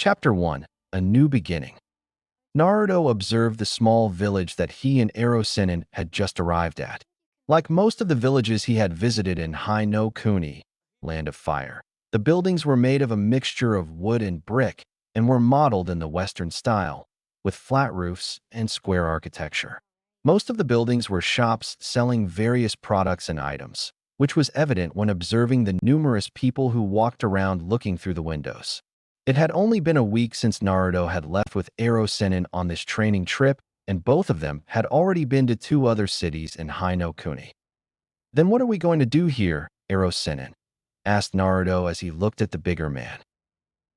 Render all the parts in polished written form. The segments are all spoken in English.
Chapter 1. A New Beginning. Naruto observed the small village that he and Hiraishin had just arrived at. Like most of the villages he had visited in Hai no Kuni, Land of Fire, the buildings were made of a mixture of wood and brick and were modeled in the Western style, with flat roofs and square architecture. Most of the buildings were shops selling various products and items, which was evident when observing the numerous people who walked around looking through the windows. It had only been a week since Naruto had left with Hiraishin on this training trip, and both of them had already been to two other cities in Hai no Kuni. "Then what are we going to do here?" Hiraishin asked Naruto as he looked at the bigger man.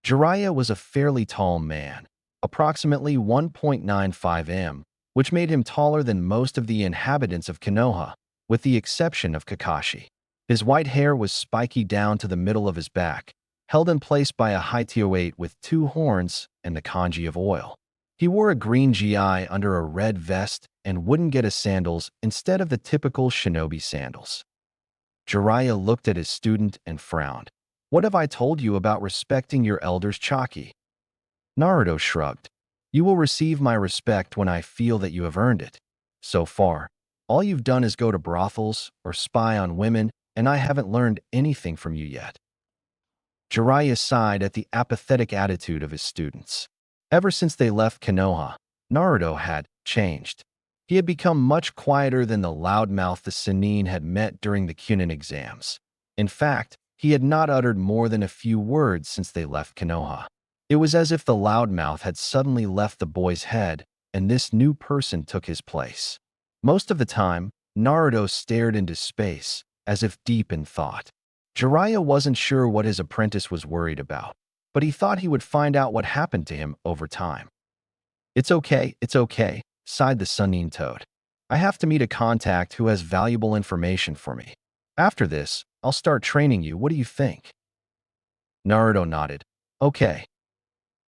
Jiraiya was a fairly tall man, approximately 1.95 m, which made him taller than most of the inhabitants of Konoha, with the exception of Kakashi. His white hair was spiky down to the middle of his back, held in place by a Hiraishin with two horns and the kanji of oil. He wore a green gi under a red vest and wooden geta sandals instead of the typical shinobi sandals. Jiraiya looked at his student and frowned. "What have I told you about respecting your elders, Chaki?" Naruto shrugged. "You will receive my respect when I feel that you have earned it. So far, all you've done is go to brothels or spy on women, and I haven't learned anything from you yet." Jiraiya sighed at the apathetic attitude of his students. Ever since they left Konoha, Naruto had changed. He had become much quieter than the loudmouth the Sannin had met during the Chunin exams. In fact, he had not uttered more than a few words since they left Konoha. It was as if the loudmouth had suddenly left the boy's head, and this new person took his place. Most of the time, Naruto stared into space, as if deep in thought. Jiraiya wasn't sure what his apprentice was worried about, but he thought he would find out what happened to him over time. It's okay," sighed the Sannin toad. "I have to meet a contact who has valuable information for me. After this, I'll start training you. What do you think?" Naruto nodded. "Okay."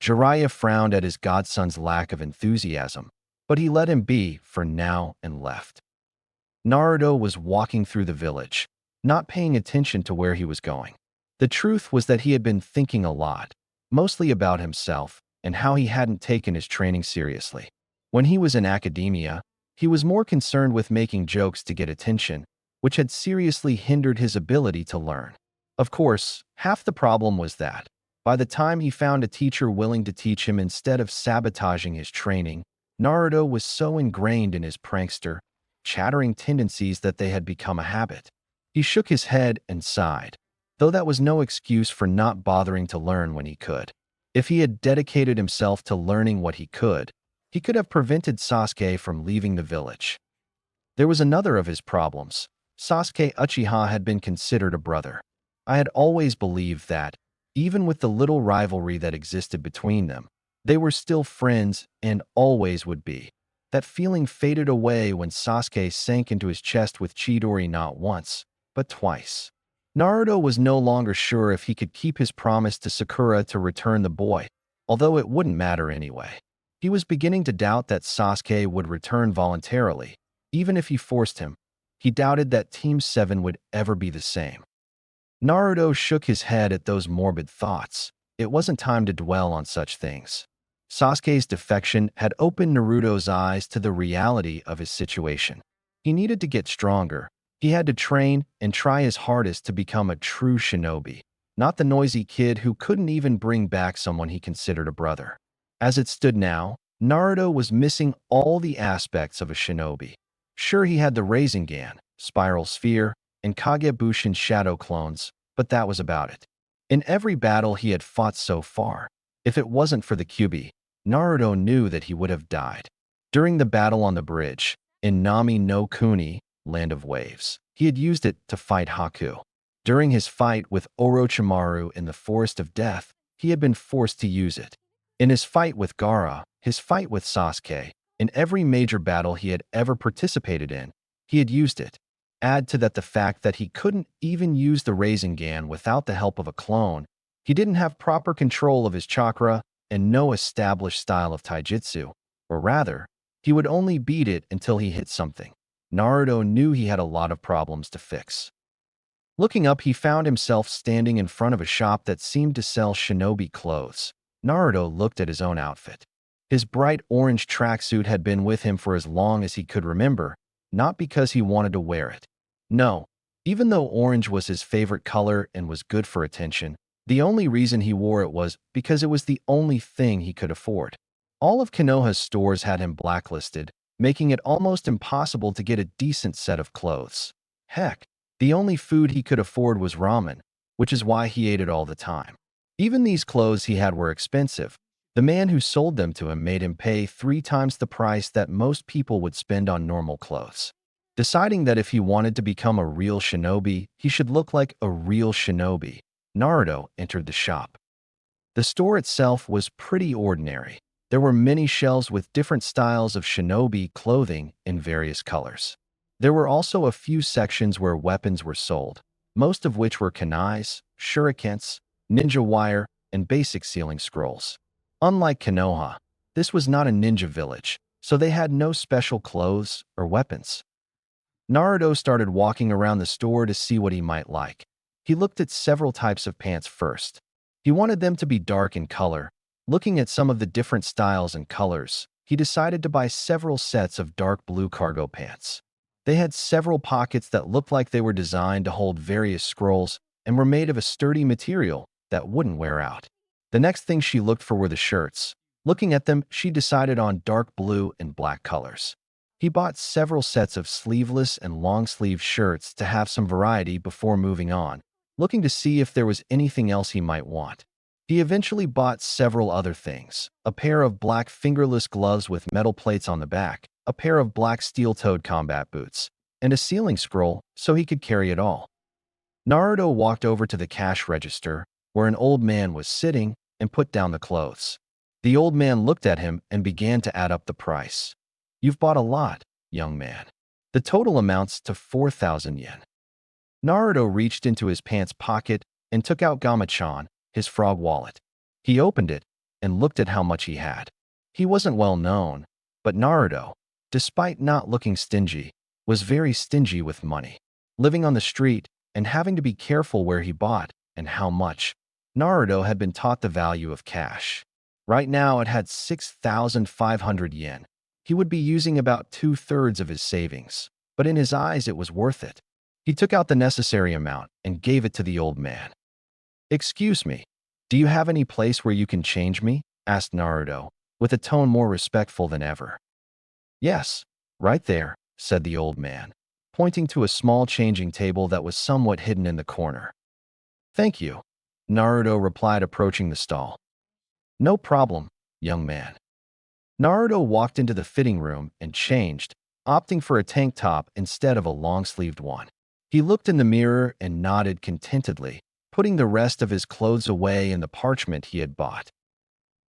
Jiraiya frowned at his godson's lack of enthusiasm, but he let him be for now and left. Naruto was walking through the village, not paying attention to where he was going. The truth was that he had been thinking a lot, mostly about himself and how he hadn't taken his training seriously. When he was in academia, he was more concerned with making jokes to get attention, which had seriously hindered his ability to learn. Of course, half the problem was that, by the time he found a teacher willing to teach him instead of sabotaging his training, Naruto was so ingrained in his prankster, chattering tendencies that they had become a habit. He shook his head and sighed, though that was no excuse for not bothering to learn when he could. If he had dedicated himself to learning what he could have prevented Sasuke from leaving the village. There was another of his problems. Sasuke Uchiha had been considered a brother. I had always believed that, even with the little rivalry that existed between them, they were still friends and always would be. That feeling faded away when Sasuke sank into his chest with Chidori not once, but twice. Naruto was no longer sure if he could keep his promise to Sakura to return the boy, although it wouldn't matter anyway. He was beginning to doubt that Sasuke would return voluntarily, even if he forced him. He doubted that Team 7 would ever be the same. Naruto shook his head at those morbid thoughts. It wasn't time to dwell on such things. Sasuke's defection had opened Naruto's eyes to the reality of his situation. He needed to get stronger. He had to train and try his hardest to become a true shinobi, not the noisy kid who couldn't even bring back someone he considered a brother. As it stood now, Naruto was missing all the aspects of a shinobi. Sure, he had the Rasengan, Spiral Sphere, and Kagebushin shadow clones, but that was about it. In every battle he had fought so far, if it wasn't for the Kyuubi, Naruto knew that he would have died. During the battle on the bridge, in Nami no Kuni, Land of Waves, he had used it to fight Haku. During his fight with Orochimaru in the Forest of Death, he had been forced to use it. In his fight with Gaara, his fight with Sasuke, in every major battle he had ever participated in, he had used it. Add to that the fact that he couldn't even use the Rasengan without the help of a clone. He didn't have proper control of his chakra and no established style of taijutsu, or rather, he would only beat it until he hit something. Naruto knew he had a lot of problems to fix. Looking up, he found himself standing in front of a shop that seemed to sell shinobi clothes. Naruto looked at his own outfit. His bright orange tracksuit had been with him for as long as he could remember, not because he wanted to wear it. No, even though orange was his favorite color and was good for attention, the only reason he wore it was because it was the only thing he could afford. All of Konoha's stores had him blacklisted, making it almost impossible to get a decent set of clothes. Heck, the only food he could afford was ramen, which is why he ate it all the time. Even these clothes he had were expensive. The man who sold them to him made him pay 3 times the price that most people would spend on normal clothes. Deciding that if he wanted to become a real shinobi, he should look like a real shinobi, Naruto entered the shop. The store itself was pretty ordinary. There were many shelves with different styles of shinobi clothing in various colors. There were also a few sections where weapons were sold, most of which were kunais, shurikens, ninja wire, and basic sealing scrolls. Unlike Konoha, this was not a ninja village, so they had no special clothes or weapons. Naruto started walking around the store to see what he might like. He looked at several types of pants first. He wanted them to be dark in color. Looking at some of the different styles and colors, he decided to buy several sets of dark blue cargo pants. They had several pockets that looked like they were designed to hold various scrolls and were made of a sturdy material that wouldn't wear out. The next thing she looked for were the shirts. Looking at them, she decided on dark blue and black colors. He bought several sets of sleeveless and long-sleeve shirts to have some variety before moving on, looking to see if there was anything else he might want. He eventually bought several other things: a pair of black fingerless gloves with metal plates on the back, a pair of black steel-toed combat boots, and a sealing scroll so he could carry it all. Naruto walked over to the cash register, where an old man was sitting, and put down the clothes. The old man looked at him and began to add up the price. "You've bought a lot, young man. The total amounts to 4,000 yen. Naruto reached into his pants pocket and took out Gamachan, his frog wallet. He opened it and looked at how much he had. He wasn't well known, but Naruto, despite not looking stingy, was very stingy with money. Living on the street and having to be careful where he bought and how much, Naruto had been taught the value of cash. Right now it had 6,500 yen. He would be using about 2/3 of his savings, but in his eyes it was worth it. He took out the necessary amount and gave it to the old man. "Excuse me, do you have any place where you can change me?" asked Naruto, with a tone more respectful than ever. "Yes, right there," said the old man, pointing to a small changing table that was somewhat hidden in the corner. "Thank you," Naruto replied, approaching the stall. "No problem, young man." Naruto walked into the fitting room and changed, opting for a tank top instead of a long-sleeved one. He looked in the mirror and nodded contentedly, putting the rest of his clothes away in the parchment he had bought.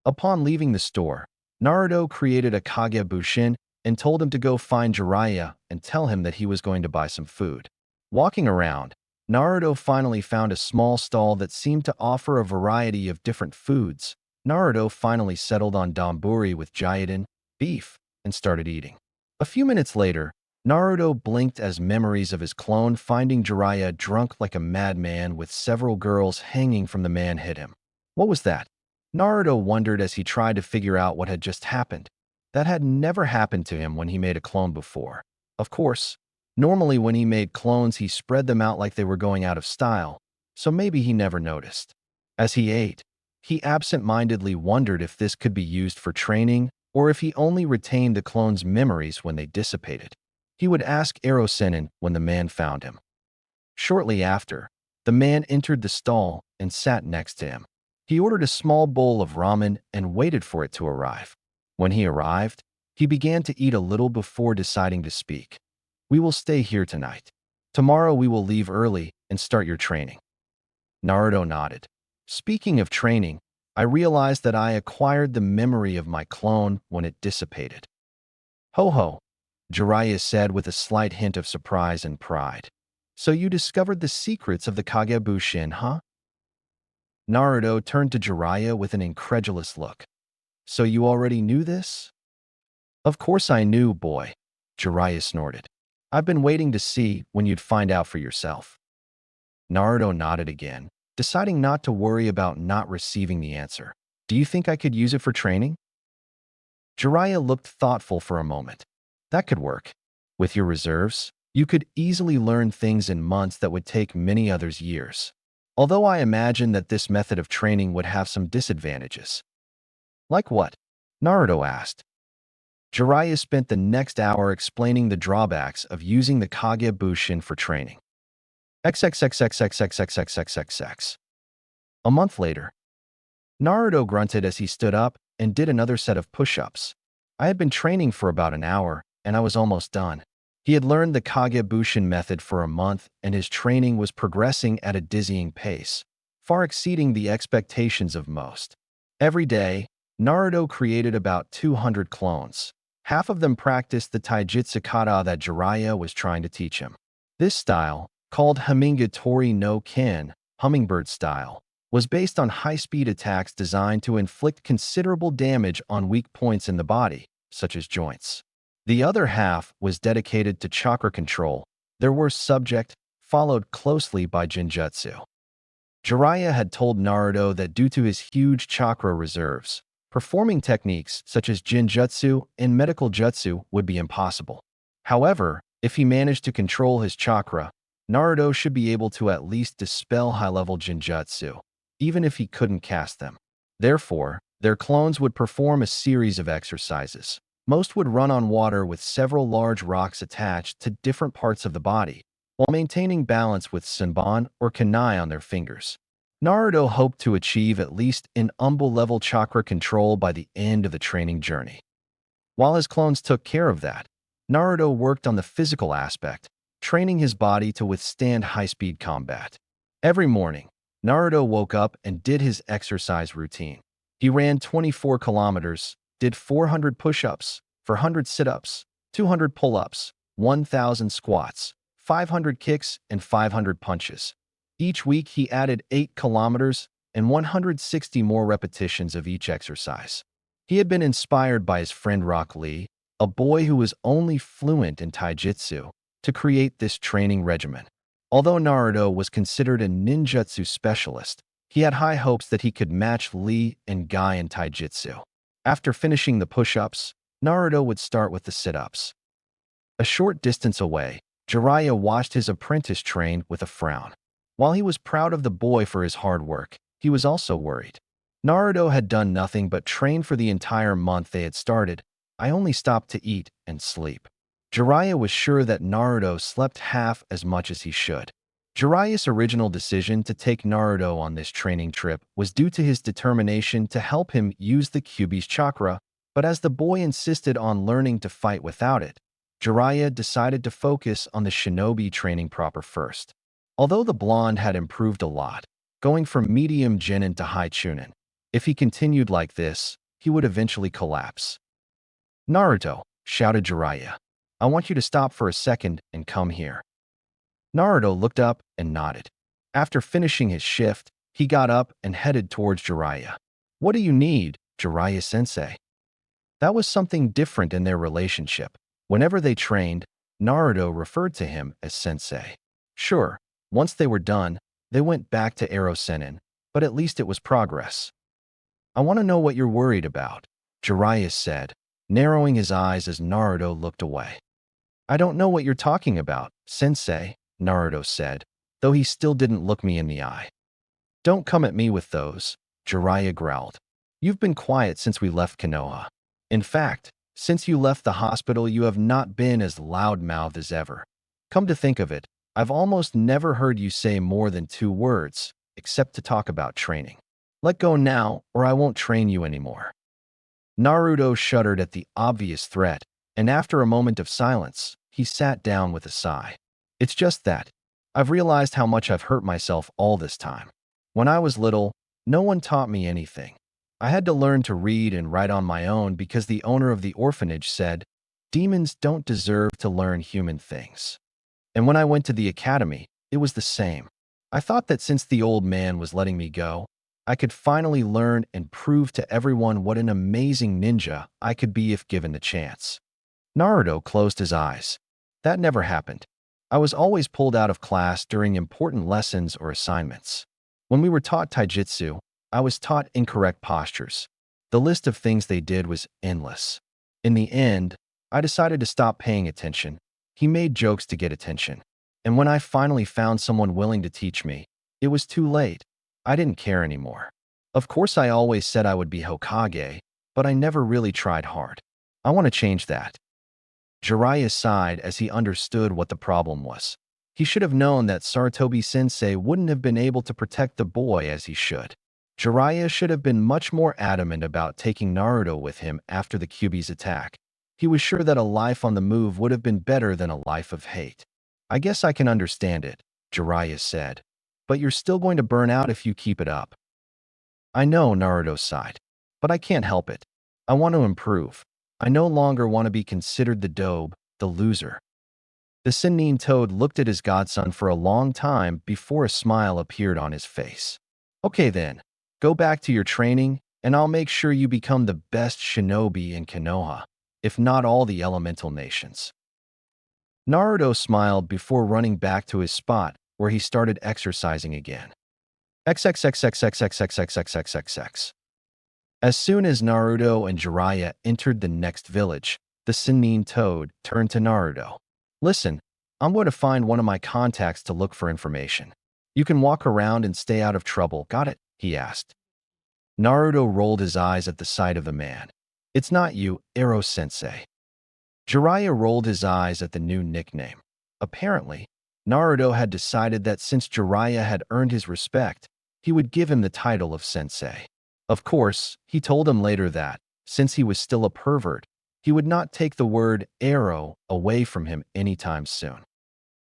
Upon leaving the store, Naruto created a Kage Bushin and told him to go find Jiraiya and tell him that he was going to buy some food. Walking around, Naruto finally found a small stall that seemed to offer a variety of different foods. Naruto finally settled on donburi with gyudon, beef, and started eating. A few minutes later, Naruto blinked as memories of his clone finding Jiraiya drunk like a madman with several girls hanging from the man hit him. What was that? Naruto wondered as he tried to figure out what had just happened. That had never happened to him when he made a clone before. Of course, normally when he made clones he spread them out like they were going out of style, so maybe he never noticed. As he ate, he absent-mindedly wondered if this could be used for training or if he only retained the clone's memories when they dissipated. He would ask Hiraishin when the man found him. Shortly after, the man entered the stall and sat next to him. He ordered a small bowl of ramen and waited for it to arrive. When he arrived, he began to eat a little before deciding to speak. "We will stay here tonight. Tomorrow we will leave early and start your training." Naruto nodded. "Speaking of training, I realized that I acquired the memory of my clone when it dissipated." "Ho ho," Jiraiya said with a slight hint of surprise and pride. "So you discovered the secrets of the Kage Bushin, huh?" Naruto turned to Jiraiya with an incredulous look. "So you already knew this?" "Of course I knew, boy," Jiraiya snorted. "I've been waiting to see when you'd find out for yourself." Naruto nodded again, deciding not to worry about not receiving the answer. Do you think I could use it for training? Jiraiya looked thoughtful for a moment. That could work. With your reserves, you could easily learn things in months that would take many others years. Although I imagine that this method of training would have some disadvantages. Like what? Naruto asked. Jiraiya spent the next hour explaining the drawbacks of using the Kage Bushin for training. XXXXXXXXXXX. A month later, Naruto grunted as he stood up and did another set of push-ups. I had been training for about an hour, and I was almost done. He had learned the Kage Bushin method for a month, and his training was progressing at a dizzying pace, far exceeding the expectations of most. Every day, Naruto created about 200 clones. Half of them practiced the taijutsu kata that Jiraiya was trying to teach him. This style, called Haminga Tori no Ken, hummingbird style, was based on high-speed attacks designed to inflict considerable damage on weak points in the body, such as joints. The other half was dedicated to chakra control, their worst subject, followed closely by Jinjutsu. Jiraiya had told Naruto that due to his huge chakra reserves, performing techniques such as Jinjutsu and medical jutsu would be impossible. However, if he managed to control his chakra, Naruto should be able to at least dispel high-level Jinjutsu, even if he couldn't cast them. Therefore, their clones would perform a series of exercises. Most would run on water with several large rocks attached to different parts of the body, while maintaining balance with Senbon or Kunai on their fingers. Naruto hoped to achieve at least an Umbo-level chakra control by the end of the training journey. While his clones took care of that, Naruto worked on the physical aspect, training his body to withstand high-speed combat. Every morning, Naruto woke up and did his exercise routine. He ran 24 kilometers, did 400 push-ups, 400 sit-ups, 200 pull-ups, 1,000 squats, 500 kicks, and 500 punches. Each week, he added 8 kilometers and 160 more repetitions of each exercise. He had been inspired by his friend Rock Lee, a boy who was only fluent in taijutsu, to create this training regimen. Although Naruto was considered a ninjutsu specialist, he had high hopes that he could match Lee and Guy in taijutsu. After finishing the push-ups, Naruto would start with the sit-ups. A short distance away, Jiraiya watched his apprentice train with a frown. While he was proud of the boy for his hard work, he was also worried. Naruto had done nothing but train for the entire month they had started. I only stopped to eat and sleep. Jiraiya was sure that Naruto slept half as much as he should. Jiraiya's original decision to take Naruto on this training trip was due to his determination to help him use the Kyuubi's chakra, but as the boy insisted on learning to fight without it, Jiraiya decided to focus on the shinobi training proper first. Although the blonde had improved a lot, going from medium genin to high chunin, if he continued like this, he would eventually collapse. "Naruto," shouted Jiraiya, "I want you to stop for a second and come here." Naruto looked up and nodded. After finishing his shift, he got up and headed towards Jiraiya. "What do you need, Jiraiya-sensei?" That was something different in their relationship. Whenever they trained, Naruto referred to him as sensei. Sure, once they were done, they went back to Hiraishin, but at least it was progress. "I want to know what you're worried about," Jiraiya said, narrowing his eyes as Naruto looked away. "I don't know what you're talking about, sensei," Naruto said, though he still didn't look me in the eye. "Don't come at me with those," Jiraiya growled. "You've been quiet since we left Konoha. In fact, since you left the hospital, you have not been as loud-mouthed as ever. Come to think of it, I've almost never heard you say more than 2 words, except to talk about training. Let go now, or I won't train you anymore." Naruto shuddered at the obvious threat, and after a moment of silence, he sat down with a sigh. "It's just that. I've realized how much I've hurt myself all this time. When I was little, no one taught me anything. I had to learn to read and write on my own because the owner of the orphanage said, 'Demons don't deserve to learn human things.' And when I went to the academy, it was the same. I thought that since the old man was letting me go, I could finally learn and prove to everyone what an amazing ninja I could be if given the chance." Naruto closed his eyes. "That never happened. I was always pulled out of class during important lessons or assignments. When we were taught taijutsu, I was taught incorrect postures. The list of things they did was endless. In the end, I decided to stop paying attention. He made jokes to get attention. And when I finally found someone willing to teach me, it was too late. I didn't care anymore. Of course, I always said I would be Hokage, but I never really tried hard. I want to change that. Jiraiya sighed as he understood what the problem was. He should have known that Sarutobi-sensei wouldn't have been able to protect the boy as he should. Jiraiya should have been much more adamant about taking Naruto with him after the Kyuubi's attack. He was sure that a life on the move would have been better than a life of hate. I guess I can understand it, Jiraiya said. But you're still going to burn out if you keep it up. I know, Naruto sighed. But I can't help it. I want to improve. I no longer want to be considered the dobe, the loser. The Sennin Toad looked at his godson for a long time before a smile appeared on his face. Okay then, go back to your training, and I'll make sure you become the best shinobi in Konoha, if not all the elemental nations. Naruto smiled before running back to his spot, where he started exercising again. XXXXXXXXXXXX. As soon as Naruto and Jiraiya entered the next village, the Sennin Toad turned to Naruto. Listen, I'm going to find one of my contacts to look for information. You can walk around and stay out of trouble, got it? He asked. Naruto rolled his eyes at the sight of the man. It's not you, Ero-sensei. Jiraiya rolled his eyes at the new nickname. Apparently, Naruto had decided that since Jiraiya had earned his respect, he would give him the title of sensei. Of course, he told him later that, since he was still a pervert, he would not take the word Ero away from him anytime soon.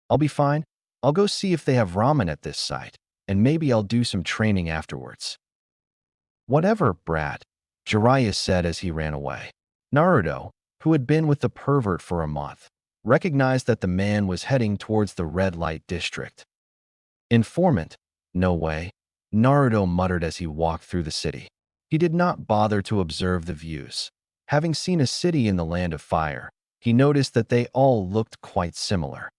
I'll be fine. I'll go see if they have ramen at this site, and maybe I'll do some training afterwards. Whatever, brat, Jiraiya said as he ran away. Naruto, who had been with the pervert for a month, recognized that the man was heading towards the red light district. Informant? No way, Naruto muttered as he walked through the city. He did not bother to observe the views. Having seen a city in the land of fire, he noticed that they all looked quite similar.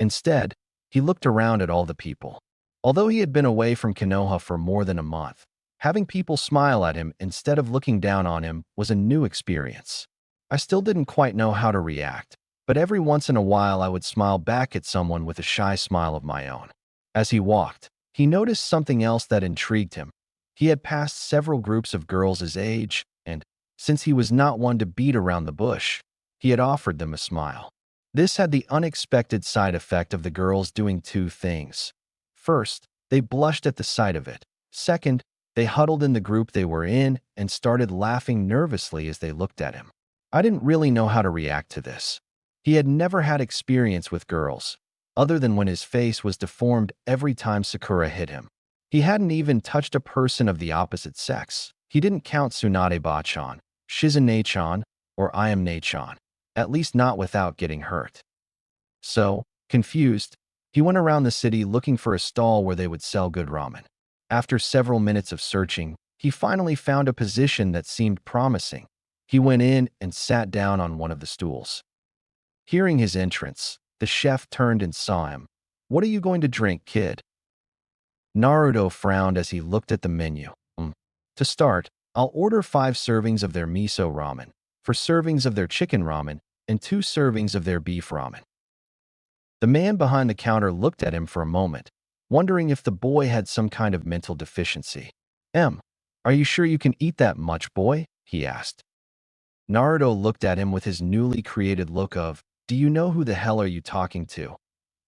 Instead, he looked around at all the people. Although he had been away from Konoha for more than a month, having people smile at him instead of looking down on him was a new experience. I still didn't quite know how to react, but every once in a while I would smile back at someone with a shy smile of my own. As he walked, he noticed something else that intrigued him. He had passed several groups of girls his age, and, since he was not one to beat around the bush, he had offered them a smile. This had the unexpected side effect of the girls doing two things. First, they blushed at the sight of it. Second, they huddled in the group they were in and started laughing nervously as they looked at him. I didn't really know how to react to this. He had never had experience with girls, other than when his face was deformed every time Sakura hit him. He hadn't even touched a person of the opposite sex. He didn't count Tsunade-ba-chan, Shizune-chan, or Ayame-chan, at least not without getting hurt. So, confused, he went around the city looking for a stall where they would sell good ramen. After several minutes of searching, he finally found a position that seemed promising. He went in and sat down on one of the stools. Hearing his entrance, the chef turned and saw him. "What are you going to drink, kid?" Naruto frowned as he looked at the menu. To start, I'll order 5 servings of their miso ramen, 4 servings of their chicken ramen, and 2 servings of their beef ramen. The man behind the counter looked at him for a moment, wondering if the boy had some kind of mental deficiency. Are you sure you can eat that much, boy?" he asked. Naruto looked at him with his newly created look of, "Do you know who the hell are you talking to?"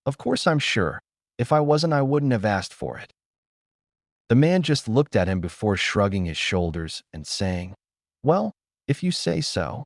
"Of course I'm sure. If I wasn't, I wouldn't have asked for it." The man just looked at him before shrugging his shoulders and saying, "Well, if you say so."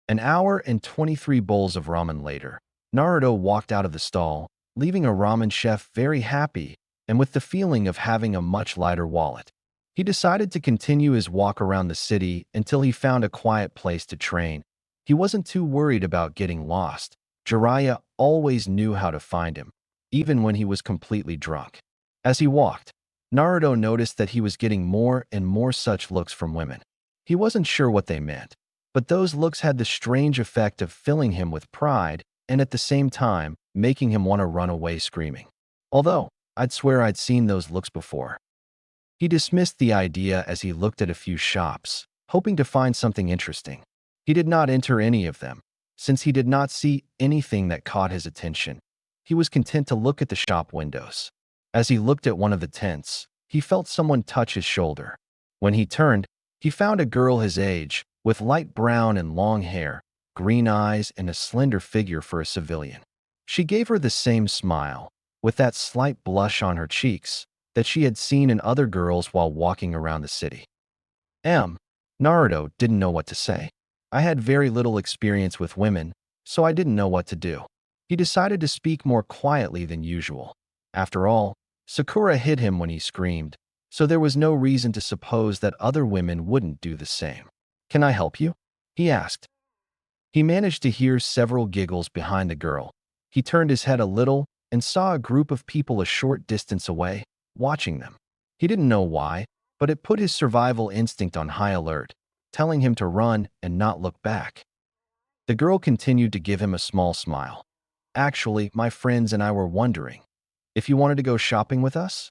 An hour and 23 bowls of ramen later, Naruto walked out of the stall, leaving a ramen chef very happy and with the feeling of having a much lighter wallet. He decided to continue his walk around the city until he found a quiet place to train. He wasn't too worried about getting lost. Jiraiya always knew how to find him, even when he was completely drunk. As he walked, Naruto noticed that he was getting more and more such looks from women. He wasn't sure what they meant, but those looks had the strange effect of filling him with pride and at the same time making him want to run away screaming. Although, I'd swear I'd seen those looks before. He dismissed the idea as he looked at a few shops, hoping to find something interesting. He did not enter any of them, since he did not see anything that caught his attention. He was content to look at the shop windows. As he looked at one of the tents, he felt someone touch his shoulder. When he turned, he found a girl his age, with light brown and long hair, green eyes, and a slender figure for a civilian. She gave her the same smile, with that slight blush on her cheeks, that she had seen in other girls while walking around the city. Naruto didn't know what to say. I had very little experience with women, so I didn't know what to do. He decided to speak more quietly than usual. After all, Sakura hit him when he screamed, so there was no reason to suppose that other women wouldn't do the same. "Can I help you?" he asked. He managed to hear several giggles behind the girl. He turned his head a little and saw a group of people a short distance away, watching them. He didn't know why, but it put his survival instinct on high alert, telling him to run and not look back. The girl continued to give him a small smile. "Actually, my friends and I were wondering if you wanted to go shopping with us?"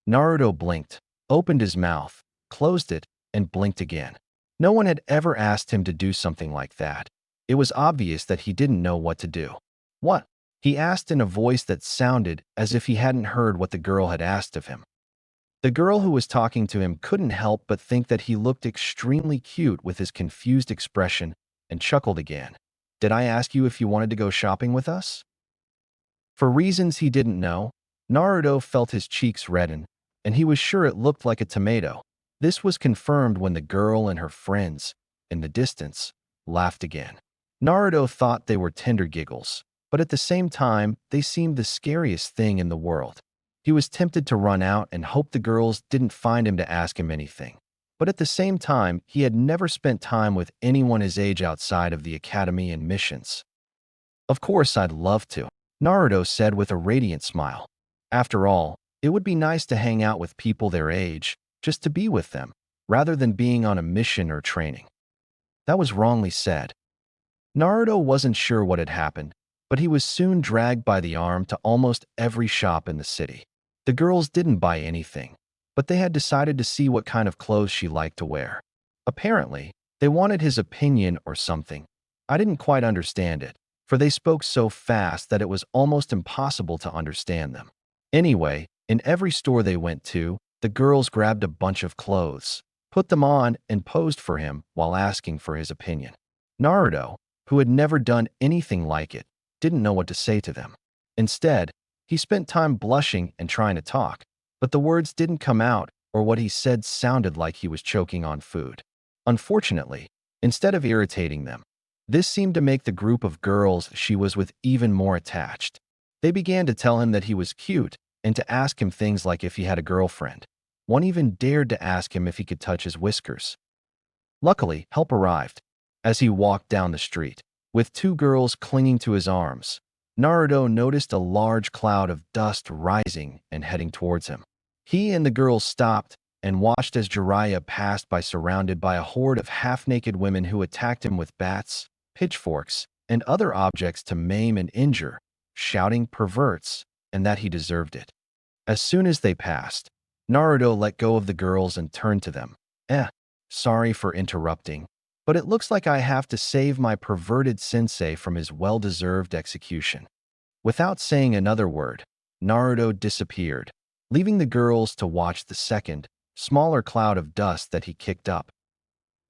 Naruto blinked, opened his mouth, closed it, and blinked again. No one had ever asked him to do something like that. It was obvious that he didn't know what to do. "What?" he asked in a voice that sounded as if he hadn't heard what the girl had asked of him. The girl who was talking to him couldn't help but think that he looked extremely cute with his confused expression and chuckled again. "Did I ask you if you wanted to go shopping with us?" For reasons he didn't know, Naruto felt his cheeks redden, and he was sure it looked like a tomato. This was confirmed when the girl and her friends, in the distance, laughed again. Naruto thought they were tender giggles, but at the same time, they seemed the scariest thing in the world. He was tempted to run out and hope the girls didn't find him to ask him anything. But at the same time, he had never spent time with anyone his age outside of the academy and missions. "Of course I'd love to," Naruto said with a radiant smile. After all, it would be nice to hang out with people their age, just to be with them, rather than being on a mission or training. That was wrongly said. Naruto wasn't sure what had happened, but he was soon dragged by the arm to almost every shop in the city. The girls didn't buy anything, but they had decided to see what kind of clothes she liked to wear. Apparently, they wanted his opinion or something. I didn't quite understand it, for they spoke so fast that it was almost impossible to understand them. Anyway, in every store they went to, the girls grabbed a bunch of clothes, put them on, and posed for him while asking for his opinion. Naruto, who had never done anything like it, didn't know what to say to them. Instead, he spent time blushing and trying to talk, but the words didn't come out, or what he said sounded like he was choking on food. Unfortunately, instead of irritating them, this seemed to make the group of girls she was with even more attached. They began to tell him that he was cute and to ask him things like if he had a girlfriend. One even dared to ask him if he could touch his whiskers. Luckily, help arrived. As he walked down the street, with two girls clinging to his arms, Naruto noticed a large cloud of dust rising and heading towards him. He and the girls stopped and watched as Jiraiya passed by surrounded by a horde of half-naked women who attacked him with bats, pitchforks, and other objects to maim and injure, shouting perverts, and that he deserved it. As soon as they passed, Naruto let go of the girls and turned to them. Sorry for interrupting, but it looks like I have to save my perverted sensei from his well-deserved execution." Without saying another word, Naruto disappeared, leaving the girls to watch the second, smaller cloud of dust that he kicked up.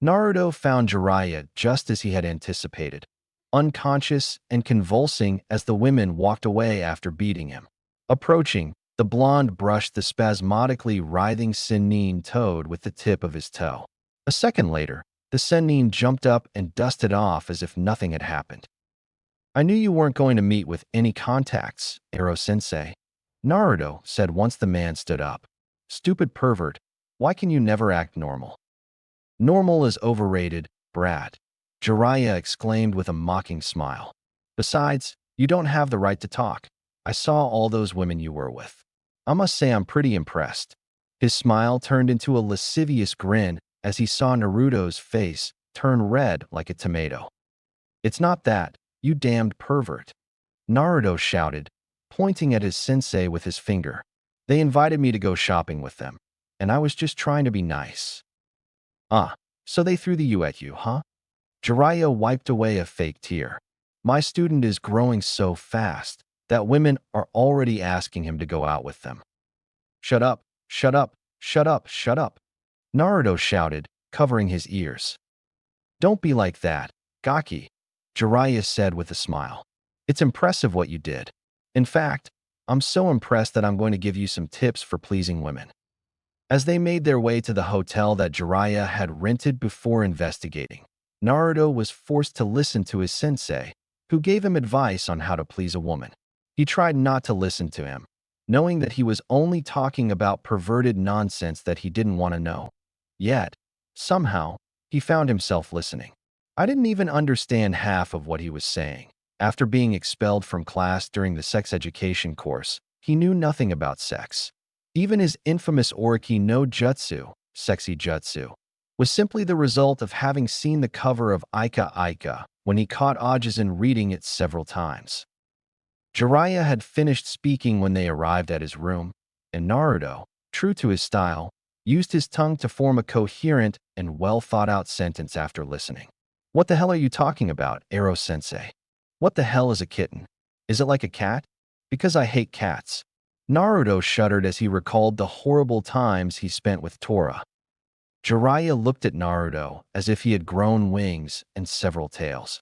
Naruto found Jiraiya just as he had anticipated, unconscious and convulsing as the women walked away after beating him. Approaching, the blonde brushed the spasmodically writhing Sennin toad with the tip of his toe. A second later, the Sennin jumped up and dusted off as if nothing had happened. "I knew you weren't going to meet with any contacts, Ero-sensei," Naruto said once the man stood up. "Stupid pervert, why can you never act normal?" "Normal is overrated, brat," Jiraiya exclaimed with a mocking smile. "Besides, you don't have the right to talk. I saw all those women you were with. I must say I'm pretty impressed." His smile turned into a lascivious grin as he saw Naruto's face turn red like a tomato. "It's not that, you damned pervert," Naruto shouted, pointing at his sensei with his finger. "They invited me to go shopping with them, and I was just trying to be nice. Ah, so they threw the U at you, huh? Jiraiya wiped away a fake tear. My student is growing so fast that women are already asking him to go out with them. Shut up, shut up, shut up, shut up, Naruto shouted, covering his ears. Don't be like that, Gaki, Jiraiya said with a smile. It's impressive what you did. In fact, I'm so impressed that I'm going to give you some tips for pleasing women. As they made their way to the hotel that Jiraiya had rented before investigating, Naruto was forced to listen to his sensei, who gave him advice on how to please a woman. He tried not to listen to him, knowing that he was only talking about perverted nonsense that he didn't want to know. Yet, somehow, he found himself listening. I didn't even understand half of what he was saying. After being expelled from class during the sex education course, he knew nothing about sex. Even his infamous Oriki no Jutsu, sexy jutsu, was simply the result of having seen the cover of Aika Aika when he caught Ajisen reading it several times. Jiraiya had finished speaking when they arrived at his room, and Naruto, true to his style, used his tongue to form a coherent and well-thought-out sentence after listening. What the hell are you talking about, Ero-sensei? What the hell is a kitten? Is it like a cat? Because I hate cats. Naruto shuddered as he recalled the horrible times he spent with Tora. Jiraiya looked at Naruto as if he had grown wings and several tails.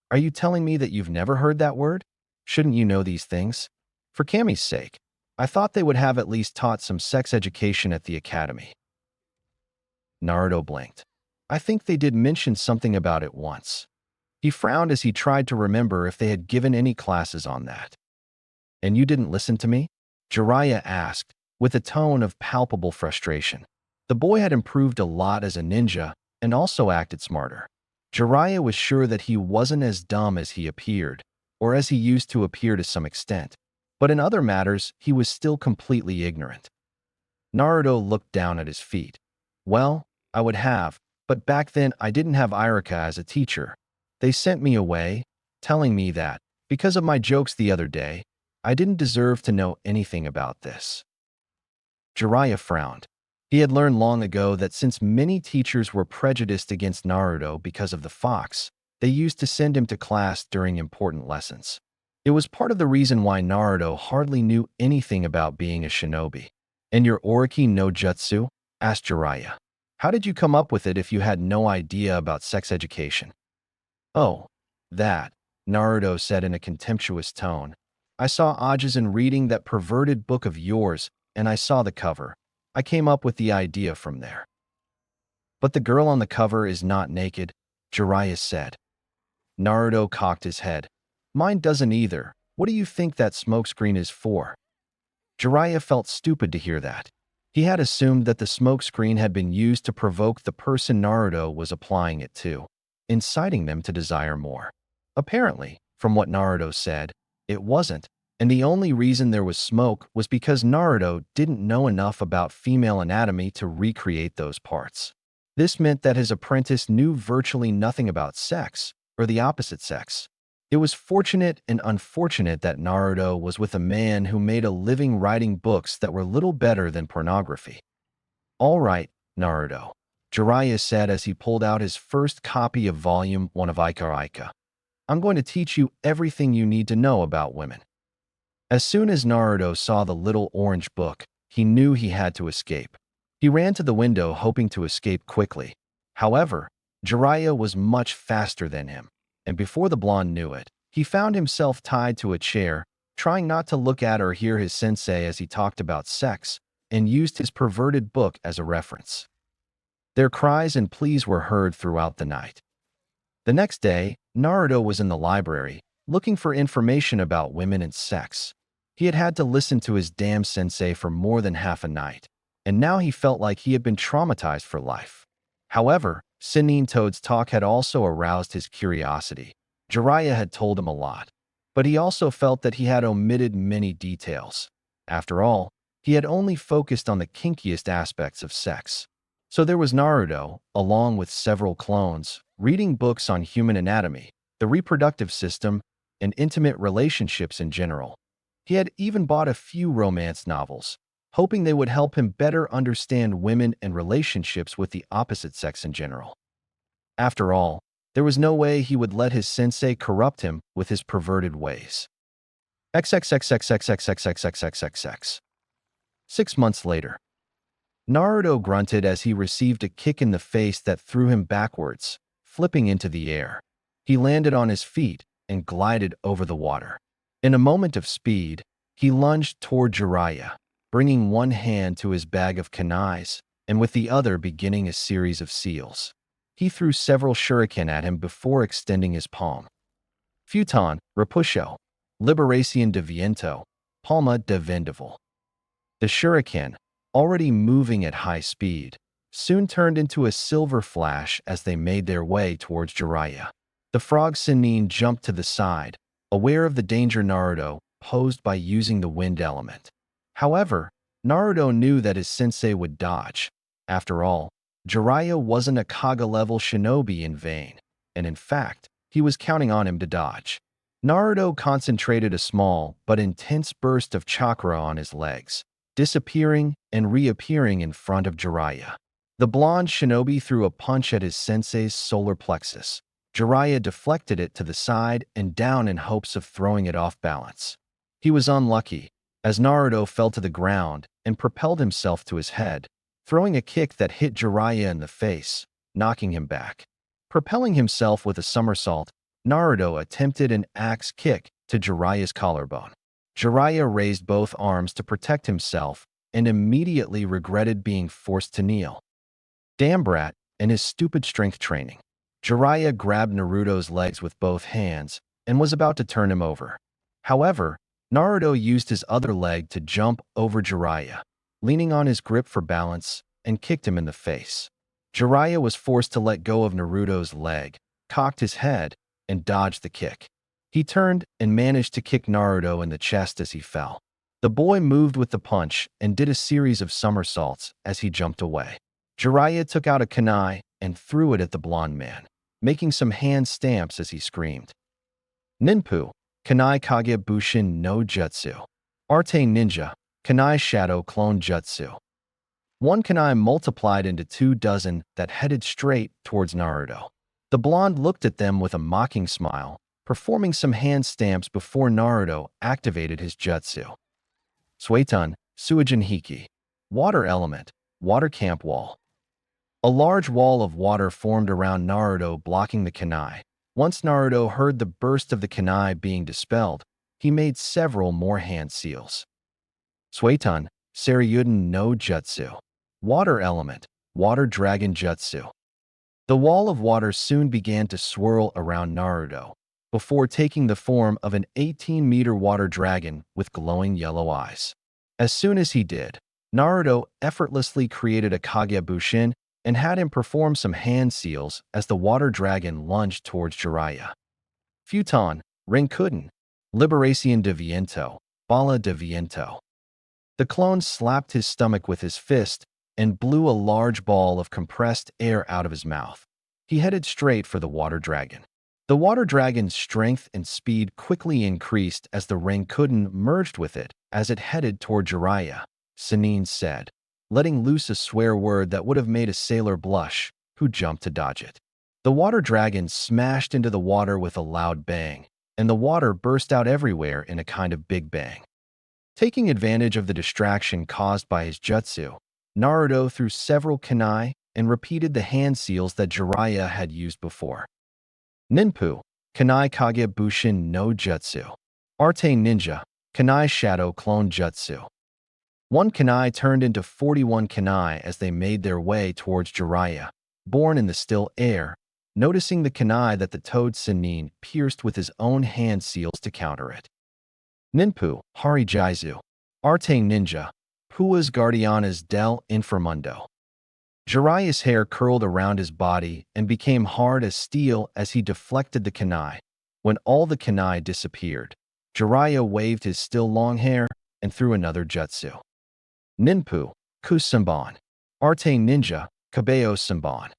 Are you telling me that you've never heard that word? Shouldn't you know these things? For Kami's sake, I thought they would have at least taught some sex education at the academy. Naruto blinked. I think they did mention something about it once. He frowned as he tried to remember if they had given any classes on that. And you didn't listen to me? Jiraiya asked, with a tone of palpable frustration. The boy had improved a lot as a ninja and also acted smarter. Jiraiya was sure that he wasn't as dumb as he appeared, or as he used to appear to some extent, but in other matters he was still completely ignorant. Naruto looked down at his feet. Well, I would have, but back then I didn't have Iruka as a teacher. They sent me away, telling me that, because of my jokes the other day, I didn't deserve to know anything about this. Jiraiya frowned. He had learned long ago that since many teachers were prejudiced against Naruto because of the fox, they used to send him to class during important lessons. It was part of the reason why Naruto hardly knew anything about being a shinobi. And your Oriki no Jutsu? Asked Jiraiya. How did you come up with it if you had no idea about sex education? Oh, that, Naruto said in a contemptuous tone. I saw Ajisen reading that perverted book of yours, and I saw the cover. I came up with the idea from there. But the girl on the cover is not naked, Jiraiya said. Naruto cocked his head. Mine doesn't either. What do you think that smokescreen is for? Jiraiya felt stupid to hear that. He had assumed that the smokescreen had been used to provoke the person Naruto was applying it to, inciting them to desire more. Apparently, from what Naruto said, it wasn't, and the only reason there was smoke was because Naruto didn't know enough about female anatomy to recreate those parts. This meant that his apprentice knew virtually nothing about sex, or the opposite sex. It was fortunate and unfortunate that Naruto was with a man who made a living writing books that were little better than pornography. All right, Naruto, Jiraiya said as he pulled out his first copy of Volume 1 of Aika Aika. I'm going to teach you everything you need to know about women. As soon as Naruto saw the little orange book, he knew he had to escape. He ran to the window hoping to escape quickly. However, Jiraiya was much faster than him, and before the blonde knew it, he found himself tied to a chair, trying not to look at or hear his sensei as he talked about sex, and used his perverted book as a reference. Their cries and pleas were heard throughout the night. The next day, Naruto was in the library, looking for information about women and sex. He had had to listen to his damn sensei for more than half a night, and now he felt like he had been traumatized for life. However, Sennin Toad's talk had also aroused his curiosity. Jiraiya had told him a lot, but he also felt that he had omitted many details. After all, he had only focused on the kinkiest aspects of sex. So there was Naruto, along with several clones, reading books on human anatomy, the reproductive system, and intimate relationships in general. He had even bought a few romance novels, hoping they would help him better understand women and relationships with the opposite sex in general. After all, there was no way he would let his sensei corrupt him with his perverted ways. XXXXXXXXXXXX. 6 months later, Naruto grunted as he received a kick in the face that threw him backwards, flipping into the air. He landed on his feet and glided over the water. In a moment of speed, he lunged toward Jiraiya, bringing one hand to his bag of kunais and with the other beginning a series of seals. He threw several shuriken at him before extending his palm. Futon, Repusho, Liberación de Viento, Palma de Vendaval. The shuriken, already moving at high speed, soon turned into a silver flash as they made their way towards Jiraiya. The frog Sannin jumped to the side, aware of the danger Naruto posed by using the wind element. However, Naruto knew that his sensei would dodge. After all, Jiraiya wasn't a Kaga-level shinobi in vain, and in fact, he was counting on him to dodge. Naruto concentrated a small but intense burst of chakra on his legs, disappearing and reappearing in front of Jiraiya. The blonde shinobi threw a punch at his sensei's solar plexus. Jiraiya deflected it to the side and down in hopes of throwing it off balance. He was unlucky, as Naruto fell to the ground and propelled himself to his head, throwing a kick that hit Jiraiya in the face, knocking him back. Propelling himself with a somersault, Naruto attempted an axe kick to Jiraiya's collarbone. Jiraiya raised both arms to protect himself and immediately regretted being forced to kneel. Damn brat and his stupid strength training. Jiraiya grabbed Naruto's legs with both hands and was about to turn him over. However, Naruto used his other leg to jump over Jiraiya, leaning on his grip for balance, and kicked him in the face. Jiraiya was forced to let go of Naruto's leg, cocked his head, and dodged the kick. He turned and managed to kick Naruto in the chest as he fell. The boy moved with the punch and did a series of somersaults as he jumped away. Jiraiya took out a kunai and threw it at the blonde man, making some hand stamps as he screamed. Ninpu, Kunai Kage Bushin no Jutsu. Arte Ninja, Kunai Shadow Clone Jutsu. One kunai multiplied into 24 that headed straight towards Naruto. The blonde looked at them with a mocking smile, performing some hand stamps before Naruto activated his jutsu. Suetun, Suijin Hiki. Water Element, Water Camp Wall. A large wall of water formed around Naruto, blocking the kunai. Once Naruto heard the burst of the kunai being dispelled, he made several more hand seals. Suetun, Saryuden no Jutsu. Water Element, Water Dragon Jutsu. The wall of water soon began to swirl around Naruto, before taking the form of an 18-meter water dragon with glowing yellow eyes. As soon as he did, Naruto effortlessly created a Kage Bushin and had him perform some hand seals as the water dragon lunged towards Jiraiya. Futon, Renkuden, Liberación de Viento, Bala de Viento. The clone slapped his stomach with his fist and blew a large ball of compressed air out of his mouth. He headed straight for the water dragon. The water dragon's strength and speed quickly increased as the Renkuden merged with it as it headed toward Jiraiya, Sannin said, letting loose a swear word that would have made a sailor blush, who jumped to dodge it. The water dragon smashed into the water with a loud bang, and the water burst out everywhere in a kind of big bang. Taking advantage of the distraction caused by his jutsu, Naruto threw several kunai and repeated the hand seals that Jiraiya had used before. Ninpu, Kunai Kage Bushin no Jutsu. Arte Ninja, Kunai Shadow Clone Jutsu. One kunai turned into 41 kunai as they made their way towards Jiraiya, born in the still air, noticing the kunai that the toad Sannin pierced with his own hand seals to counter it. Ninpu, Hari Jaizu. Arte Ninja, Puas Guardianas del Inframundo. Jiraiya's hair curled around his body and became hard as steel as he deflected the kunai. When all the kunai disappeared, Jiraiya waved his still long hair and threw another jutsu. Ninpu, Kusamban. Arte Ninja, Kabeo Samban.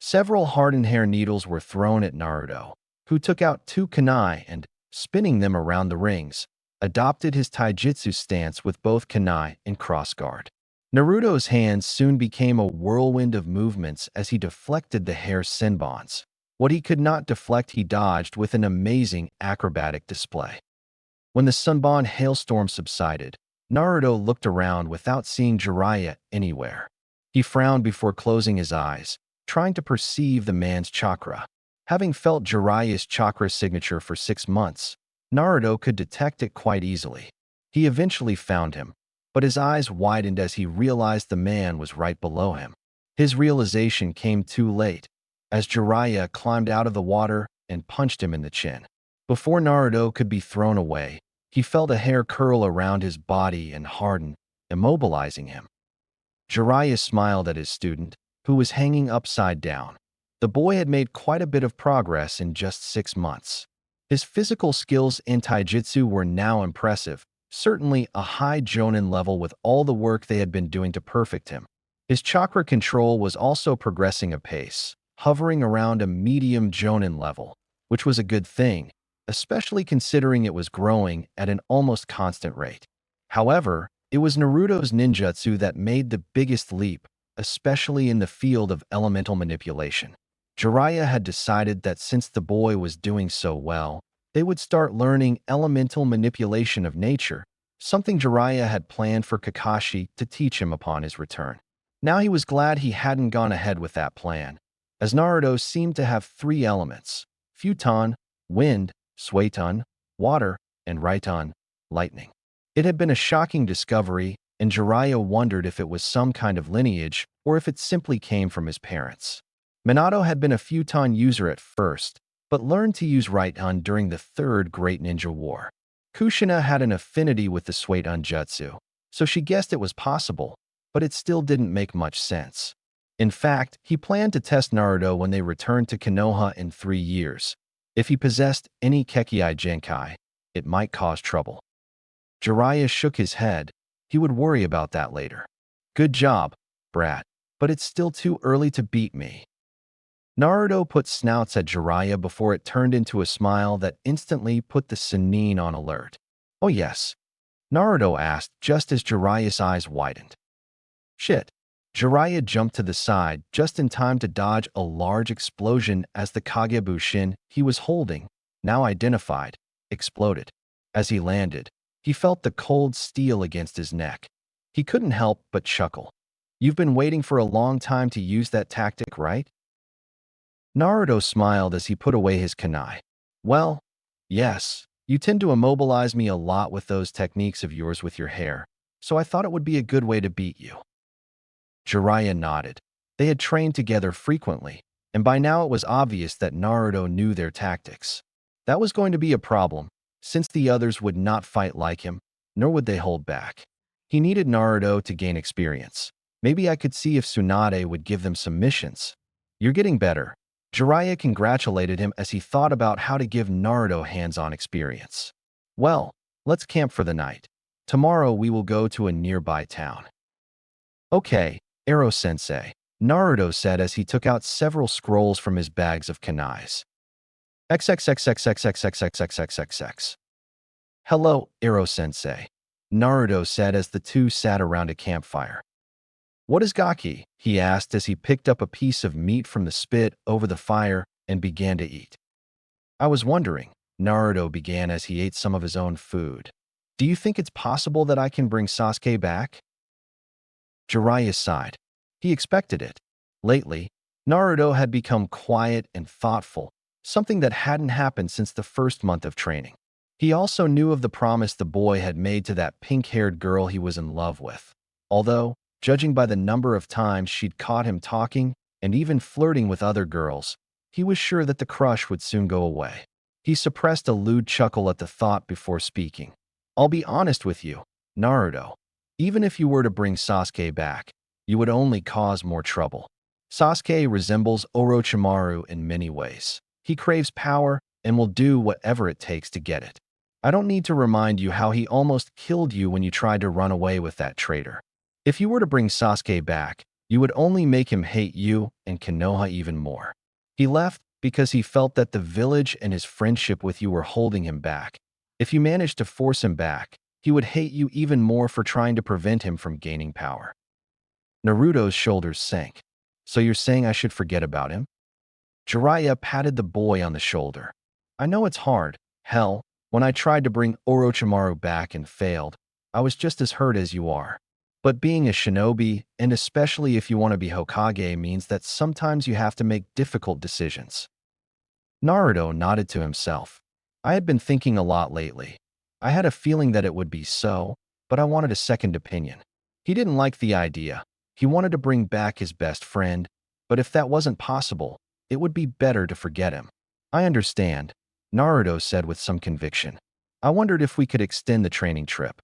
Several hardened hair needles were thrown at Naruto, who took out 2 kunai and, spinning them around the rings, adopted his taijutsu stance with both kunai and crossguard. Naruto's hands soon became a whirlwind of movements as he deflected the hair's senbons. What he could not deflect he dodged with an amazing acrobatic display. When the Sunbon hailstorm subsided, Naruto looked around without seeing Jiraiya anywhere. He frowned before closing his eyes, trying to perceive the man's chakra. Having felt Jiraiya's chakra signature for 6 months, Naruto could detect it quite easily. He eventually found him, but his eyes widened as he realized the man was right below him. His realization came too late, as Jiraiya climbed out of the water and punched him in the chin. Before Naruto could be thrown away, he felt a hair curl around his body and harden, immobilizing him. Jiraiya smiled at his student, who was hanging upside down. The boy had made quite a bit of progress in just 6 months. His physical skills in taijutsu were now impressive, certainly a high jonin level with all the work they had been doing to perfect him. His chakra control was also progressing apace, hovering around a medium jonin level, which was a good thing, especially considering it was growing at an almost constant rate. However, it was Naruto's ninjutsu that made the biggest leap, especially in the field of elemental manipulation. Jiraiya had decided that since the boy was doing so well, they would start learning elemental manipulation of nature, something Jiraiya had planned for Kakashi to teach him upon his return. Now he was glad he hadn't gone ahead with that plan, as Naruto seemed to have 3 elements: Futon, wind, Suiton, water, and Raiton, lightning. It had been a shocking discovery, and Jiraiya wondered if it was some kind of lineage or if it simply came from his parents. Minato had been a Futon user at first, but learned to use Raiton during the Third Great Ninja War. Kushina had an affinity with the Suiton jutsu, so she guessed it was possible, but it still didn't make much sense. In fact, he planned to test Naruto when they returned to Konoha in 3 years. If he possessed any Kekkei Genkai, it might cause trouble. Jiraiya shook his head. He would worry about that later. Good job, brat, but it's still too early to beat me. Naruto put snouts at Jiraiya before it turned into a smile that instantly put the Sannin on alert. Oh yes, Naruto asked just as Jiraiya's eyes widened. Shit. Jiraiya jumped to the side just in time to dodge a large explosion as the Kagebushin he was holding, now identified, exploded. As he landed, he felt the cold steel against his neck. He couldn't help but chuckle. You've been waiting for a long time to use that tactic, right? Naruto smiled as he put away his kunai. Well, yes, you tend to immobilize me a lot with those techniques of yours with your hair, so I thought it would be a good way to beat you. Jiraiya nodded. They had trained together frequently, and by now it was obvious that Naruto knew their tactics. That was going to be a problem, since the others would not fight like him, nor would they hold back. He needed Naruto to gain experience. Maybe I could see if Tsunade would give them some missions. You're getting better. Jiraiya congratulated him as he thought about how to give Naruto hands-on experience. Well, let's camp for the night. Tomorrow we will go to a nearby town. Okay, Ero-sensei, Naruto said as he took out several scrolls from his bags of kunais. XXXXXXXXXXXX. Hello, Ero-sensei, Naruto said as the two sat around a campfire. What is gaki? He asked as he picked up a piece of meat from the spit over the fire and began to eat. I was wondering, Naruto began as he ate some of his own food. Do you think it's possible that I can bring Sasuke back? Jiraiya sighed. He expected it. Lately, Naruto had become quiet and thoughtful, something that hadn't happened since the first month of training. He also knew of the promise the boy had made to that pink-haired girl he was in love with. Although, judging by the number of times she'd caught him talking and even flirting with other girls, he was sure that the crush would soon go away. He suppressed a lewd chuckle at the thought before speaking. I'll be honest with you, Naruto. Even if you were to bring Sasuke back, you would only cause more trouble. Sasuke resembles Orochimaru in many ways. He craves power and will do whatever it takes to get it. I don't need to remind you how he almost killed you when you tried to run away with that traitor. If you were to bring Sasuke back, you would only make him hate you and Konoha even more. He left because he felt that the village and his friendship with you were holding him back. If you managed to force him back, he would hate you even more for trying to prevent him from gaining power. Naruto's shoulders sank. So you're saying I should forget about him? Jiraiya patted the boy on the shoulder. I know it's hard. Hell, when I tried to bring Orochimaru back and failed, I was just as hurt as you are. But being a shinobi, and especially if you want to be Hokage, means that sometimes you have to make difficult decisions. Naruto nodded to himself. I had been thinking a lot lately. I had a feeling that it would be so, but I wanted a second opinion. He didn't like the idea. He wanted to bring back his best friend, but if that wasn't possible, it would be better to forget him. I understand, Naruto said with some conviction. I wondered if we could extend the training trip.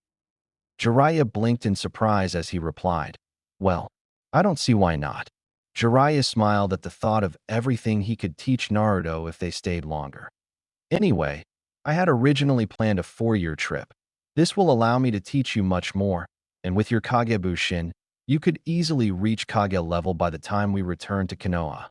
Jiraiya blinked in surprise as he replied, well, I don't see why not. Jiraiya smiled at the thought of everything he could teach Naruto if they stayed longer. Anyway, I had originally planned a 4-year trip. This will allow me to teach you much more, and with your Kagebushin, you could easily reach Kage level by the time we return to Konoha.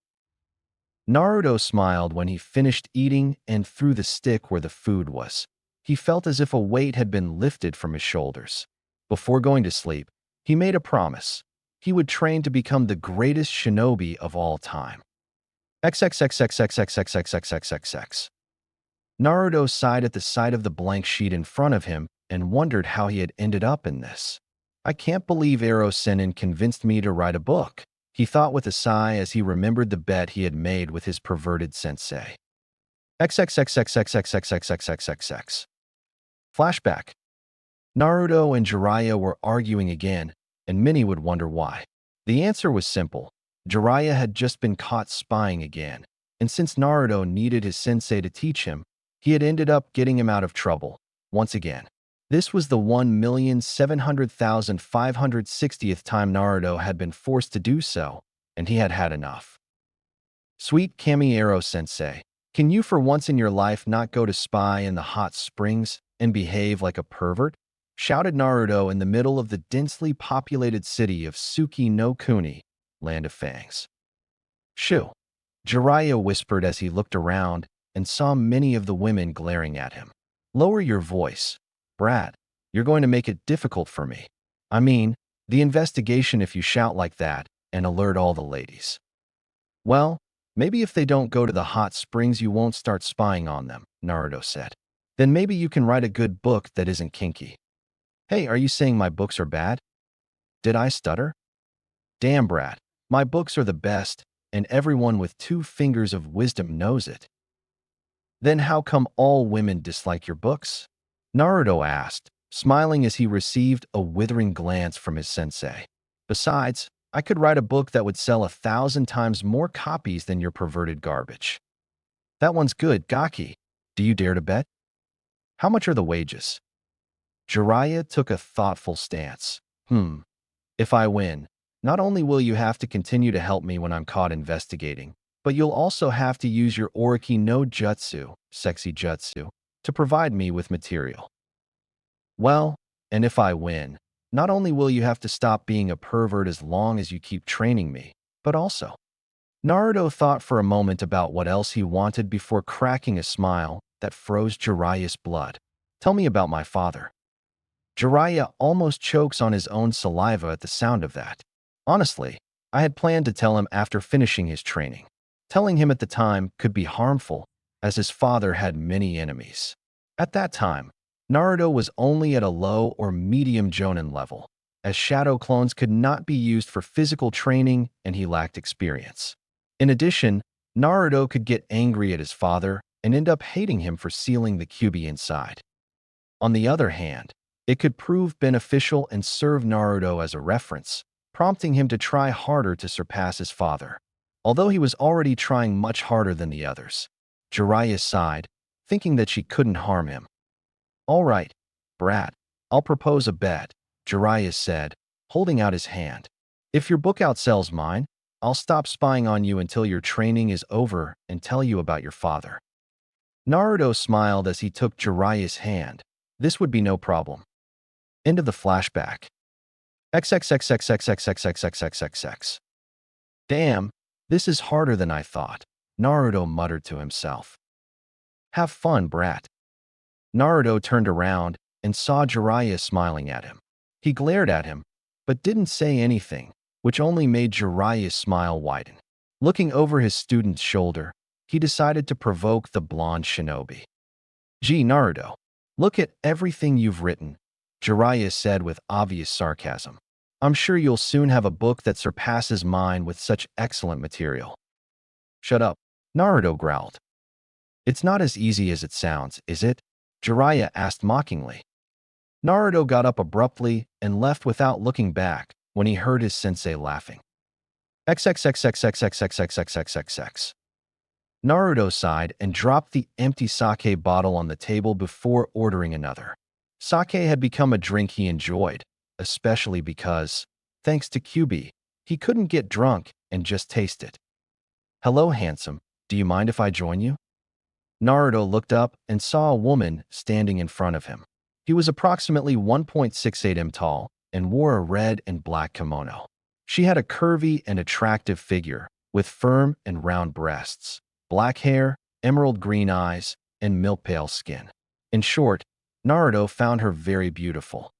Naruto smiled when he finished eating and threw the stick where the food was. He felt as if a weight had been lifted from his shoulders. Before going to sleep, he made a promise. He would train to become the greatest shinobi of all time. XXXXXXXXXXXX. Naruto sighed at the sight of the blank sheet in front of him and wondered how he had ended up in this. I can't believe Ero Sennin convinced me to write a book, he thought with a sigh as he remembered the bet he had made with his perverted sensei. XXXXXXXXXXXX. Flashback. Naruto and Jiraiya were arguing again, and many would wonder why. The answer was simple. Jiraiya had just been caught spying again, and since Naruto needed his sensei to teach him, he had ended up getting him out of trouble, once again. This was the 1,700,560th time Naruto had been forced to do so, and he had had enough. Sweet Kami-Ero-sensei, can you for once in your life not go to spy in the hot springs and behave like a pervert? Shouted Naruto in the middle of the densely populated city of Suki no Kuni, Land of Fangs. Shoo! Jiraiya whispered as he looked around and saw many of the women glaring at him. Lower your voice, brat. You're going to make it difficult for me. I mean, the investigation if you shout like that and alert all the ladies. Well, maybe if they don't go to the hot springs you won't start spying on them, Naruto said. Then maybe you can write a good book that isn't kinky. Hey, are you saying my books are bad? Did I stutter? Damn, brat. My books are the best, and everyone with 2 fingers of wisdom knows it. Then how come all women dislike your books? Naruto asked, smiling as he received a withering glance from his sensei. Besides, I could write a book that would sell 1,000 times more copies than your perverted garbage. That one's good, Gaki. Do you dare to bet? How much are the wages? Jiraiya took a thoughtful stance. If I win, not only will you have to continue to help me when I'm caught investigating, but you'll also have to use your Oriki no Jutsu, sexy jutsu, to provide me with material. Well, and if I win, not only will you have to stop being a pervert as long as you keep training me, but also. Naruto thought for a moment about what else he wanted before cracking a smile that froze Jiraiya's blood. Tell me about my father. Jiraiya almost chokes on his own saliva at the sound of that. Honestly, I had planned to tell him after finishing his training. Telling him at the time could be harmful, as his father had many enemies. At that time, Naruto was only at a low or medium Jonin level, as shadow clones could not be used for physical training and he lacked experience. In addition, Naruto could get angry at his father and end up hating him for sealing the Kyuubi inside. On the other hand, it could prove beneficial and serve Naruto as a reference, prompting him to try harder to surpass his father. Although he was already trying much harder than the others, Jiraiya sighed, thinking that she couldn't harm him. All right, brat, I'll propose a bet, Jiraiya said, holding out his hand. If your book outsells mine, I'll stop spying on you until your training is over and tell you about your father. Naruto smiled as he took Jiraiya's hand. This would be no problem. End of the flashback. XXXXXXXXXXXX. Damn, this is harder than I thought, Naruto muttered to himself. Have fun, brat. Naruto turned around and saw Jiraiya smiling at him. He glared at him, but didn't say anything, which only made Jiraiya's smile widen. Looking over his student's shoulder, he decided to provoke the blonde shinobi. "Gee, Naruto, look at everything you've written," Jiraiya said with obvious sarcasm. "I'm sure you'll soon have a book that surpasses mine with such excellent material." "Shut up," Naruto growled. "It's not as easy as it sounds, is it?" Jiraiya asked mockingly. Naruto got up abruptly and left without looking back when he heard his sensei laughing. XXXXXXXXXXXX. Naruto sighed and dropped the empty sake bottle on the table before ordering another. Sake had become a drink he enjoyed, especially because, thanks to QB, he couldn't get drunk and just taste it. "Hello, handsome. Do you mind if I join you?" Naruto looked up and saw a woman standing in front of him. He was approximately 1.68 m tall and wore a red and black kimono. She had a curvy and attractive figure with firm and round breasts, black hair, emerald green eyes, and milk-pale skin. In short, Naruto found her very beautiful.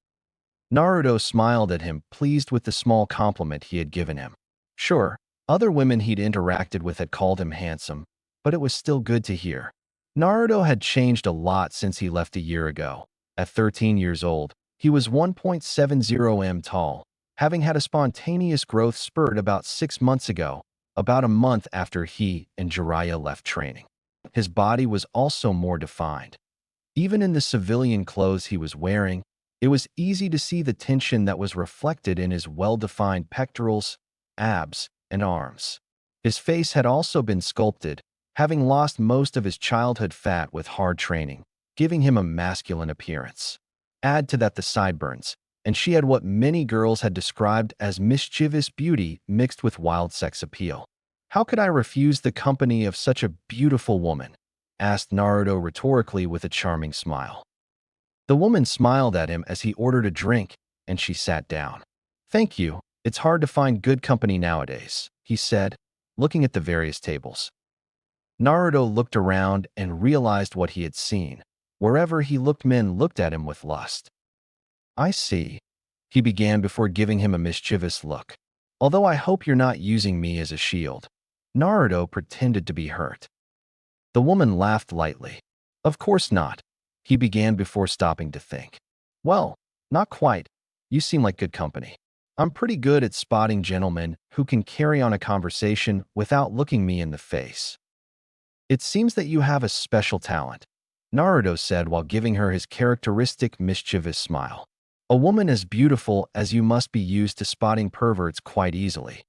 Naruto smiled at him, pleased with the small compliment he had given him. Sure, other women he'd interacted with had called him handsome, but it was still good to hear. Naruto had changed a lot since he left a year ago. At 13 years old, he was 1.70 m tall, having had a spontaneous growth spurt about 6 months ago, about a month after he and Jiraiya left training. His body was also more defined. Even in the civilian clothes he was wearing, it was easy to see the tension that was reflected in his well-defined pectorals, abs, and arms. His face had also been sculpted, having lost most of his childhood fat with hard training, giving him a masculine appearance. Add to that the sideburns, and she had what many girls had described as mischievous beauty mixed with wild sex appeal. "How could I refuse the company of such a beautiful woman?" asked Naruto rhetorically with a charming smile. The woman smiled at him as he ordered a drink, and she sat down. "Thank you. It's hard to find good company nowadays," he said, looking at the various tables. Naruto looked around and realized what he had seen. Wherever he looked, men looked at him with lust. "I see," he began before giving him a mischievous look. "Although I hope you're not using me as a shield." Naruto pretended to be hurt. The woman laughed lightly. "Of course not," he began before stopping to think. "Well, not quite. You seem like good company. I'm pretty good at spotting gentlemen who can carry on a conversation without looking me in the face." "It seems that you have a special talent," Naruto said while giving her his characteristic mischievous smile. "A woman as beautiful as you must be used to spotting perverts quite easily."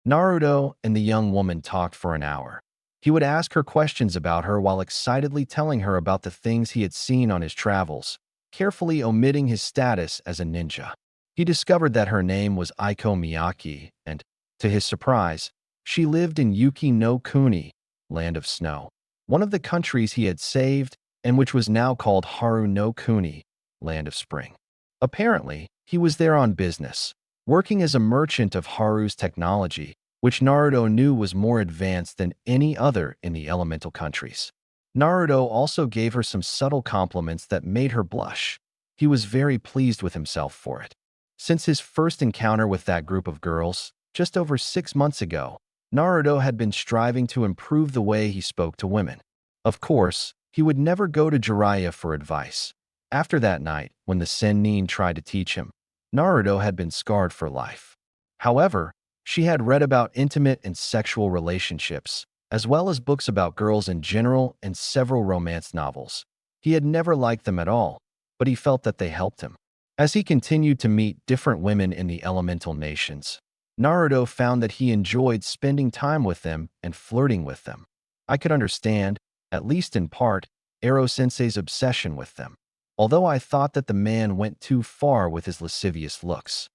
Naruto and the young woman talked for an hour. He would ask her questions about her while excitedly telling her about the things he had seen on his travels, carefully omitting his status as a ninja. He discovered that her name was Aiko Miyake, and, to his surprise, she lived in Yuki no Kuni, Land of Snow, one of the countries he had saved and which was now called Haru no Kuni, Land of Spring. Apparently, he was there on business, working as a merchant of Haru's technology, which Naruto knew was more advanced than any other in the elemental countries. Naruto also gave her some subtle compliments that made her blush. He was very pleased with himself for it. Since his first encounter with that group of girls, just over 6 months ago, Naruto had been striving to improve the way he spoke to women. Of course, he would never go to Jiraiya for advice. After that night, when the Sennin tried to teach him, Naruto had been scarred for life. However, she had read about intimate and sexual relationships, as well as books about girls in general and several romance novels. He had never liked them at all, but he felt that they helped him. As he continued to meet different women in the elemental nations, Naruto found that he enjoyed spending time with them and flirting with them. I could understand, at least in part, Ero-sensei's obsession with them, although I thought that the man went too far with his lascivious looks.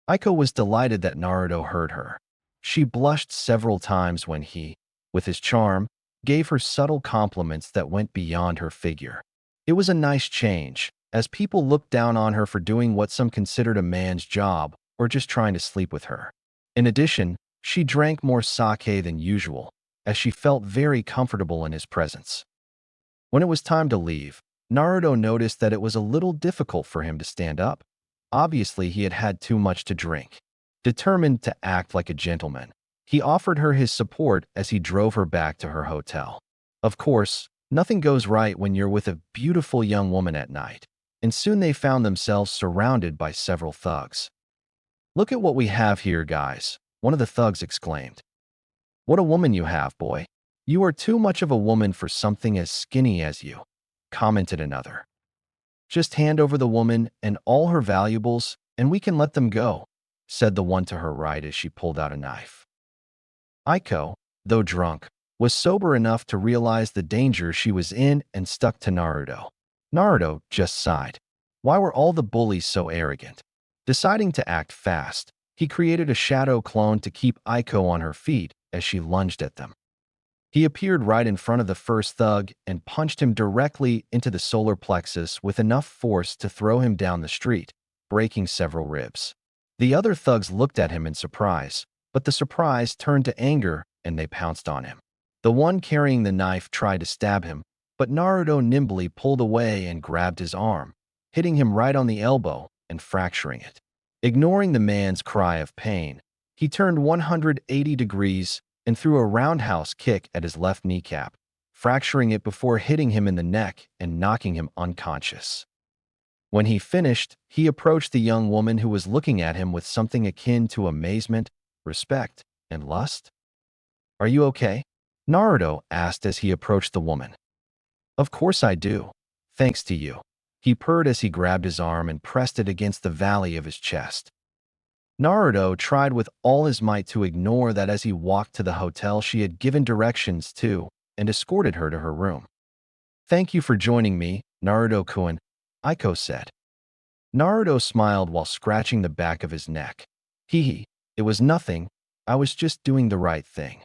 Aiko was delighted that Naruto heard her. She blushed several times when he, with his charm, gave her subtle compliments that went beyond her figure. It was a nice change, as people looked down on her for doing what some considered a man's job or just trying to sleep with her. In addition, she drank more sake than usual, as she felt very comfortable in his presence. When it was time to leave, Naruto noticed that it was a little difficult for him to stand up. Obviously, he had had too much to drink. Determined to act like a gentleman, he offered her his support as he drove her back to her hotel. Of course, nothing goes right when you're with a beautiful young woman at night, and soon they found themselves surrounded by several thugs. "Look at what we have here, guys," one of the thugs exclaimed. "What a woman you have, boy. You are too much of a woman for something as skinny as you," commented another. "Just hand over the woman and all her valuables, and we can let them go," said the one to her right as she pulled out a knife. Aiko, though drunk, was sober enough to realize the danger she was in and stuck to Naruto. Naruto just sighed. Why were all the bullies so arrogant? Deciding to act fast, he created a shadow clone to keep Aiko on her feet as she lunged at them. He appeared right in front of the first thug and punched him directly into the solar plexus with enough force to throw him down the street, breaking several ribs. The other thugs looked at him in surprise, but the surprise turned to anger and they pounced on him. The one carrying the knife tried to stab him, but Naruto nimbly pulled away and grabbed his arm, hitting him right on the elbow and fracturing it. Ignoring the man's cry of pain, he turned 180 degrees and threw a roundhouse kick at his left kneecap, fracturing it before hitting him in the neck and knocking him unconscious. When he finished, he approached the young woman who was looking at him with something akin to amazement, respect, and lust. "Are you okay?" Naruto asked as he approached the woman. "Of course I do. Thanks to you," he purred as he grabbed his arm and pressed it against the valley of his chest. Naruto tried with all his might to ignore that as he walked to the hotel she had given directions to and escorted her to her room. "Thank you for joining me, Naruto-kun," Aiko said. Naruto smiled while scratching the back of his neck. "Hee, it was nothing. I was just doing the right thing."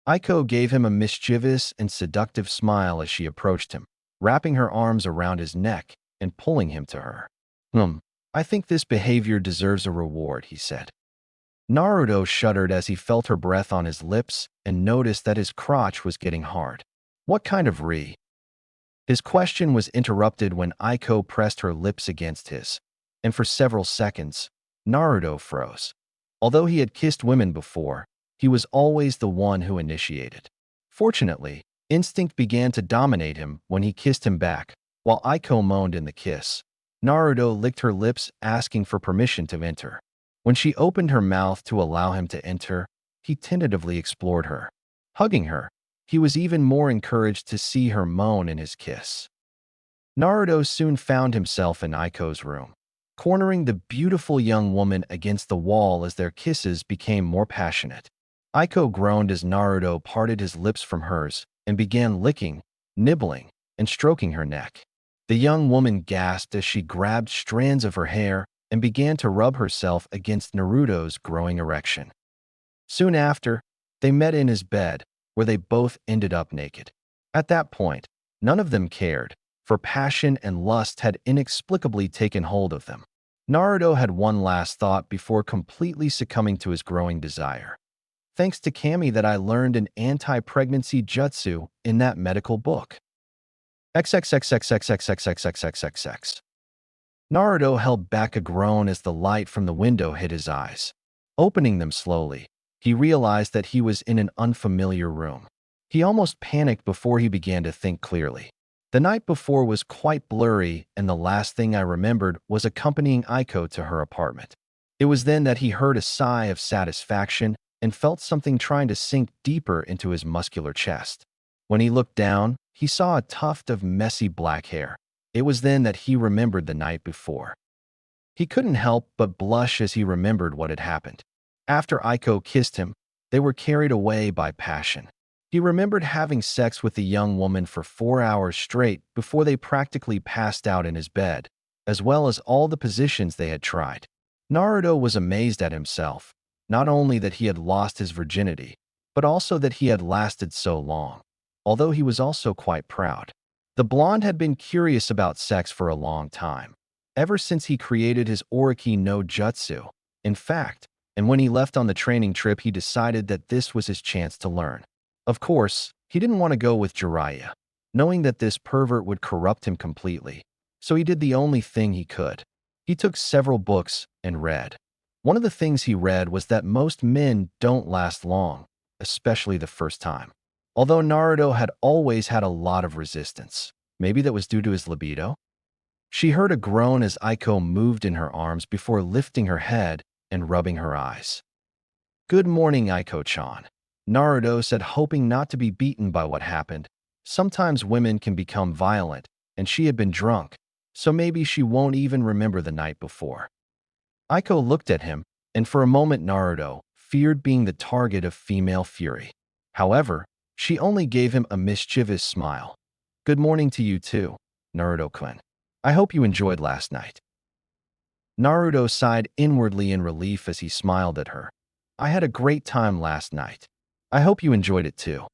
Aiko gave him a mischievous and seductive smile as she approached him, wrapping her arms around his neck and pulling him to her. I think this behavior deserves a reward," he said. Naruto shuddered as he felt her breath on his lips and noticed that his crotch was getting hard. "What kind of re?" His question was interrupted when Aiko pressed her lips against his, and for several seconds, Naruto froze. Although he had kissed women before, he was always the one who initiated. Fortunately, instinct began to dominate him when he kissed him back, while Aiko moaned in the kiss. Naruto licked her lips, asking for permission to enter. When she opened her mouth to allow him to enter, he tentatively explored her. Hugging her, he was even more encouraged to see her moan in his kiss. Naruto soon found himself in Aiko's room, cornering the beautiful young woman against the wall as their kisses became more passionate. Aiko groaned as Naruto parted his lips from hers and began licking, nibbling, and stroking her neck. The young woman gasped as she grabbed strands of her hair and began to rub herself against Naruto's growing erection. Soon after, they met in his bed, where they both ended up naked. At that point, none of them cared, for passion and lust had inexplicably taken hold of them. Naruto had one last thought before completely succumbing to his growing desire. "Thanks to Kami that I learned an anti-pregnancy jutsu in that medical book." XXXXXXXXXXXX. Naruto held back a groan as the light from the window hit his eyes. Opening them slowly, he realized that he was in an unfamiliar room. He almost panicked before he began to think clearly. The night before was quite blurry, and the last thing I remembered was accompanying Aiko to her apartment. It was then that he heard a sigh of satisfaction and felt something trying to sink deeper into his muscular chest. When he looked down, he saw a tuft of messy black hair. It was then that he remembered the night before. He couldn't help but blush as he remembered what had happened. After Aiko kissed him, they were carried away by passion. He remembered having sex with the young woman for 4 hours straight before they practically passed out in his bed, as well as all the positions they had tried. Naruto was amazed at himself, not only that he had lost his virginity, but also that he had lasted so long, although he was also quite proud. The blonde had been curious about sex for a long time, ever since he created his Oriki no Jutsu. In fact, and when he left on the training trip, he decided that this was his chance to learn. Of course, he didn't want to go with Jiraiya. knowing that this pervert would corrupt him completely. So he did the only thing he could. He took several books and read. One of the things he read was that most men don't last long, especially the first time. Although Naruto had always had a lot of resistance, maybe that was due to his libido. She heard a groan as Aiko moved in her arms before lifting her head and rubbing her eyes. "Good morning, Aiko-chan," Naruto said, hoping not to be beaten by what happened. Sometimes women can become violent, and she had been drunk, so maybe she won't even remember the night before. Aiko looked at him, and for a moment Naruto feared being the target of female fury. However, she only gave him a mischievous smile. "Good morning to you too, Naruto-kun. I hope you enjoyed last night." Naruto sighed inwardly in relief as he smiled at her. "I had a great time last night. I hope you enjoyed it too."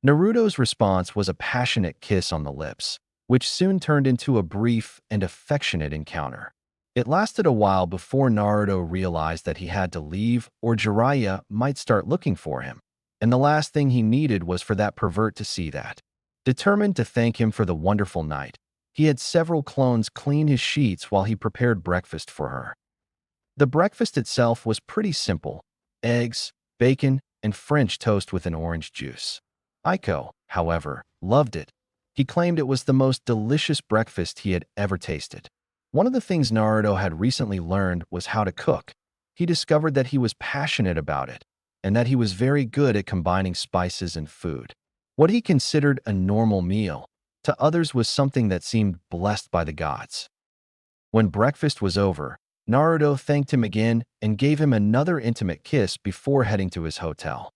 Naruto's response was a passionate kiss on the lips, which soon turned into a brief and affectionate encounter. It lasted a while before Naruto realized that he had to leave or Jiraiya might start looking for him, and the last thing he needed was for that pervert to see that. Determined to thank him for the wonderful night, he had several clones clean his sheets while he prepared breakfast for her. The breakfast itself was pretty simple: eggs, bacon, and French toast with an orange juice. Aiko, however, loved it. He claimed it was the most delicious breakfast he had ever tasted. One of the things Naruto had recently learned was how to cook. He discovered that he was passionate about it, and that he was very good at combining spices and food. What he considered a normal meal, to others was something that seemed blessed by the gods. When breakfast was over, Naruto thanked him again and gave him another intimate kiss before heading to his hotel.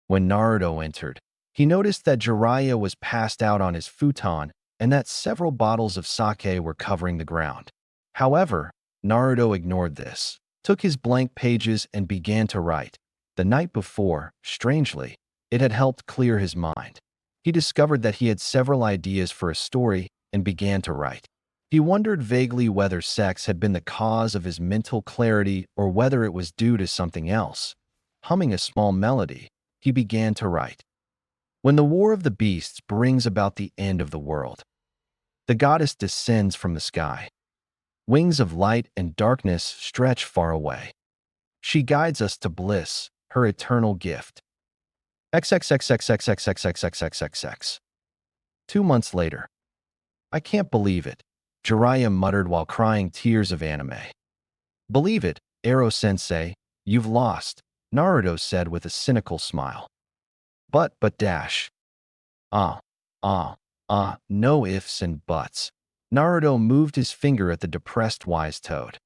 When Naruto entered, he noticed that Jiraiya was passed out on his futon and that several bottles of sake were covering the ground. However, Naruto ignored this, took his blank pages and began to write. The night before, strangely, it had helped clear his mind. He discovered that he had several ideas for a story and began to write. He wondered vaguely whether sex had been the cause of his mental clarity or whether it was due to something else. Humming a small melody, he began to write. When the war of the beasts brings about the end of the world, the goddess descends from the sky. Wings of light and darkness stretch far away. She guides us to bliss, her eternal gift. XXXXXXXXXXXX. 2 months later. "I can't believe it," Jiraiya muttered while crying tears of anime. "Believe it, Ero-sensei, you've lost," Naruto said with a cynical smile. But dash. No ifs and buts." Naruto moved his finger at the depressed wise toad.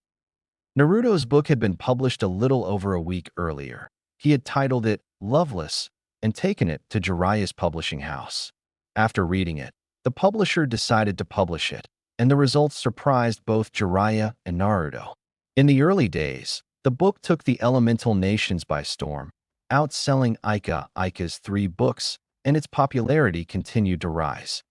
Naruto's book had been published a little over a week earlier. He had titled it Loveless and taken it to Jiraiya's publishing house. After reading it, the publisher decided to publish it, and the results surprised both Jiraiya and Naruto. In the early days, the book took the elemental nations by storm, outselling Ika's 3 books, and its popularity continued to rise.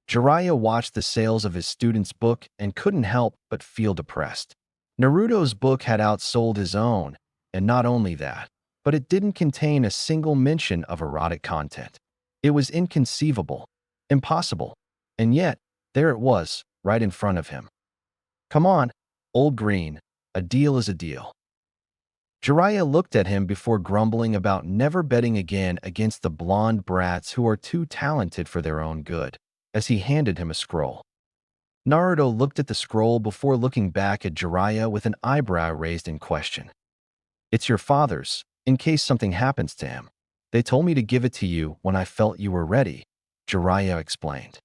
Jiraiya watched the sales of his student's book and couldn't help but feel depressed. Naruto's book had outsold his own, and not only that, but it didn't contain a single mention of erotic content. It was inconceivable, impossible, and yet, there it was, right in front of him. "Come on, old green, a deal is a deal." Jiraiya looked at him before grumbling about never betting again against the blonde brats who are too talented for their own good, as he handed him a scroll. Naruto looked at the scroll before looking back at Jiraiya with an eyebrow raised in question. "It's your father's, in case something happens to him. They told me to give it to you when I felt you were ready," Jiraiya explained.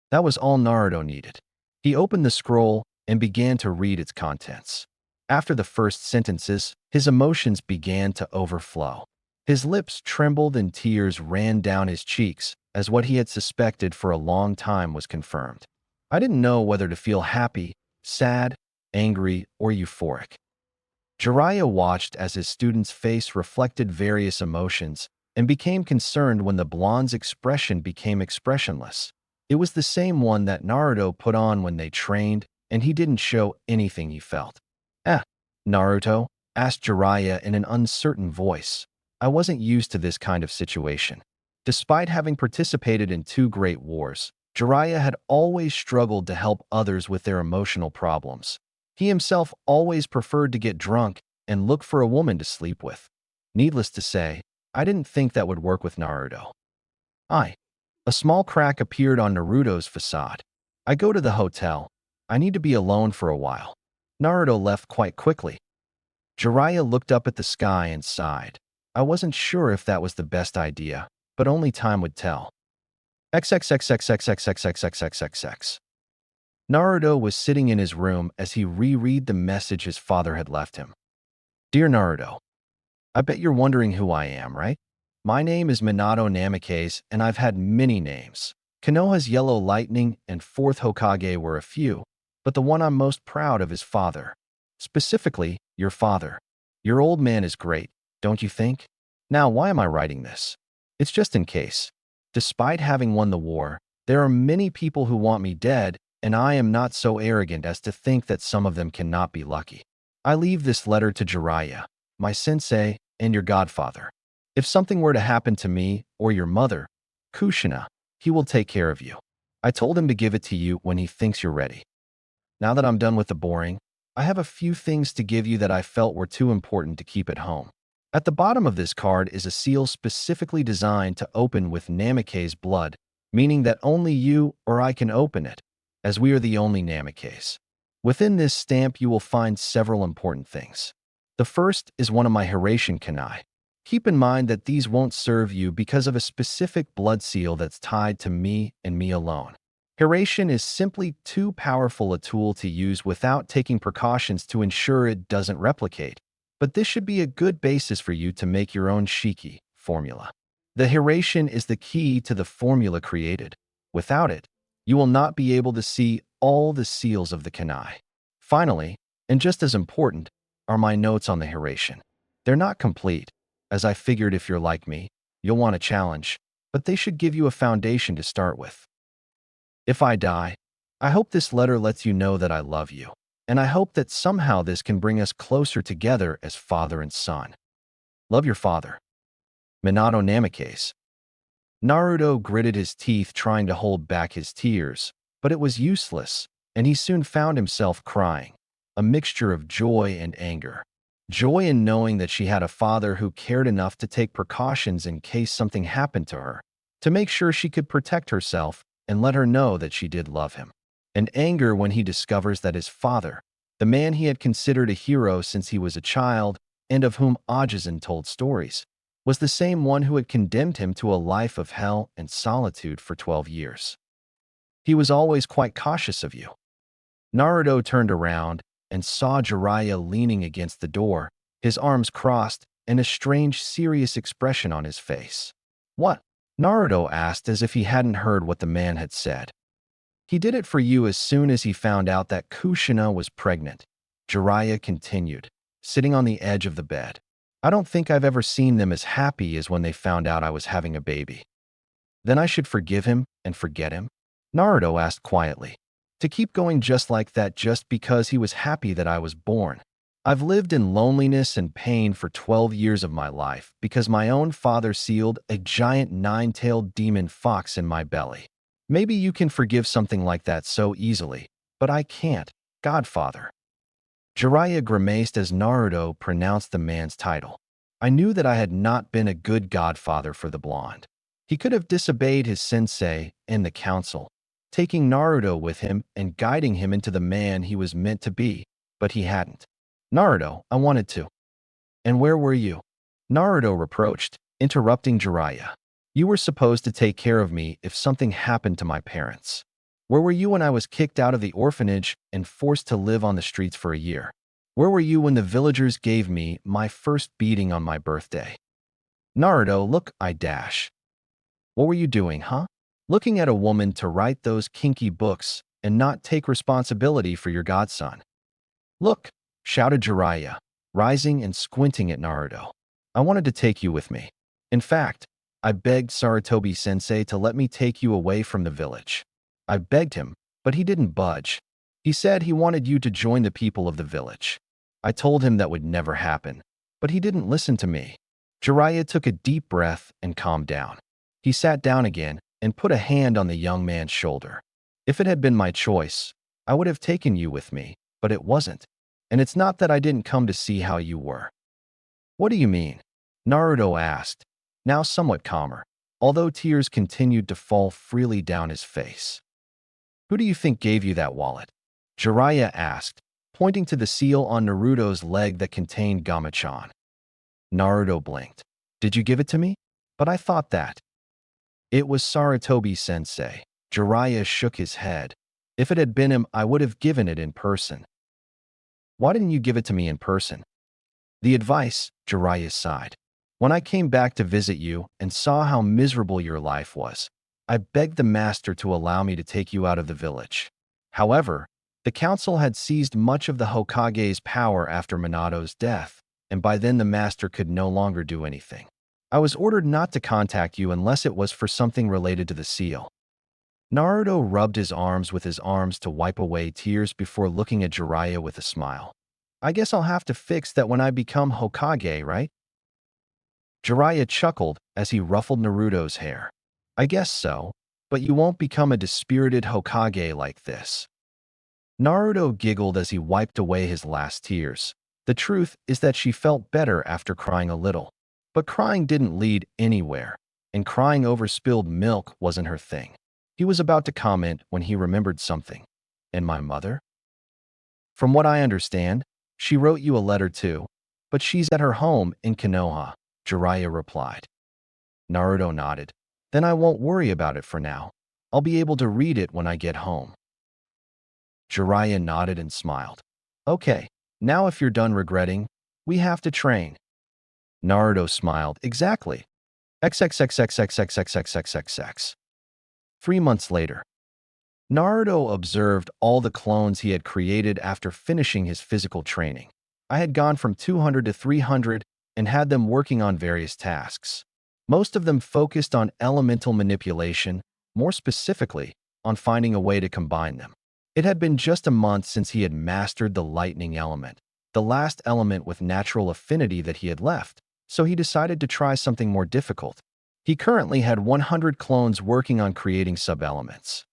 That was all Naruto needed. He opened the scroll and began to read its contents. After the first sentences, his emotions began to overflow. His lips trembled and tears ran down his cheeks as what he had suspected for a long time was confirmed. "I didn't know whether to feel happy, sad, angry, or euphoric." Jiraiya watched as his student's face reflected various emotions and became concerned when the blonde's expression became expressionless. It was the same one that Naruto put on when they trained, and he didn't show anything he felt. Naruto?" asked Jiraiya in an uncertain voice. "I wasn't used to this kind of situation." Despite having participated in two great wars, Jiraiya had always struggled to help others with their emotional problems. He himself always preferred to get drunk and look for a woman to sleep with. Needless to say, I didn't think that would work with Naruto. I. A small crack appeared on Naruto's facade. I go to the hotel. I need to be alone for a while. Naruto left quite quickly. Jiraiya looked up at the sky and sighed. I wasn't sure if that was the best idea, but only time would tell. XXXXXXXXXXXX. Naruto was sitting in his room as he reread the message his father had left him. Dear Naruto, I bet you're wondering who I am, right? My name is Minato Namikaze, and I've had many names. Konoha's Yellow Lightning and Fourth Hokage were a few, but the one I'm most proud of is father. Specifically, your father. Your old man is great, don't you think? Now, why am I writing this? It's just in case. Despite having won the war, there are many people who want me dead, and I am not so arrogant as to think that some of them cannot be lucky. I leave this letter to Jiraiya, my sensei, and your godfather. If something were to happen to me or your mother, Kushina, he will take care of you. I told him to give it to you when he thinks you're ready. Now that I'm done with the boring, I have a few things to give you that I felt were too important to keep at home. At the bottom of this card is a seal specifically designed to open with Namikaze blood, meaning that only you or I can open it, as we are the only Namikaze. Within this stamp, you will find several important things. The first is one of my Hiraishin kunai. Keep in mind that these won't serve you because of a specific blood seal that's tied to me and me alone. Hiraishin is simply too powerful a tool to use without taking precautions to ensure it doesn't replicate. But this should be a good basis for you to make your own Shiki formula. The Hiraishin is the key to the formula created. Without it, you will not be able to see all the seals of the kunai. Finally, and just as important, are my notes on the Hiraishin. They're not complete, as I figured if you're like me, you'll want a challenge, but they should give you a foundation to start with. If I die, I hope this letter lets you know that I love you, and I hope that somehow this can bring us closer together as father and son. Love your father. Minato Namikaze. Naruto gritted his teeth trying to hold back his tears, but it was useless, and he soon found himself crying, a mixture of joy and anger. Joy in knowing that she had a father who cared enough to take precautions in case something happened to her, to make sure she could protect herself and let her know that she did love him. And anger when he discovers that his father, the man he had considered a hero since he was a child and of whom Ajisen told stories, was the same one who had condemned him to a life of hell and solitude for 12 years. He was always quite cautious of you. Naruto turned around and saw Jiraiya leaning against the door, his arms crossed and a strange, serious expression on his face. What? Naruto asked as if he hadn't heard what the man had said. He did it for you as soon as he found out that Kushina was pregnant. Jiraiya continued, sitting on the edge of the bed. I don't think I've ever seen them as happy as when they found out I was having a baby. Then I should forgive him and forget him? Naruto asked quietly. To keep going just like that just because he was happy that I was born. I've lived in loneliness and pain for 12 years of my life because my own father sealed a giant nine-tailed demon fox in my belly. Maybe you can forgive something like that so easily, but I can't, Godfather. Jiraiya grimaced as Naruto pronounced the man's title. I knew that I had not been a good godfather for the blonde. He could have disobeyed his sensei and the council, taking Naruto with him and guiding him into the man he was meant to be, but he hadn't. Naruto, I wanted to. And where were you? Naruto reproached, interrupting Jiraiya. You were supposed to take care of me if something happened to my parents. Where were you when I was kicked out of the orphanage and forced to live on the streets for a year? Where were you when the villagers gave me my first beating on my birthday? Naruto, look, I dash. What were you doing, huh? Looking at a woman to write those kinky books and not take responsibility for your godson. Look, shouted Jiraiya, rising and squinting at Naruto. I wanted to take you with me. In fact, I begged Sarutobi-sensei to let me take you away from the village. I begged him, but he didn't budge. He said he wanted you to join the people of the village. I told him that would never happen, but he didn't listen to me. Jiraiya took a deep breath and calmed down. He sat down again and put a hand on the young man's shoulder. If it had been my choice, I would have taken you with me, but it wasn't. And it's not that I didn't come to see how you were. What do you mean? Naruto asked, now somewhat calmer, although tears continued to fall freely down his face. Who do you think gave you that wallet? Jiraiya asked, pointing to the seal on Naruto's leg that contained Gamachan. Naruto blinked. Did you give it to me? But I thought that. It was Sarutobi-sensei. Jiraiya shook his head. If it had been him, I would have given it in person. Why didn't you give it to me in person? The advice, Jiraiya sighed. When I came back to visit you and saw how miserable your life was, I begged the master to allow me to take you out of the village. However, the council had seized much of the Hokage's power after Minato's death, and by then the master could no longer do anything. I was ordered not to contact you unless it was for something related to the seal. Naruto rubbed his arms with his arms to wipe away tears before looking at Jiraiya with a smile. I guess I'll have to fix that when I become Hokage, right? Jiraiya chuckled as he ruffled Naruto's hair. I guess so, but you won't become a dispirited Hokage like this. Naruto giggled as he wiped away his last tears. The truth is that she felt better after crying a little. But crying didn't lead anywhere, and crying over spilled milk wasn't her thing. He was about to comment when he remembered something. And my mother? From what I understand, she wrote you a letter too, but she's at her home in Konoha, Jiraiya replied. Naruto nodded. Then I won't worry about it for now. I'll be able to read it when I get home. Jiraiya nodded and smiled. Okay, now if you're done regretting, we have to train. Naruto smiled. Exactly. XXXXXXXXXXX. 3 months later. Naruto observed all the clones he had created after finishing his physical training. I had gone from 200 to 300 and had them working on various tasks. Most of them focused on elemental manipulation, more specifically, on finding a way to combine them. It had been just a month since he had mastered the lightning element, the last element with natural affinity that he had left, so he decided to try something more difficult. He currently had 100 clones working on creating sub-elements.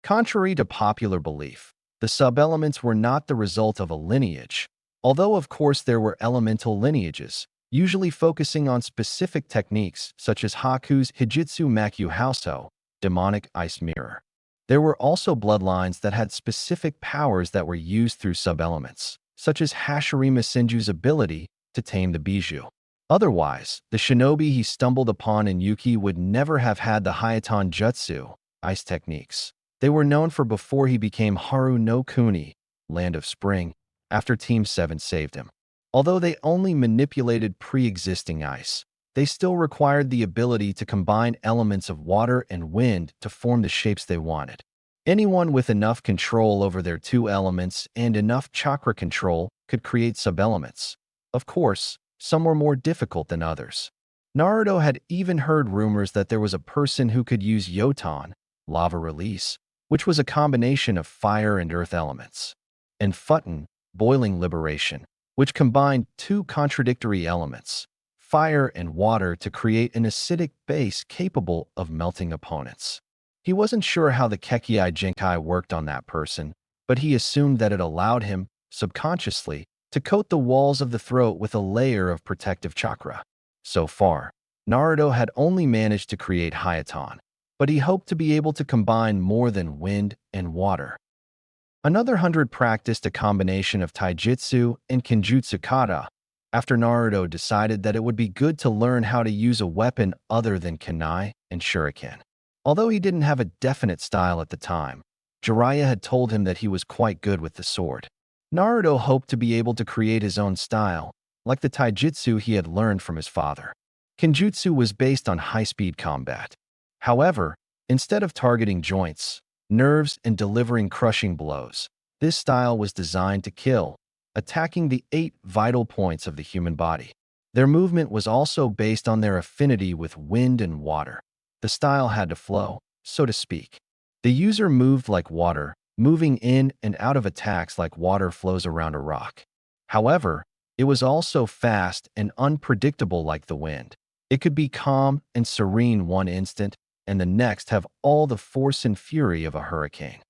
Contrary to popular belief, the sub-elements were not the result of a lineage, although of course there were elemental lineages, usually focusing on specific techniques such as Haku's Hijitsu Makyu Hauso, demonic ice mirror. There were also bloodlines that had specific powers that were used through sub-elements, such as Hashirama Senju's ability to tame the Bijou. Otherwise, the shinobi he stumbled upon in Yuki would never have had the Hayaton Jutsu, ice techniques. They were known for before he became Haru no Kuni, Land of Spring, after Team 7 saved him. Although they only manipulated pre-existing ice, they still required the ability to combine elements of water and wind to form the shapes they wanted. Anyone with enough control over their two elements and enough chakra control could create sub-elements. Of course, some were more difficult than others. Naruto had even heard rumors that there was a person who could use Yoton, lava release, which was a combination of fire and earth elements, and Futon, boiling liberation, which combined two contradictory elements, fire and water, to create an acidic base capable of melting opponents. He wasn't sure how the Kekkei Jinkai worked on that person, but he assumed that it allowed him, subconsciously, to coat the walls of the throat with a layer of protective chakra. So far, Naruto had only managed to create Hayaton, but he hoped to be able to combine more than wind and water. Another 100 practiced a combination of taijutsu and kenjutsu kata, after Naruto decided that it would be good to learn how to use a weapon other than kunai and shuriken. Although he didn't have a definite style at the time, Jiraiya had told him that he was quite good with the sword. Naruto hoped to be able to create his own style, like the taijutsu he had learned from his father. Kenjutsu was based on high-speed combat. However, instead of targeting joints, nerves, and delivering crushing blows, this style was designed to kill, attacking the 8 vital points of the human body. Their movement was also based on their affinity with wind and water. The style had to flow, so to speak. The user moved like water, moving in and out of attacks like water flows around a rock. However, it was also fast and unpredictable like the wind. It could be calm and serene one instant, and the next have all the force and fury of a hurricane.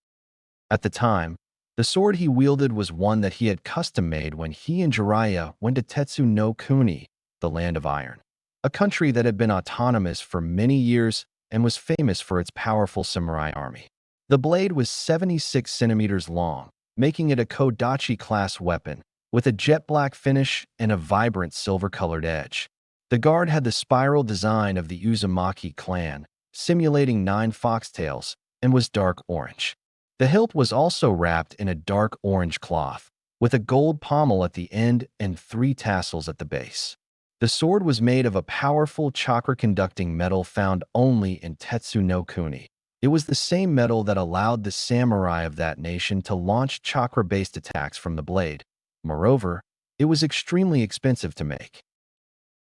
At the time, the sword he wielded was one that he had custom-made when he and Jiraiya went to Tetsu no Kuni, the Land of Iron, a country that had been autonomous for many years and was famous for its powerful samurai army. The blade was 76 centimeters long, making it a Kodachi-class weapon, with a jet-black finish and a vibrant silver-colored edge. The guard had the spiral design of the Uzumaki clan, simulating 9 foxtails, and was dark orange. The hilt was also wrapped in a dark orange cloth, with a gold pommel at the end and 3 tassels at the base. The sword was made of a powerful chakra-conducting metal found only in Tetsu no Kuni. It was the same metal that allowed the samurai of that nation to launch chakra-based attacks from the blade. Moreover, it was extremely expensive to make.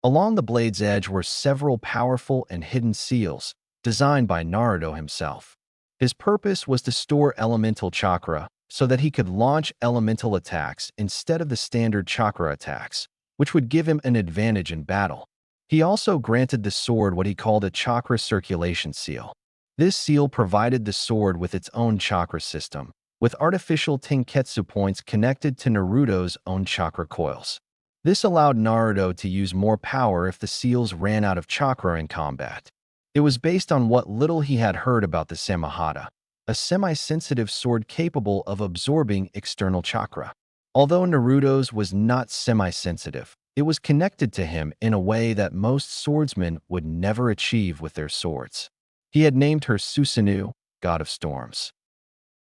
Along the blade's edge were several powerful and hidden seals, designed by Naruto himself. His purpose was to store elemental chakra so that he could launch elemental attacks instead of the standard chakra attacks, which would give him an advantage in battle. He also granted the sword what he called a chakra circulation seal. This seal provided the sword with its own chakra system, with artificial tenketsu points connected to Naruto's own chakra coils. This allowed Naruto to use more power if the seals ran out of chakra in combat. It was based on what little he had heard about the Samahata, a semi-sensitive sword capable of absorbing external chakra. Although Naruto's was not semi-sensitive, it was connected to him in a way that most swordsmen would never achieve with their swords. He had named her Susanoo, God of Storms.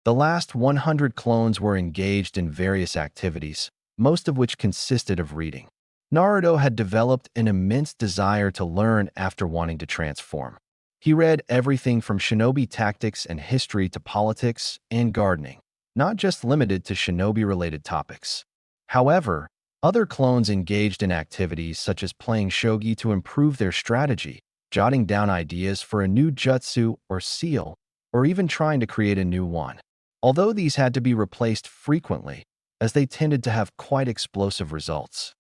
The last 100 clones were engaged in various activities, most of which consisted of reading. Naruto had developed an immense desire to learn after wanting to transform. He read everything from shinobi tactics and history to politics and gardening, not just limited to shinobi-related topics. However, other clones engaged in activities such as playing shogi to improve their strategy, jotting down ideas for a new jutsu or seal, or even trying to create a new one. Although these had to be replaced frequently, as they tended to have quite explosive results.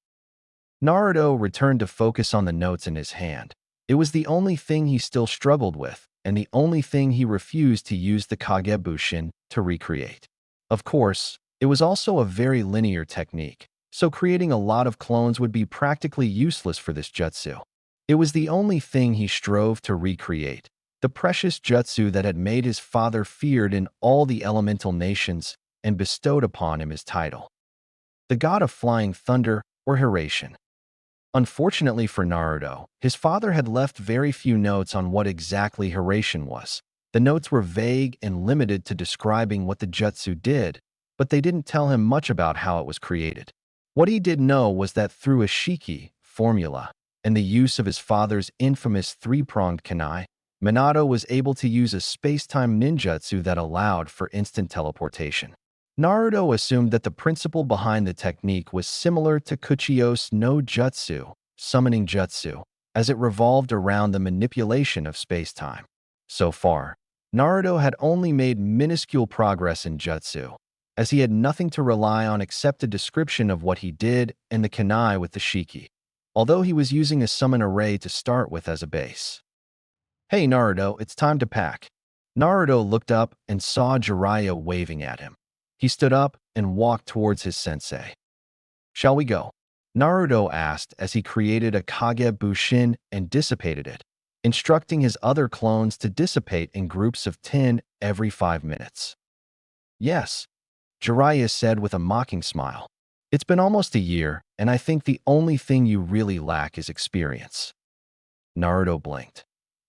Naruto returned to focus on the notes in his hand. It was the only thing he still struggled with, and the only thing he refused to use the Kagebushin to recreate. Of course, it was also a very linear technique, so creating a lot of clones would be practically useless for this jutsu. It was the only thing he strove to recreate, the precious jutsu that had made his father feared in all the elemental nations and bestowed upon him his title, the God of Flying Thunder, or Hiraishin. Unfortunately for Naruto, his father had left very few notes on what exactly Hiraishin was. The notes were vague and limited to describing what the jutsu did, but they didn't tell him much about how it was created. What he did know was that through a shiki formula and the use of his father's infamous 3-pronged kunai, Minato was able to use a space-time ninjutsu that allowed for instant teleportation. Naruto assumed that the principle behind the technique was similar to Kuchiyose no Jutsu, summoning jutsu, as it revolved around the manipulation of space-time. So far, Naruto had only made minuscule progress in jutsu, as he had nothing to rely on except a description of what he did and the kunai with the shiki, although he was using a summon array to start with as a base. "Hey Naruto, it's time to pack." Naruto looked up and saw Jiraiya waving at him. He stood up and walked towards his sensei. "Shall we go?" Naruto asked as he created a Kagebushin and dissipated it, instructing his other clones to dissipate in groups of 10 every 5 minutes. "Yes," Jiraiya said with a mocking smile. "It's been almost a year, and I think the only thing you really lack is experience." Naruto blinked.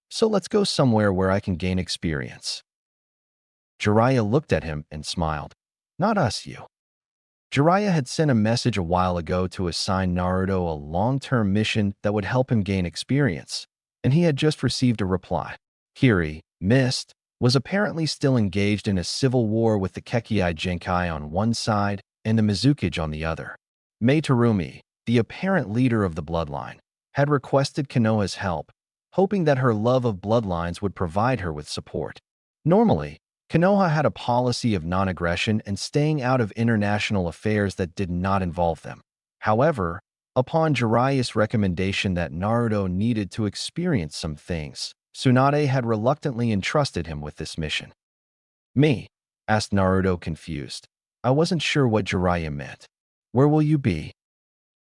"So let's go somewhere where I can gain experience." Jiraiya looked at him and smiled. "Not us, you." Jiraiya had sent a message a while ago to assign Naruto a long-term mission that would help him gain experience, and he had just received a reply. Kiri, Mist, was apparently still engaged in a civil war with the Kekkai Genkai on one side and the Mizukage on the other. Mei Terumi, the apparent leader of the bloodline, had requested Konoha's help, hoping that her love of bloodlines would provide her with support. Normally, Konoha had a policy of non-aggression and staying out of international affairs that did not involve them. However, Upon Jiraiya's recommendation that Naruto needed to experience some things, Tsunade had reluctantly entrusted him with this mission. Me? Asked Naruto confused. I wasn't sure what Jiraiya meant. Where will you be?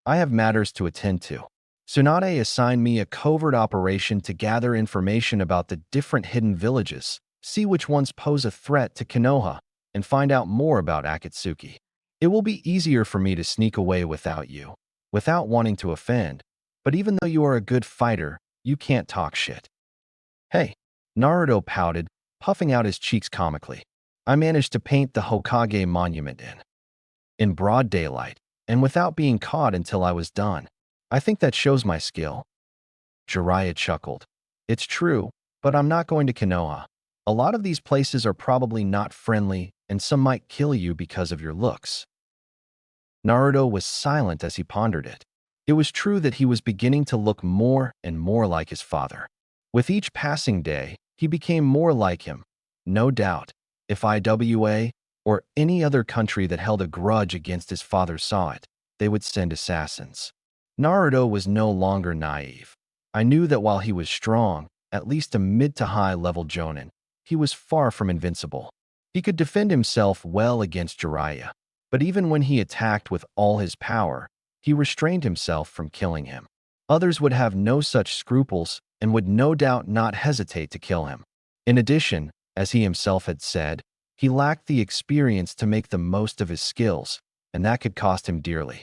I have matters to attend to. Tsunade assigned me a covert operation to gather information about the different hidden villages, see which ones pose a threat to Konoha, and find out more about Akatsuki. It will be easier for me to sneak away without you, without wanting to offend, but even though you are a good fighter, you can't talk shit. Hey, Naruto pouted, puffing out his cheeks comically. I managed to paint the Hokage monument in broad daylight, and without being caught until I was done. I think that shows my skill. Jiraiya chuckled. It's true, but I'm not going to Konoha. A lot of these places are probably not friendly, and some might kill you because of your looks. Naruto was silent as he pondered it. It was true that he was beginning to look more and more like his father. With each passing day, he became more like him. No doubt, if IWA or any other country that held a grudge against his father saw it, they would send assassins. Naruto was no longer naive. I knew that while he was strong, at least a mid to high level jonin, he was far from invincible. He could defend himself well against Jiraiya, but even when he attacked with all his power, he restrained himself from killing him. Others would have no such scruples and would no doubt not hesitate to kill him. In addition, as he himself had said, he lacked the experience to make the most of his skills, and that could cost him dearly.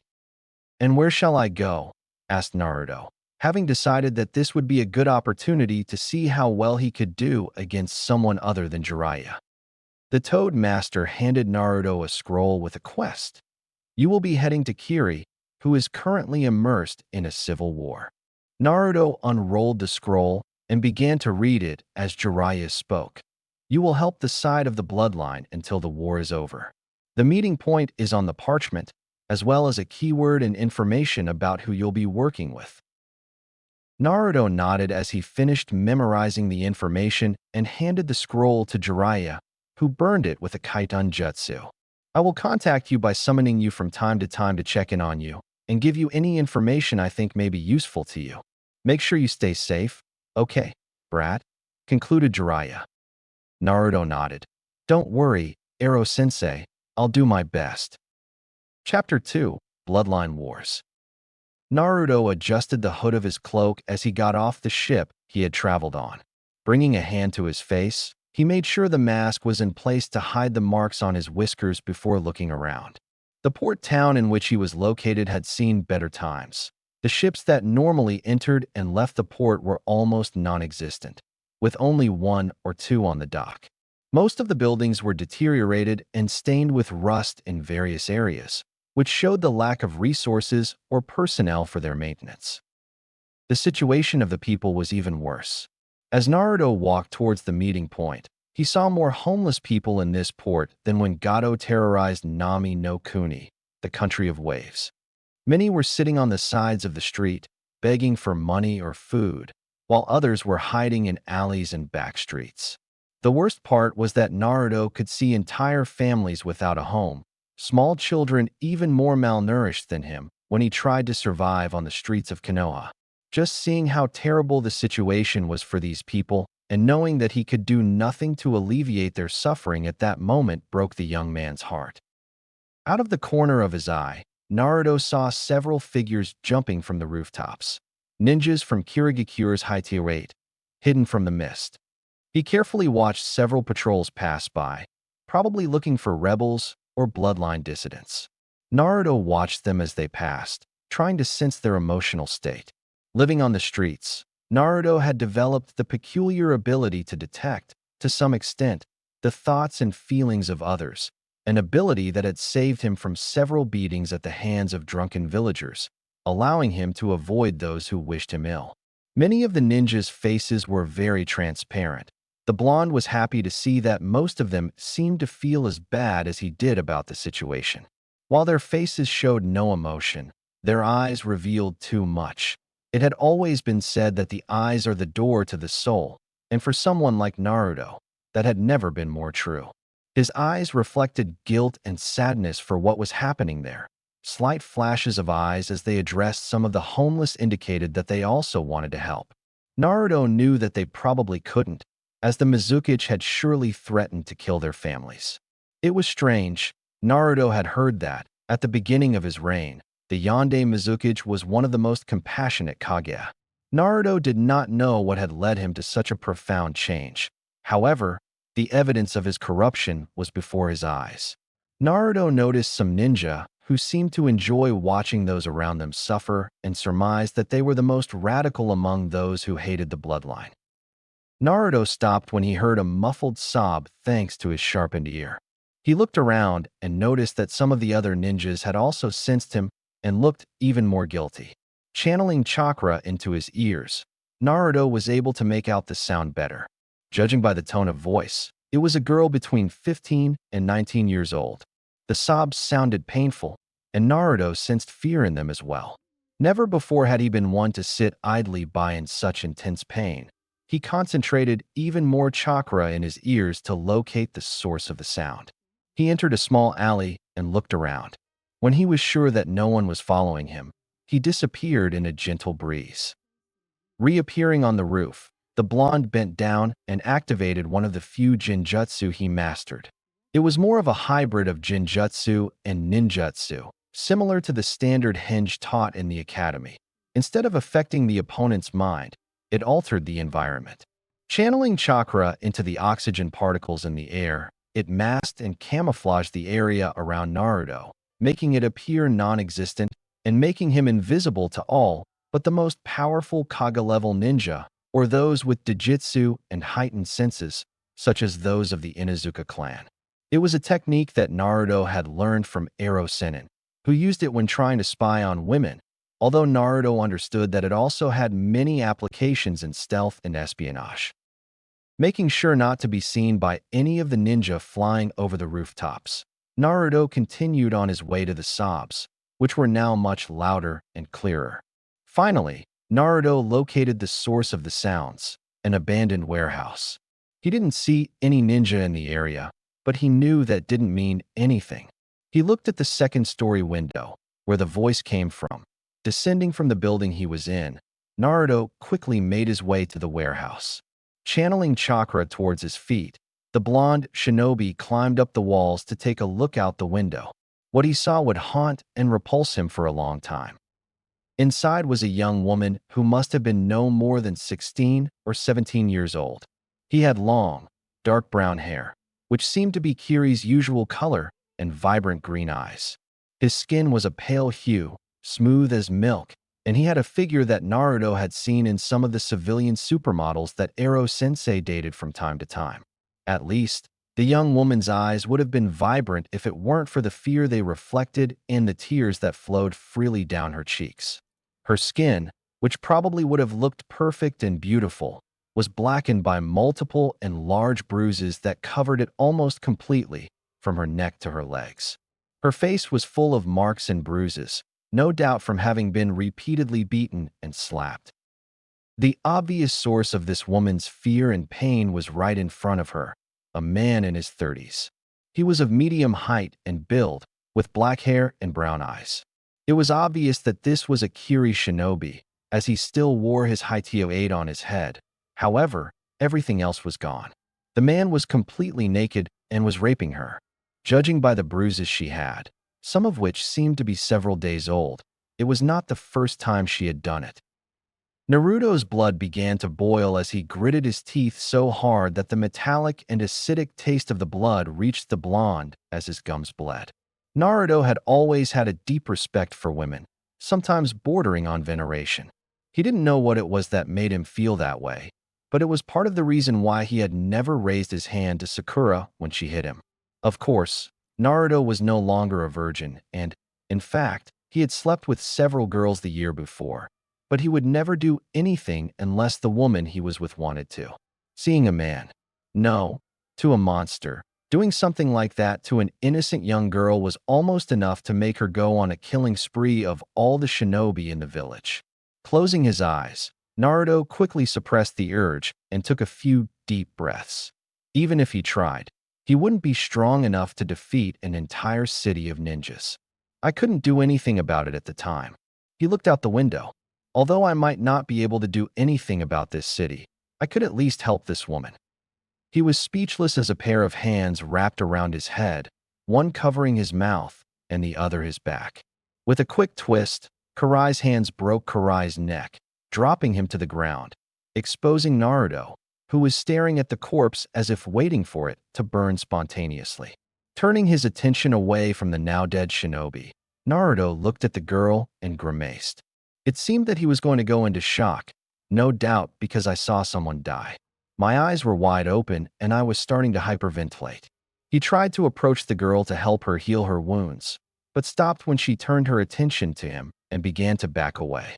And where shall I go? Asked Naruto, having decided that this would be a good opportunity to see how well he could do against someone other than Jiraiya. The Toad Master handed Naruto a scroll with a quest. You will be heading to Kiri, who is currently immersed in a civil war. Naruto unrolled the scroll and began to read it as Jiraiya spoke. You will help the side of the bloodline until the war is over. The meeting point is on the parchment, as well as a keyword and information about who you'll be working with. Naruto nodded as he finished memorizing the information and handed the scroll to Jiraiya, who burned it with a Kaiton Jutsu. I will contact you by summoning you from time to check in on you and give you any information I think may be useful to you. Make sure you stay safe. Okay, brat, concluded Jiraiya. Naruto nodded. Don't worry, Ero-sensei, I'll do my best. Chapter 2, Bloodline Wars. Naruto adjusted the hood of his cloak as he got off the ship he had traveled on. Bringing a hand to his face, he made sure the mask was in place to hide the marks on his whiskers before looking around. The port town in which he was located had seen better times. The ships that normally entered and left the port were almost non-existent, with only one or two on the dock. Most of the buildings were deteriorated and stained with rust in various areas, which showed the lack of resources or personnel for their maintenance. The situation of the people was even worse. As Naruto walked towards the meeting point, he saw more homeless people in this port than when Gato terrorized Nami no Kuni, the country of waves. Many were sitting on the sides of the street, begging for money or food, while others were hiding in alleys and back streets. The worst part was that Naruto could see entire families without a home, small children even more malnourished than him when he tried to survive on the streets of Konoha. Just seeing how terrible the situation was for these people and knowing that he could do nothing to alleviate their suffering at that moment broke the young man's heart. Out of the corner of his eye, Naruto saw several figures jumping from the rooftops. Ninjas from Kirigakure's High-Tier hidden from the mist. He carefully watched several patrols pass by, probably looking for rebels or bloodline dissidents. Naruto watched them as they passed, trying to sense their emotional state. Living on the streets, Naruto had developed the peculiar ability to detect, to some extent, the thoughts and feelings of others, an ability that had saved him from several beatings at the hands of drunken villagers, allowing him to avoid those who wished him ill. Many of the ninjas' faces were very transparent. The blonde was happy to see that most of them seemed to feel as bad as he did about the situation. While their faces showed no emotion, their eyes revealed too much. It had always been said that the eyes are the door to the soul, and for someone like Naruto, that had never been more true. His eyes reflected guilt and sadness for what was happening there, Slight flashes of eyes as they addressed some of the homeless indicated that they also wanted to help. Naruto knew that they probably couldn't, as the Mizukichi had surely threatened to kill their families. It was strange. Naruto had heard that, at the beginning of his reign, the Yonde Mizukichi was one of the most compassionate Kage. Naruto did not know what had led him to such a profound change. However, the evidence of his corruption was before his eyes. Naruto noticed some ninja who seemed to enjoy watching those around them suffer and surmised that they were the most radical among those who hated the bloodline. Naruto stopped when he heard a muffled sob thanks to his sharpened ear. He looked around and noticed that some of the other ninjas had also sensed him and looked even more guilty. Channeling chakra into his ears, Naruto was able to make out the sound better. Judging by the tone of voice, it was a girl between 15 and 19 years old. The sobs sounded painful, and Naruto sensed fear in them as well. Never before had he been one to sit idly by in such intense pain. He concentrated even more chakra in his ears to locate the source of the sound. He entered a small alley and looked around. When he was sure that no one was following him, he disappeared in a gentle breeze. Reappearing on the roof, the blonde bent down and activated one of the few jinjutsu he mastered. It was more of a hybrid of jinjutsu and ninjutsu, similar to the standard henge taught in the academy. Instead of affecting the opponent's mind, it altered the environment. Channeling chakra into the oxygen particles in the air, it masked and camouflaged the area around Naruto, making it appear non-existent and making him invisible to all but the most powerful Kage-level ninja, or those with Dijitsu and heightened senses, such as those of the Inuzuka clan. It was a technique that Naruto had learned from Hiraishin, who used it when trying to spy on women, although Naruto understood that it also had many applications in stealth and espionage. Making sure not to be seen by any of the ninja flying over the rooftops, Naruto continued on his way to the sobs, which were now much louder and clearer. Finally, Naruto located the source of the sounds, an abandoned warehouse. He didn't see any ninja in the area, but he knew that didn't mean anything. He looked at the second-story window, where the voice came from. Descending from the building he was in, Naruto quickly made his way to the warehouse. Channeling chakra towards his feet, the blonde shinobi climbed up the walls to take a look out the window. What he saw would haunt and repulse him for a long time. Inside was a young woman who must have been no more than 16 or 17 years old. He had long, dark brown hair, which seemed to be Kiri's usual color, and vibrant green eyes. His skin was a pale hue, smooth as milk, and he had a figure that Naruto had seen in some of the civilian supermodels that Ero-sensei dated from time to time. At least, the young woman's eyes would have been vibrant if it weren't for the fear they reflected and the tears that flowed freely down her cheeks. Her skin, which probably would have looked perfect and beautiful, was blackened by multiple and large bruises that covered it almost completely, from her neck to her legs. Her face was full of marks and bruises, no doubt from having been repeatedly beaten and slapped. The obvious source of this woman's fear and pain was right in front of her, a man in his 30s. He was of medium height and build, with black hair and brown eyes. It was obvious that this was a Kiri shinobi, as he still wore his Haitio 8 on his head. However, everything else was gone. The man was completely naked and was raping her. Judging by the bruises she had, some of which seemed to be several days old, it was not the first time she had done it. Naruto's blood began to boil as he gritted his teeth so hard that the metallic and acidic taste of the blood reached the blonde as his gums bled. Naruto had always had a deep respect for women, sometimes bordering on veneration. He didn't know what it was that made him feel that way, but it was part of the reason why he had never raised his hand to Sakura when she hit him. Of course, Naruto was no longer a virgin and, in fact, he had slept with several girls the year before, but he would never do anything unless the woman he was with wanted to. Seeing a man, no, to a monster, doing something like that to an innocent young girl was almost enough to make her go on a killing spree of all the shinobi in the village. Closing his eyes, Naruto quickly suppressed the urge and took a few deep breaths. Even if he tried, he wouldn't be strong enough to defeat an entire city of ninjas. I couldn't do anything about it at the time. He looked out the window. Although I might not be able to do anything about this city, I could at least help this woman. He was speechless as a pair of hands wrapped around his head, one covering his mouth and the other his back. With a quick twist, Karai's hands broke Karai's neck, dropping him to the ground, exposing Naruto, who was staring at the corpse as if waiting for it to burn spontaneously. Turning his attention away from the now-dead shinobi, Naruto looked at the girl and grimaced. It seemed that he was going to go into shock, no doubt because I saw someone die. My eyes were wide open and I was starting to hyperventilate. He tried to approach the girl to help her heal her wounds, but stopped when she turned her attention to him and began to back away.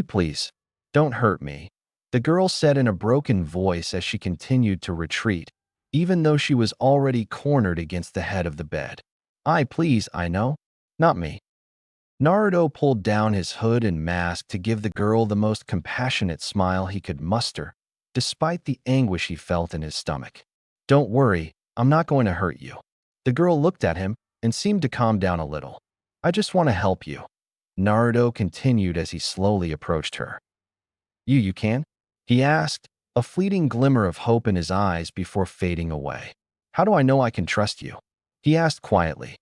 Please, don't hurt me," the girl said in a broken voice as she continued to retreat, even though she was already cornered against the head of the bed. Please, I know. Not me." Naruto pulled down his hood and mask to give the girl the most compassionate smile he could muster, despite the anguish he felt in his stomach. "Don't worry, I'm not going to hurt you." The girl looked at him and seemed to calm down a little. "I just want to help you," Naruto continued as he slowly approached her. You can?" he asked, a fleeting glimmer of hope in his eyes before fading away. "How do I know I can trust you?" he asked quietly.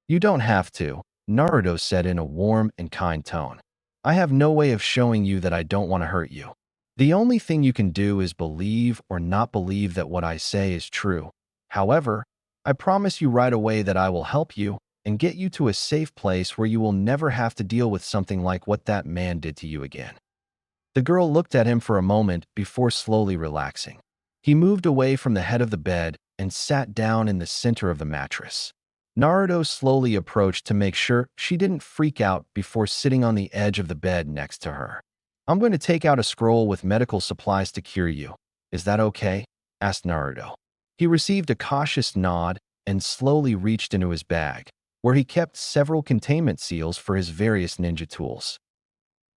"You don't have to," Naruto said in a warm and kind tone. "I have no way of showing you that I don't want to hurt you. The only thing you can do is believe or not believe that what I say is true. However, I promise you right away that I will help you and get you to a safe place where you will never have to deal with something like what that man did to you again." The girl looked at him for a moment before slowly relaxing. He moved away from the head of the bed and sat down in the center of the mattress. Naruto slowly approached to make sure she didn't freak out before sitting on the edge of the bed next to her. "I'm going to take out a scroll with medical supplies to cure you. Is that okay?" asked Naruto. He received a cautious nod and slowly reached into his bag, where he kept several containment seals for his various ninja tools.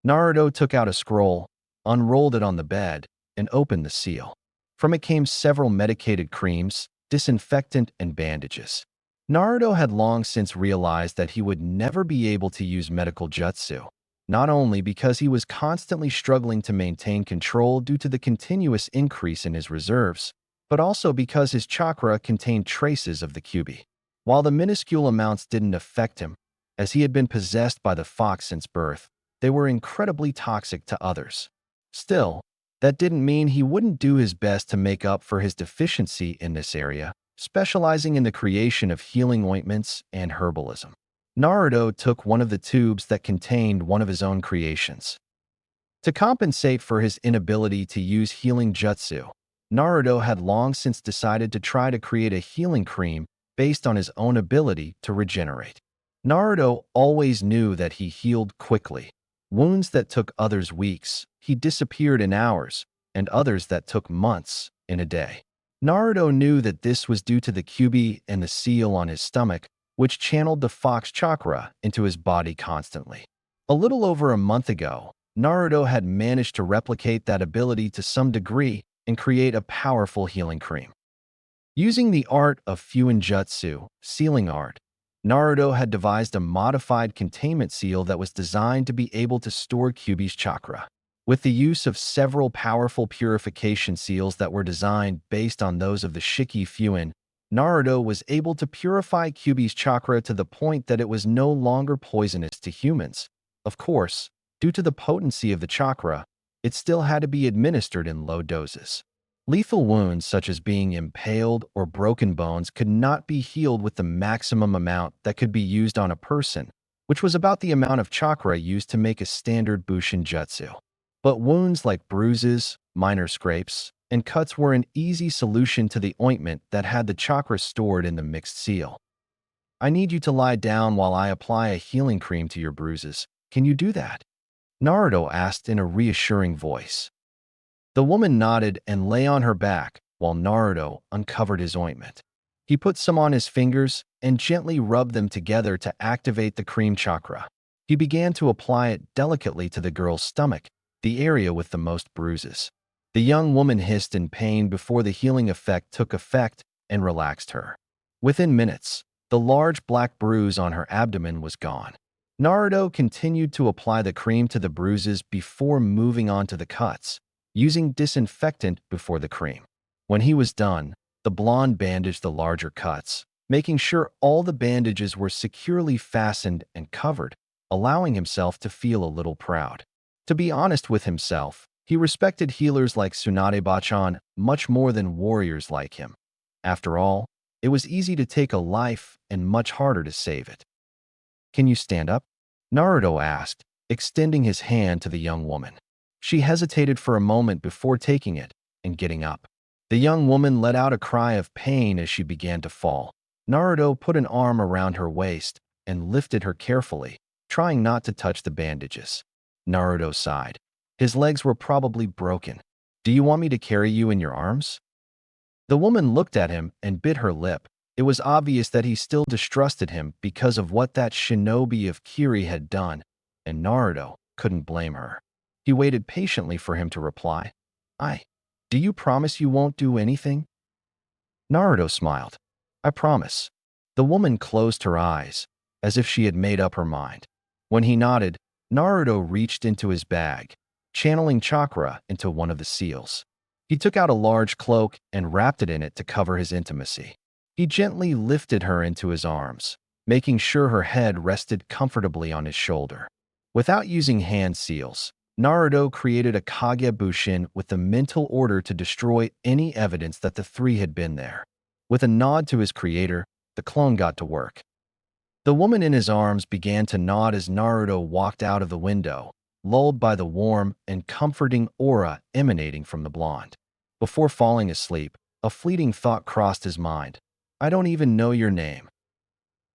Naruto took out a scroll, unrolled it on the bed, and opened the seal. From it came several medicated creams, disinfectant, and bandages. Naruto had long since realized that he would never be able to use medical jutsu, not only because he was constantly struggling to maintain control due to the continuous increase in his reserves, but also because his chakra contained traces of the Kyuubi. While the minuscule amounts didn't affect him, as he had been possessed by the fox since birth, they were incredibly toxic to others. Still, that didn't mean he wouldn't do his best to make up for his deficiency in this area, specializing in the creation of healing ointments and herbalism. Naruto took one of the tubes that contained one of his own creations. To compensate for his inability to use healing jutsu, Naruto had long since decided to try to create a healing cream based on his own ability to regenerate. Naruto always knew that he healed quickly. Wounds that took others weeks, he disappeared in hours, and others that took months in a day. Naruto knew that this was due to the Kyuubi and the seal on his stomach, which channeled the fox chakra into his body constantly. A little over a month ago, Naruto had managed to replicate that ability to some degree and create a powerful healing cream. Using the art of Fuin Jutsu, sealing art, Naruto had devised a modified containment seal that was designed to be able to store Kyuubi's chakra. With the use of several powerful purification seals that were designed based on those of the Shiki Fuin, Naruto was able to purify Kyuubi's chakra to the point that it was no longer poisonous to humans. Of course, due to the potency of the chakra, it still had to be administered in low doses. Lethal wounds such as being impaled or broken bones could not be healed with the maximum amount that could be used on a person, which was about the amount of chakra used to make a standard Bushin Jutsu. But wounds like bruises, minor scrapes, and cuts were an easy solution to the ointment that had the chakra stored in the mixed seal. "I need you to lie down while I apply a healing cream to your bruises. Can you do that?" Naruto asked in a reassuring voice. The woman nodded and lay on her back while Naruto uncovered his ointment. He put some on his fingers and gently rubbed them together to activate the cream chakra. He began to apply it delicately to the girl's stomach, the area with the most bruises. The young woman hissed in pain before the healing effect took effect and relaxed her. Within minutes, The large black bruise on her abdomen was gone. Naruto continued to apply the cream to the bruises before moving on to the cuts, using disinfectant before the cream. When he was done, the blonde bandaged the larger cuts, making sure all the bandages were securely fastened and covered, allowing himself to feel a little proud. To be honest with himself, he respected healers like Tsunade-bachan much more than warriors like him. After all, it was easy to take a life and much harder to save it. "Can you stand up?" Naruto asked, extending his hand to the young woman. She hesitated for a moment before taking it and getting up. The young woman let out a cry of pain as she began to fall. Naruto put an arm around her waist and lifted her carefully, trying not to touch the bandages. Naruto sighed. His legs were probably broken. "Do you want me to carry you in your arms?" The woman looked at him and bit her lip. It was obvious that he still distrusted him because of what that shinobi of Kiri had done, and Naruto couldn't blame her. He waited patiently for him to reply. Do you promise you won't do anything?" Naruto smiled. "I promise." The woman closed her eyes, as if she had made up her mind. When he nodded, Naruto reached into his bag, channeling chakra into one of the seals. He took out a large cloak and wrapped it in it to cover his intimacy. He gently lifted her into his arms, making sure her head rested comfortably on his shoulder. Without using hand seals, Naruto created a Kage Bushin with the mental order to destroy any evidence that the three had been there. With a nod to his creator, the clone got to work. The woman in his arms began to nod as Naruto walked out of the window, lulled by the warm and comforting aura emanating from the blonde. Before falling asleep, a fleeting thought crossed his mind. "I don't even know your name."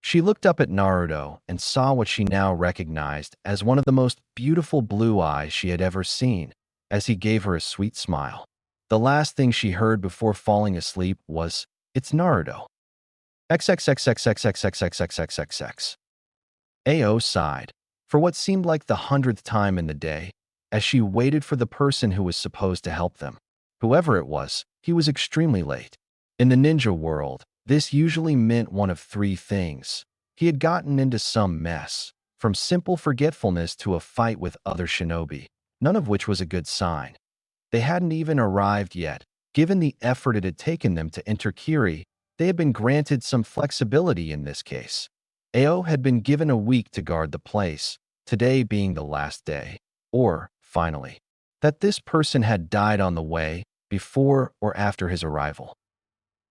She looked up at Naruto and saw what she now recognized as one of the most beautiful blue eyes she had ever seen, as he gave her a sweet smile. The last thing she heard before falling asleep was, "It's Naruto." XXXXXXXXXXXX. Ao sighed, for what seemed like the 100th time in the day, as she waited for the person who was supposed to help them. Whoever it was, he was extremely late. In the ninja world, this usually meant one of three things. He had gotten into some mess, from simple forgetfulness to a fight with other shinobi, none of which was a good sign. They hadn't even arrived yet. Given the effort it had taken them to enter Kiri, they had been granted some flexibility in this case. Ao had been given a week to guard the place, today being the last day. Or, finally, that this person had died on the way, before or after his arrival.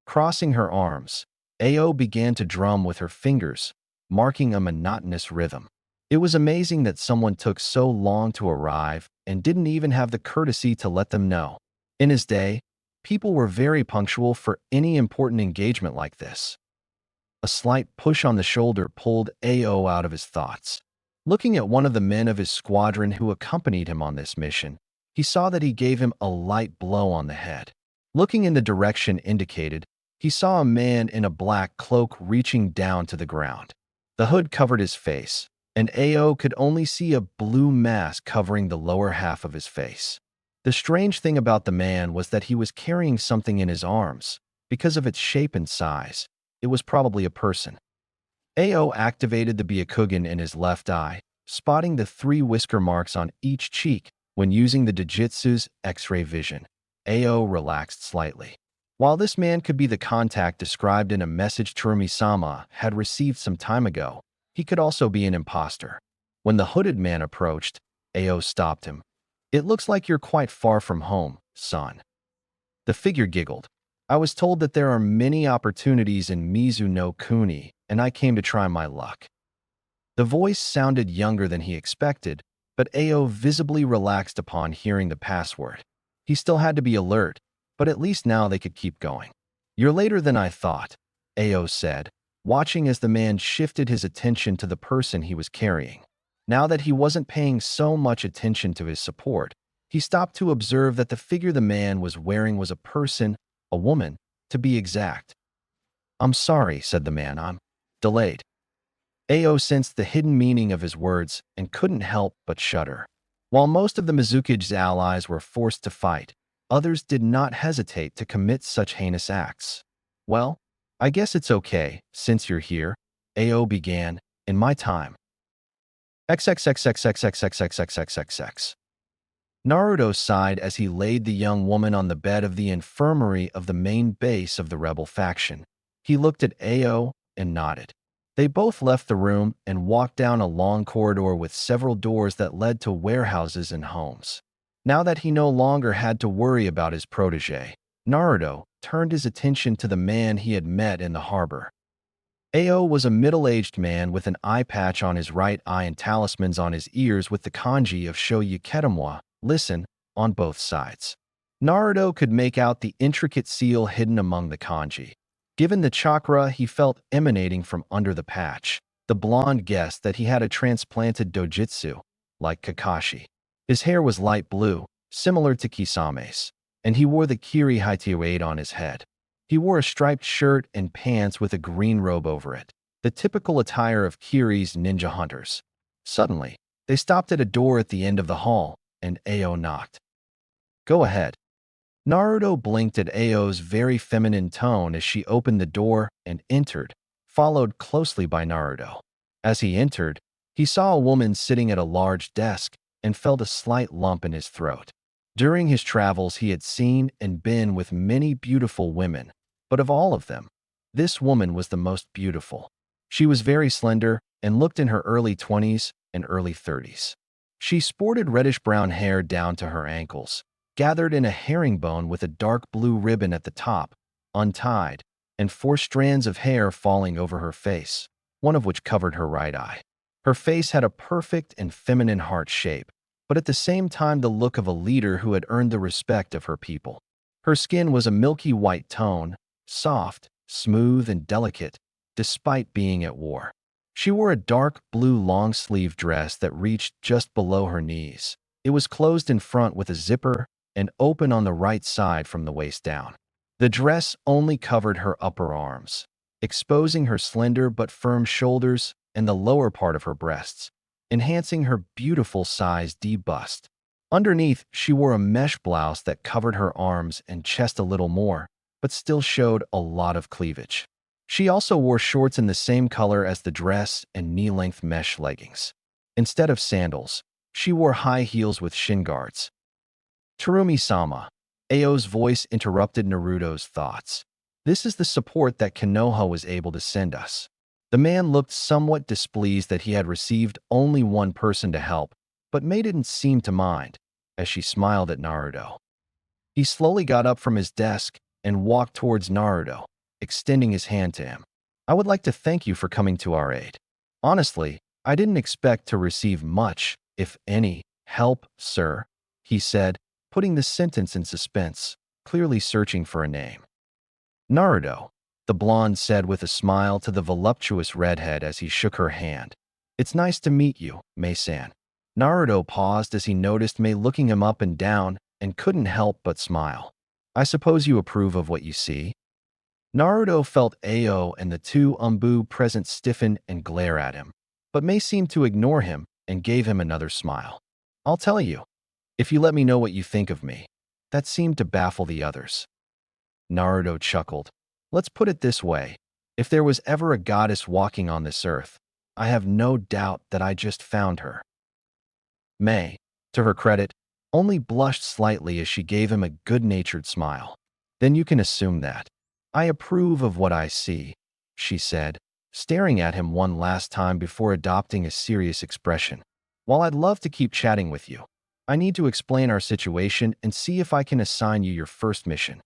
Crossing her arms, Ao began to drum with her fingers, marking a monotonous rhythm. It was amazing that someone took so long to arrive and didn't even have the courtesy to let them know. In his day, people were very punctual for any important engagement like this. A slight push on the shoulder pulled Ao out of his thoughts. Looking at one of the men of his squadron who accompanied him on this mission, he saw that he gave him a light blow on the head. Looking in the direction indicated, he saw a man in a black cloak reaching down to the ground. The hood covered his face, and Ao could only see a blue mask covering the lower half of his face. The strange thing about the man was that he was carrying something in his arms. Because of its shape and size, it was probably a person. Ao activated the Byakugan in his left eye, spotting the 3 whisker marks on each cheek when using the Jujutsu's X-ray vision. Ao relaxed slightly. While this man could be the contact described in a message Turumi-sama had received some time ago, he could also be an imposter. When the hooded man approached, Ao stopped him. "It looks like you're quite far from home, son." The figure giggled. "I was told that there are many opportunities in Mizu no Kuni, and I came to try my luck." The voice sounded younger than he expected, but Ao visibly relaxed upon hearing the password. He still had to be alert, but at least now they could keep going. "You're later than I thought," Ao said, watching as the man shifted his attention to the person he was carrying. Now that he wasn't paying so much attention to his support, he stopped to observe that the figure the man was wearing was a person, a woman, to be exact. "I'm sorry," said the man. "I'm delayed." Ao sensed the hidden meaning of his words and couldn't help but shudder. While most of the Mizuki's allies were forced to fight, others did not hesitate to commit such heinous acts. "Well, I guess it's okay, since you're here, AO began, in my time. XXXXXXXXXXXX. Naruto sighed as he laid the young woman on the bed of the infirmary of the main base of the rebel faction. He looked at Ao and nodded. They both left the room and walked down a long corridor with several doors that led to warehouses and homes. Now that he no longer had to worry about his protege, Naruto turned his attention to the man he had met in the harbor. Ao was a middle-aged man with an eye patch on his right eye and talismans on his ears with the kanji of Shoyuketamwa, listen, on both sides. Naruto could make out the intricate seal hidden among the kanji. Given the chakra he felt emanating from under the patch, the blonde guessed that he had a transplanted dojutsu, like Kakashi. His hair was light blue, similar to Kisame's, and he wore the Kiri Haitiwade on his head. He wore a striped shirt and pants with a green robe over it, the typical attire of Kiri's ninja hunters. Suddenly, they stopped at a door at the end of the hall, and Ao knocked. "Go ahead." Naruto blinked at Ao's very feminine tone as she opened the door and entered, followed closely by Naruto. As he entered, he saw a woman sitting at a large desk and felt a slight lump in his throat. During his travels, he had seen and been with many beautiful women, but of all of them, this woman was the most beautiful. She was very slender and looked in her early 20s and early 30s. She sported reddish-brown hair down to her ankles, gathered in a herringbone with a dark blue ribbon at the top, untied, and 4 strands of hair falling over her face, one of which covered her right eye. Her face had a perfect and feminine heart shape, but at the same time the look of a leader who had earned the respect of her people. Her skin was a milky white tone, soft, smooth, and delicate, despite being at war. She wore a dark blue long-sleeve dress that reached just below her knees. It was closed in front with a zipper and open on the right side from the waist down. The dress only covered her upper arms, exposing her slender but firm shoulders and the lower part of her breasts, enhancing her beautiful size D bust. Underneath, she wore a mesh blouse that covered her arms and chest a little more, but still showed a lot of cleavage. She also wore shorts in the same color as the dress and knee-length mesh leggings. Instead of sandals, she wore high heels with shin guards. "Terumi-sama," Ao's voice interrupted Naruto's thoughts. "This is the support that Konoha was able to send us." The man looked somewhat displeased that he had received only one person to help, but May didn't seem to mind, as she smiled at Naruto. He slowly got up from his desk and walked towards Naruto, extending his hand to him. "I would like to thank you for coming to our aid. Honestly, I didn't expect to receive much, if any, help, sir," he said, putting the sentence in suspense, clearly searching for a name. "Naruto," the blonde said with a smile to the voluptuous redhead as he shook her hand. "It's nice to meet you, May-san." Naruto paused as he noticed May looking him up and down and couldn't help but smile. "I suppose you approve of what you see?" Naruto felt Ao and the 2 Umbu present stiffen and glare at him, but May seemed to ignore him and gave him another smile. "I'll tell you, if you let me know what you think of me." That seemed to baffle the others. Naruto chuckled. "Let's put it this way. If there was ever a goddess walking on this earth, I have no doubt that I just found her." May, to her credit, only blushed slightly as she gave him a good-natured smile. "Then you can assume that. I approve of what I see," she said, staring at him one last time before adopting a serious expression. "While I'd love to keep chatting with you, I need to explain our situation and see if I can assign you your first mission."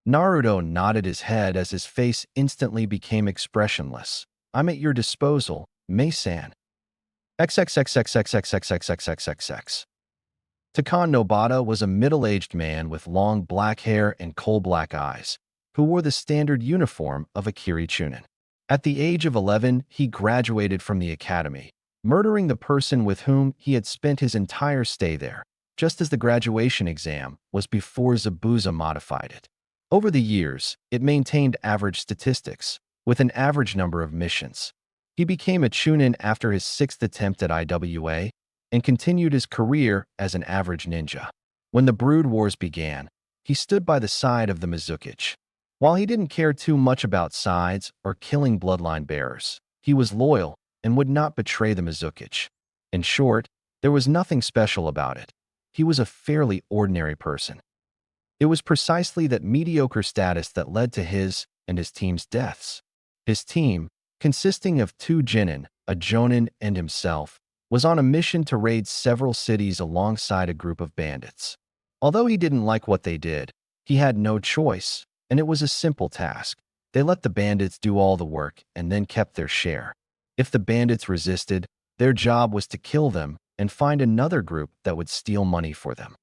Naruto nodded his head as his face instantly became expressionless. "I'm at your disposal, May-san." XXXXXXXXXXXX. Takan Nobata was a middle-aged man with long black hair and coal-black eyes, who wore the standard uniform of a Kiri-chunin. At the age of 11, he graduated from the academy, murdering the person with whom he had spent his entire stay there, just as the graduation exam was before Zabuza modified it. Over the years, it maintained average statistics, with an average number of missions. He became a chunin after his 6th attempt at IWA and continued his career as an average ninja. When the Brood Wars began, he stood by the side of the Mizukichi. While he didn't care too much about sides or killing bloodline bearers, he was loyal and would not betray the Mizukichi. In short, there was nothing special about it. He was a fairly ordinary person. It was precisely that mediocre status that led to his and his team's deaths. His team, consisting of two Jinin, a Jonin, and himself, was on a mission to raid several cities alongside a group of bandits. Although he didn't like what they did, he had no choice, and it was a simple task. They let the bandits do all the work and then kept their share. If the bandits resisted, their job was to kill them and find another group that would steal money for them.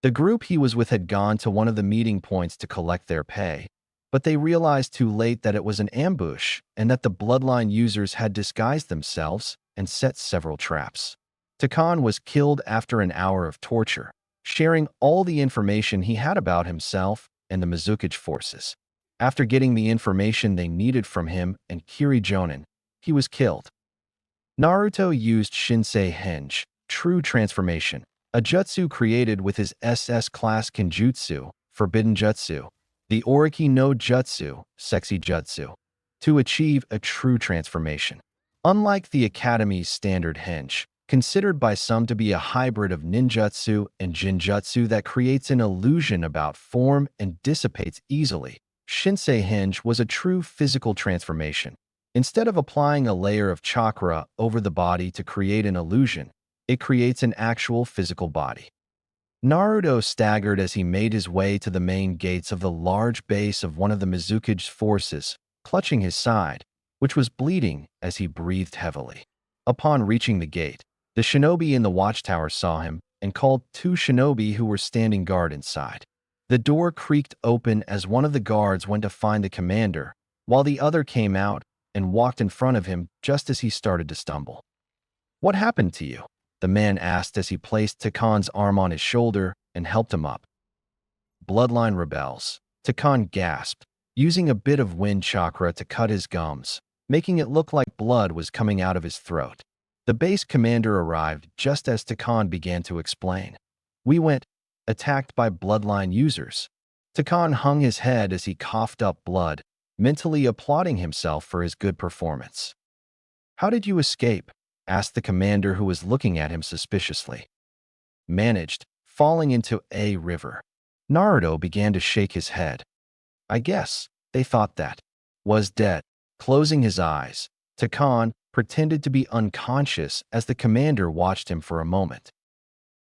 The group he was with had gone to one of the meeting points to collect their pay, but they realized too late that it was an ambush and that the bloodline users had disguised themselves and set several traps. Takan was killed after an hour of torture, sharing all the information he had about himself and the Mizukichi forces. After getting the information they needed from him and Kiri Jonin, he was killed. Naruto used Shinsei Henge, True Transformation, a jutsu created with his SS class Kenjutsu, Forbidden Jutsu, the Oriki no Jutsu, Sexy Jutsu, to achieve a true transformation. Unlike the Academy's standard Henge, considered by some to be a hybrid of ninjutsu and jinjutsu that creates an illusion about form and dissipates easily, Shinsei Henge was a true physical transformation. Instead of applying a layer of chakra over the body to create an illusion, it creates an actual physical body. Naruto staggered as he made his way to the main gates of the large base of one of the Mizukichi's forces, clutching his side, which was bleeding as he breathed heavily. Upon reaching the gate, the shinobi in the watchtower saw him and called two shinobi who were standing guard inside. The door creaked open as one of the guards went to find the commander, while the other came out and walked in front of him just as he started to stumble. "What happened to you?" the man asked as he placed Takan's arm on his shoulder and helped him up. "Bloodline rebels," Takan gasped, using a bit of wind chakra to cut his gums, making it look like blood was coming out of his throat. The base commander arrived just as Takan began to explain. "We went attacked by bloodline users." Takan hung his head as he coughed up blood, mentally applauding himself for his good performance. "How did you escape?" asked the commander who was looking at him suspiciously. "Managed, falling into a river." Naruto began to shake his head. "I guess they thought that was dead." Closing his eyes, Takan pretended to be unconscious as the commander watched him for a moment.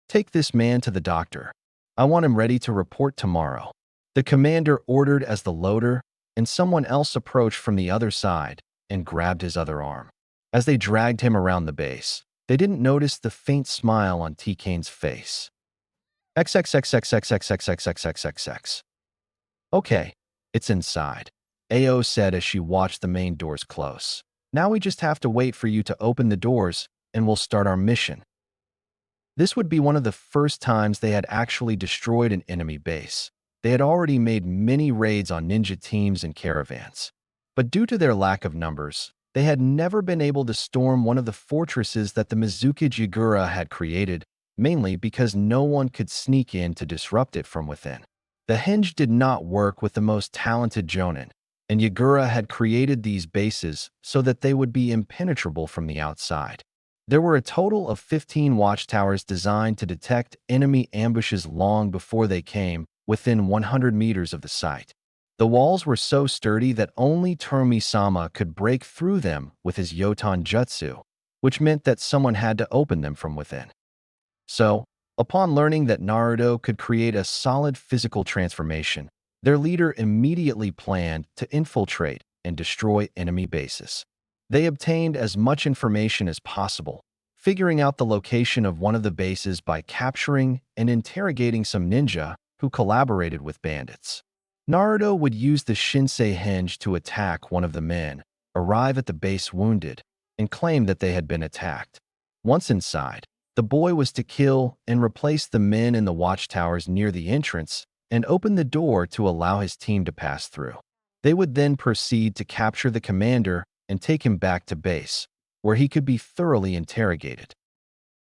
"Take this man to the doctor. I want him ready to report tomorrow," the commander ordered as the loader and someone else approached from the other side and grabbed his other arm. As they dragged him around the base, they didn't notice the faint smile on TK's face. XXXXXXXXXXXX. "Okay, it's inside," Ao said as she watched the main doors close. "Now we just have to wait for you to open the doors and we'll start our mission." This would be one of the first times they had actually destroyed an enemy base. They had already made many raids on ninja teams and caravans. But due to their lack of numbers, they had never been able to storm one of the fortresses that the Mizukichi Yagura had created, mainly because no one could sneak in to disrupt it from within. The henge did not work with the most talented jonin, and Yagura had created these bases so that they would be impenetrable from the outside. There were a total of 15 watchtowers designed to detect enemy ambushes long before they came within 100 meters of the site. The walls were so sturdy that only Terumi-sama could break through them with his Yotan Jutsu, which meant that someone had to open them from within. So, upon learning that Naruto could create a solid physical transformation, their leader immediately planned to infiltrate and destroy enemy bases. They obtained as much information as possible, figuring out the location of one of the bases by capturing and interrogating some ninja who collaborated with bandits. Naruto would use the Shinsei Henge to attack one of the men, arrive at the base wounded, and claim that they had been attacked. Once inside, the boy was to kill and replace the men in the watchtowers near the entrance and open the door to allow his team to pass through. They would then proceed to capture the commander and take him back to base, where he could be thoroughly interrogated.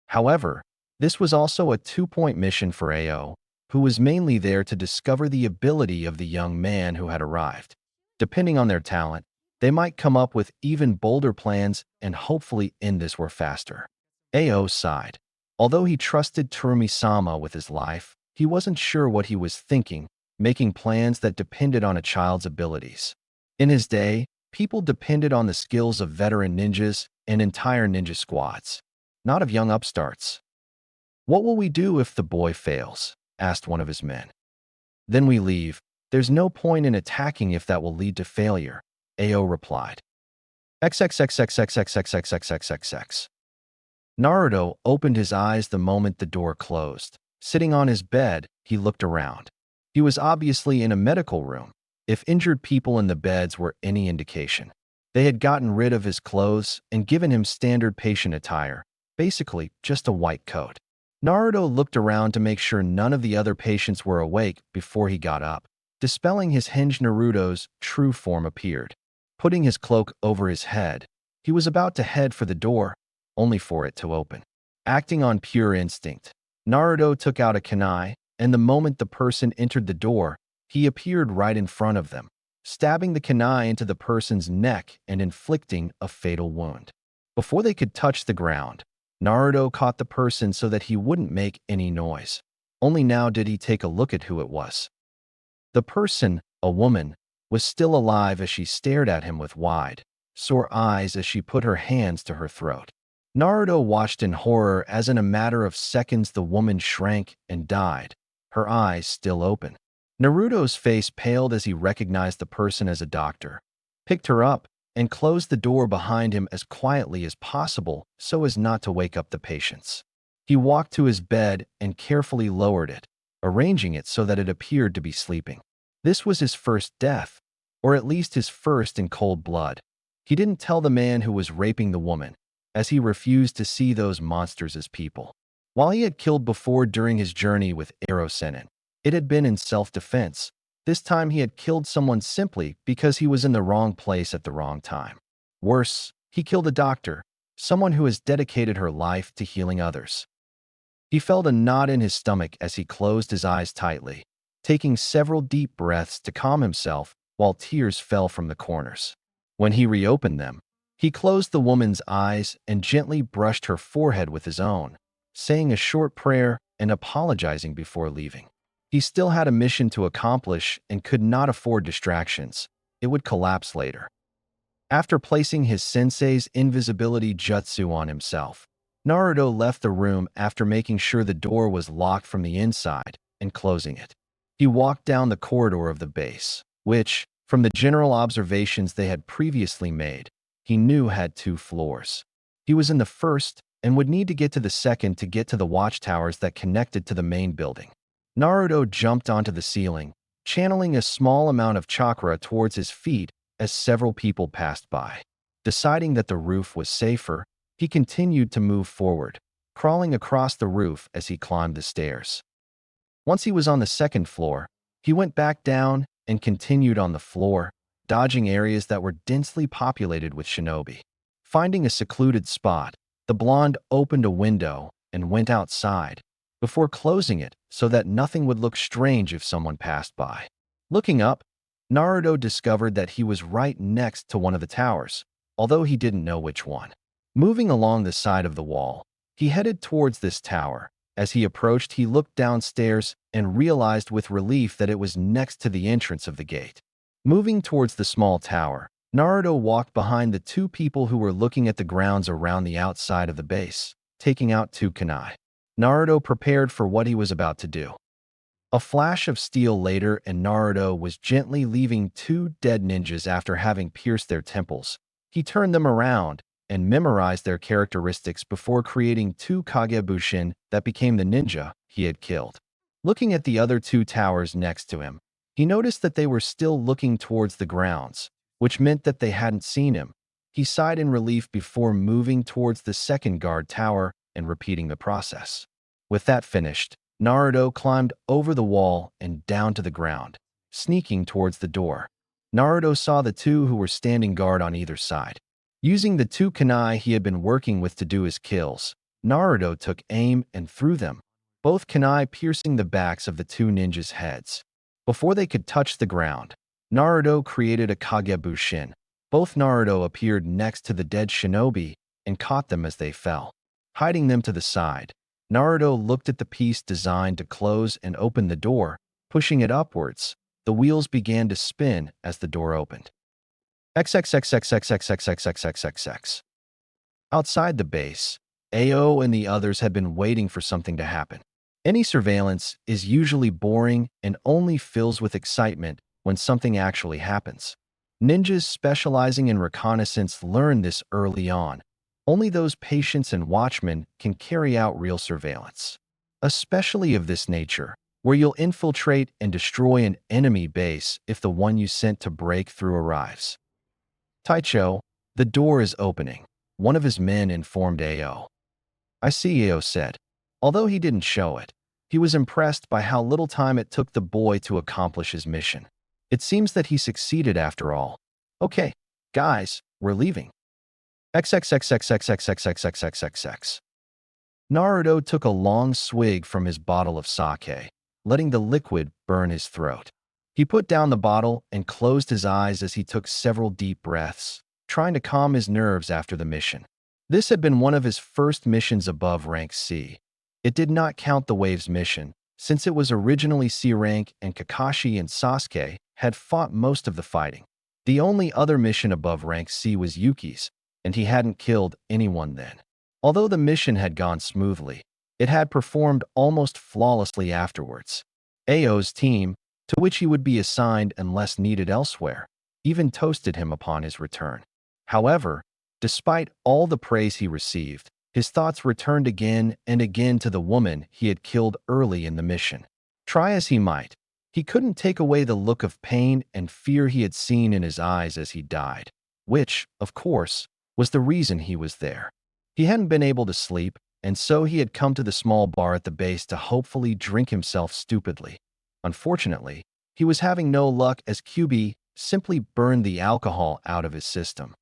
However, this was also a two-point mission for Ao, who was mainly there to discover the ability of the young man who had arrived. Depending on their talent, they might come up with even bolder plans and hopefully end this war faster. Ao sighed. Although he trusted Terumi-sama with his life, he wasn't sure what he was thinking, making plans that depended on a child's abilities. In his day, people depended on the skills of veteran ninjas and entire ninja squads, not of young upstarts. "What will we do if the boy fails?" asked one of his men. "Then we leave. There's no point in attacking if that will lead to failure," Ao replied. XXXXXXXXXXXX. Naruto opened his eyes the moment the door closed. Sitting on his bed, he looked around. He was obviously in a medical room, if injured people in the beds were any indication. They had gotten rid of his clothes and given him standard patient attire, basically just a white coat. Naruto looked around to make sure none of the other patients were awake before he got up. Dispelling his hinged Naruto's true form appeared. Putting his cloak over his head, he was about to head for the door, only for it to open. Acting on pure instinct, Naruto took out a kunai, and the moment the person entered the door, he appeared right in front of them, stabbing the kunai into the person's neck and inflicting a fatal wound. Before they could touch the ground, Naruto caught the person so that he wouldn't make any noise. Only now did he take a look at who it was. The person, a woman, was still alive as she stared at him with wide, sore eyes as she put her hands to her throat. Naruto watched in horror as in a matter of seconds the woman shrank and died, her eyes still open. Naruto's face paled as he recognized the person as a doctor, picked her up, and closed the door behind him as quietly as possible so as not to wake up the patients. He walked to his bed and carefully lowered it, arranging it so that it appeared to be sleeping. This was his first death, or at least his first in cold blood. He didn't tell the man who was raping the woman, as he refused to see those monsters as people. While he had killed before during his journey with Hiraishin, it had been in self-defense. This time he had killed someone simply because he was in the wrong place at the wrong time. Worse, he killed a doctor, someone who has dedicated her life to healing others. He felt a knot in his stomach as he closed his eyes tightly, taking several deep breaths to calm himself while tears fell from the corners. When he reopened them, he closed the woman's eyes and gently brushed her forehead with his own, saying a short prayer and apologizing before leaving. He still had a mission to accomplish and could not afford distractions. It would collapse later. After placing his sensei's invisibility jutsu on himself, Naruto left the room after making sure the door was locked from the inside and closing it. He walked down the corridor of the base, which, from the general observations they had previously made, he knew had 2 floors. He was in the first and would need to get to the second to get to the watchtowers that connected to the main building. Naruto jumped onto the ceiling, channeling a small amount of chakra towards his feet as several people passed by. Deciding that the roof was safer, he continued to move forward, crawling across the roof as he climbed the stairs. Once he was on the second floor, he went back down and continued on the floor, dodging areas that were densely populated with shinobi. Finding a secluded spot, the blonde opened a window and went outside, before closing it so that nothing would look strange if someone passed by. Looking up, Naruto discovered that he was right next to one of the towers, although he didn't know which one. Moving along the side of the wall, he headed towards this tower. As he approached, he looked downstairs and realized with relief that it was next to the entrance of the gate. Moving towards the small tower, Naruto walked behind the 2 people who were looking at the grounds around the outside of the base, taking out 2 kunai. Naruto prepared for what he was about to do. A flash of steel later, and Naruto was gently leaving 2 dead ninjas after having pierced their temples. He turned them around and memorized their characteristics before creating 2 Kagebushin that became the ninja he had killed. Looking at the other 2 towers next to him, he noticed that they were still looking towards the grounds, which meant that they hadn't seen him. He sighed in relief before moving towards the second guard tower and repeating the process. With that finished, Naruto climbed over the wall and down to the ground, sneaking towards the door. Naruto saw the 2 who were standing guard on either side. Using the 2 kunai he had been working with to do his kills, Naruto took aim and threw them, both kunai piercing the backs of the two ninjas' heads. Before they could touch the ground, Naruto created a Kagebushin. Both Naruto appeared next to the dead shinobi and caught them as they fell. Hiding them to the side, Naruto looked at the piece designed to close and open the door, pushing it upwards. The wheels began to spin as the door opened. XXXXXXXXXXXX. Outside the base, Ao and the others had been waiting for something to happen. Any surveillance is usually boring and only fills with excitement when something actually happens. Ninjas specializing in reconnaissance learn this early on. Only those patients and watchmen can carry out real surveillance, especially of this nature, where you'll infiltrate and destroy an enemy base if the one you sent to break through arrives. Taicho, the door is opening. One of his men informed Ao. I see, Ao said. Although he didn't show it, he was impressed by how little time it took the boy to accomplish his mission. It seems that he succeeded after all. Okay, guys, we're leaving. XXXXXXXXXXXX. Naruto took a long swig from his bottle of sake, letting the liquid burn his throat. He put down the bottle and closed his eyes as he took several deep breaths, trying to calm his nerves after the mission. This had been one of his first missions above rank C. It did not count the Waves mission, since it was originally C rank and Kakashi and Sasuke had fought most of the fighting. The only other mission above rank C was Yuki's, and he hadn't killed anyone then. Although the mission had gone smoothly, it had performed almost flawlessly afterwards. Ao's team, to which he would be assigned unless needed elsewhere, even toasted him upon his return. However, despite all the praise he received, his thoughts returned again and again to the woman he had killed early in the mission. Try as he might, he couldn't take away the look of pain and fear he had seen in his eyes as he died, which, of course, was the reason he was there. He hadn't been able to sleep, and so he had come to the small bar at the base to hopefully drink himself stupidly. Unfortunately, he was having no luck as QB simply burned the alcohol out of his system.